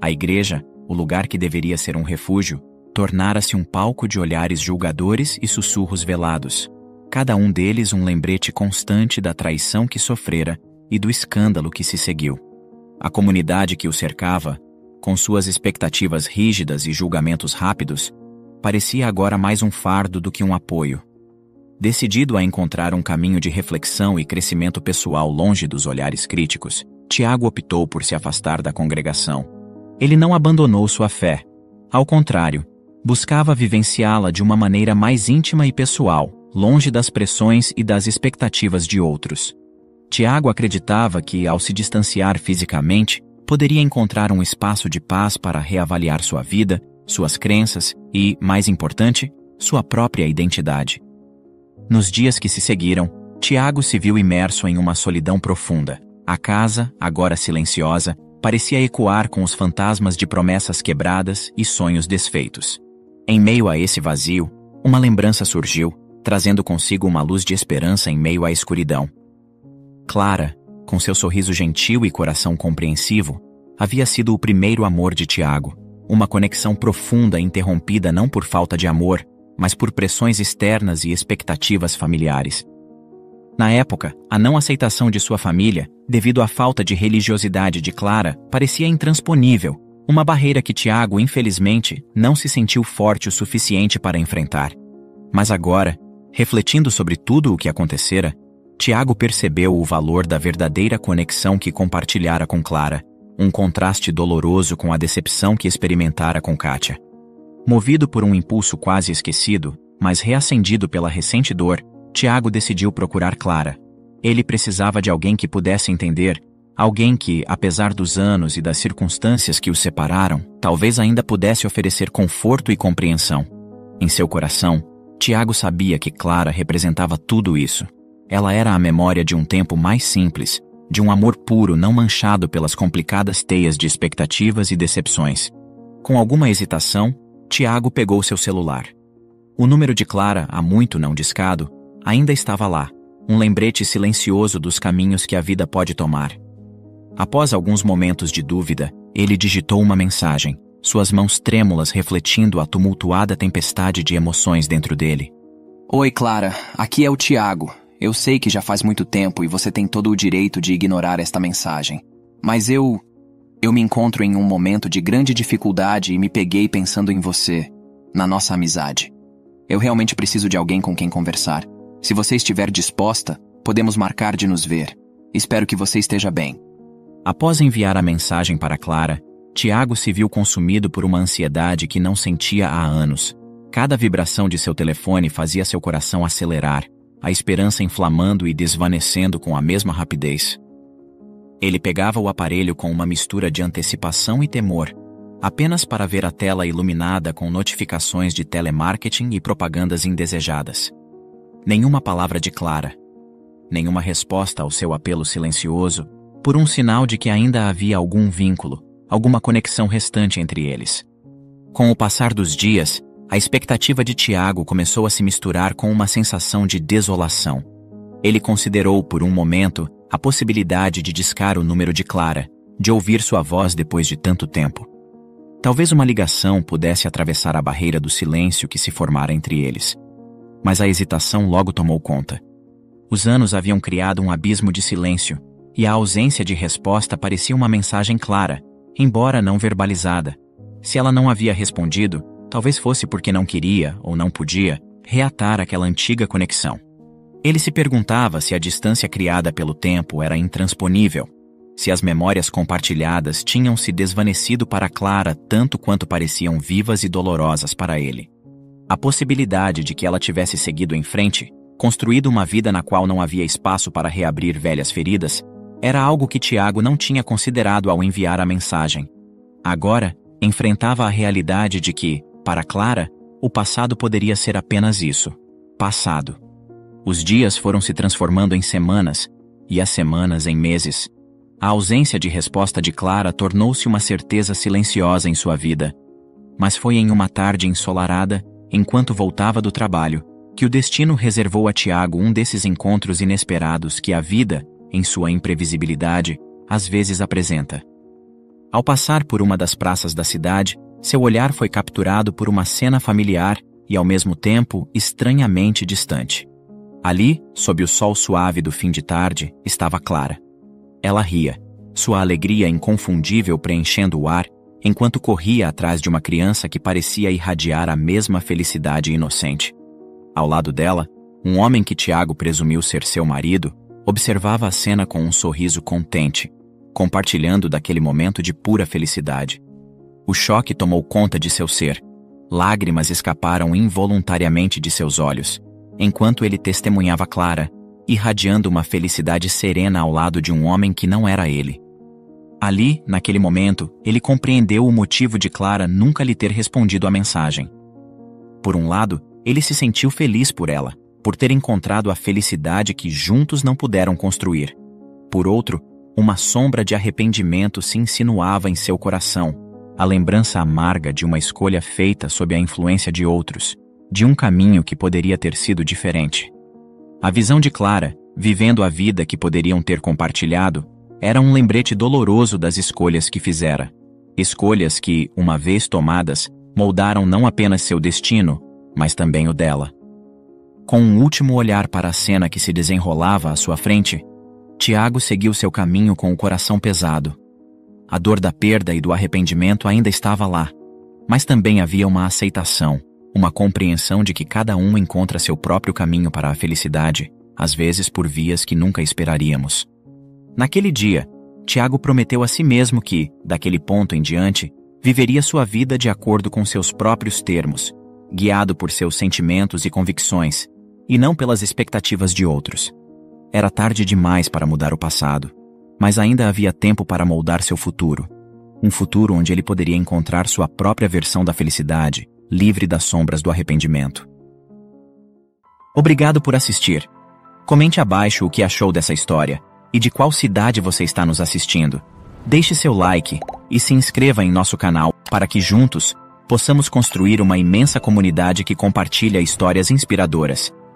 A igreja, o lugar que deveria ser um refúgio, tornara-se um palco de olhares julgadores e sussurros velados. Cada um deles um lembrete constante da traição que sofrera e do escândalo que se seguiu. A comunidade que o cercava, com suas expectativas rígidas e julgamentos rápidos, parecia agora mais um fardo do que um apoio. Decidido a encontrar um caminho de reflexão e crescimento pessoal longe dos olhares críticos, Tiago optou por se afastar da congregação. Ele não abandonou sua fé. Ao contrário, buscava vivenciá-la de uma maneira mais íntima e pessoal, longe das pressões e das expectativas de outros. Tiago acreditava que, ao se distanciar fisicamente, poderia encontrar um espaço de paz para reavaliar sua vida, suas crenças e, mais importante, sua própria identidade. Nos dias que se seguiram, Tiago se viu imerso em uma solidão profunda. A casa, agora silenciosa, parecia ecoar com os fantasmas de promessas quebradas e sonhos desfeitos. Em meio a esse vazio, uma lembrança surgiu, trazendo consigo uma luz de esperança em meio à escuridão. Clara, com seu sorriso gentil e coração compreensivo, havia sido o primeiro amor de Tiago, uma conexão profunda interrompida não por falta de amor, mas por pressões externas e expectativas familiares. Na época, a não aceitação de sua família, devido à falta de religiosidade de Clara, parecia intransponível, uma barreira que Tiago, infelizmente, não se sentiu forte o suficiente para enfrentar. Mas agora, refletindo sobre tudo o que acontecera, Tiago percebeu o valor da verdadeira conexão que compartilhara com Clara, um contraste doloroso com a decepção que experimentara com Kátia. Movido por um impulso quase esquecido, mas reacendido pela recente dor, Tiago decidiu procurar Clara. Ele precisava de alguém que pudesse entender, alguém que, apesar dos anos e das circunstâncias que os separaram, talvez ainda pudesse oferecer conforto e compreensão. Em seu coração, Tiago sabia que Clara representava tudo isso. Ela era a memória de um tempo mais simples, de um amor puro não manchado pelas complicadas teias de expectativas e decepções. Com alguma hesitação, Tiago pegou seu celular. O número de Clara, há muito não discado, ainda estava lá, um lembrete silencioso dos caminhos que a vida pode tomar. Após alguns momentos de dúvida, ele digitou uma mensagem, suas mãos trêmulas refletindo a tumultuada tempestade de emoções dentro dele. Oi, Clara, aqui é o Tiago. Eu sei que já faz muito tempo e você tem todo o direito de ignorar esta mensagem. Mas eu me encontro em um momento de grande dificuldade e me peguei pensando em você, na nossa amizade. Eu realmente preciso de alguém com quem conversar. Se você estiver disposta, podemos marcar de nos ver. Espero que você esteja bem. Após enviar a mensagem para Clara, Tiago se viu consumido por uma ansiedade que não sentia há anos. Cada vibração de seu telefone fazia seu coração acelerar, a esperança inflamando e desvanecendo com a mesma rapidez. Ele pegava o aparelho com uma mistura de antecipação e temor, apenas para ver a tela iluminada com notificações de telemarketing e propagandas indesejadas. Nenhuma palavra de Clara. Nenhuma resposta ao seu apelo silencioso, por um sinal de que ainda havia algum vínculo, alguma conexão restante entre eles. Com o passar dos dias, a expectativa de Tiago começou a se misturar com uma sensação de desolação. Ele considerou por um momento a possibilidade de discar o número de Clara, de ouvir sua voz depois de tanto tempo. Talvez uma ligação pudesse atravessar a barreira do silêncio que se formara entre eles. Mas a hesitação logo tomou conta. Os anos haviam criado um abismo de silêncio, e a ausência de resposta parecia uma mensagem clara, embora não verbalizada. Se ela não havia respondido, talvez fosse porque não queria, ou não podia, reatar aquela antiga conexão. Ele se perguntava se a distância criada pelo tempo era intransponível, se as memórias compartilhadas tinham se desvanecido para Clara tanto quanto pareciam vivas e dolorosas para ele. A possibilidade de que ela tivesse seguido em frente, construído uma vida na qual não havia espaço para reabrir velhas feridas, era algo que Tiago não tinha considerado ao enviar a mensagem. Agora, enfrentava a realidade de que, para Clara, o passado poderia ser apenas isso, passado. Os dias foram se transformando em semanas, e as semanas em meses. A ausência de resposta de Clara tornou-se uma certeza silenciosa em sua vida. Mas foi em uma tarde ensolarada, enquanto voltava do trabalho, que o destino reservou a Tiago um desses encontros inesperados que a vida, em sua imprevisibilidade, às vezes apresenta. Ao passar por uma das praças da cidade, seu olhar foi capturado por uma cena familiar e, ao mesmo tempo, estranhamente distante. Ali, sob o sol suave do fim de tarde, estava Clara. Ela ria, sua alegria inconfundível preenchendo o ar, enquanto corria atrás de uma criança que parecia irradiar a mesma felicidade inocente. Ao lado dela, um homem que Tiago presumiu ser seu marido, observava a cena com um sorriso contente, compartilhando daquele momento de pura felicidade. O choque tomou conta de seu ser. Lágrimas escaparam involuntariamente de seus olhos, enquanto ele testemunhava Clara, irradiando uma felicidade serena ao lado de um homem que não era ele. Ali, naquele momento, ele compreendeu o motivo de Clara nunca lhe ter respondido à mensagem. Por um lado, ele se sentiu feliz por ela, por ter encontrado a felicidade que juntos não puderam construir. Por outro, uma sombra de arrependimento se insinuava em seu coração, a lembrança amarga de uma escolha feita sob a influência de outros, de um caminho que poderia ter sido diferente. A visão de Clara, vivendo a vida que poderiam ter compartilhado, era um lembrete doloroso das escolhas que fizera. Escolhas que, uma vez tomadas, moldaram não apenas seu destino, mas também o dela. Com um último olhar para a cena que se desenrolava à sua frente, Tiago seguiu seu caminho com o coração pesado. A dor da perda e do arrependimento ainda estava lá, mas também havia uma aceitação, uma compreensão de que cada um encontra seu próprio caminho para a felicidade, às vezes por vias que nunca esperaríamos. Naquele dia, Tiago prometeu a si mesmo que, daquele ponto em diante, viveria sua vida de acordo com seus próprios termos, guiado por seus sentimentos e convicções, e não pelas expectativas de outros. Era tarde demais para mudar o passado, mas ainda havia tempo para moldar seu futuro. Um futuro onde ele poderia encontrar sua própria versão da felicidade, livre das sombras do arrependimento. Obrigado por assistir. Comente abaixo o que achou dessa história e de qual cidade você está nos assistindo. Deixe seu like e se inscreva em nosso canal para que juntos possamos construir uma imensa comunidade que compartilha histórias inspiradoras.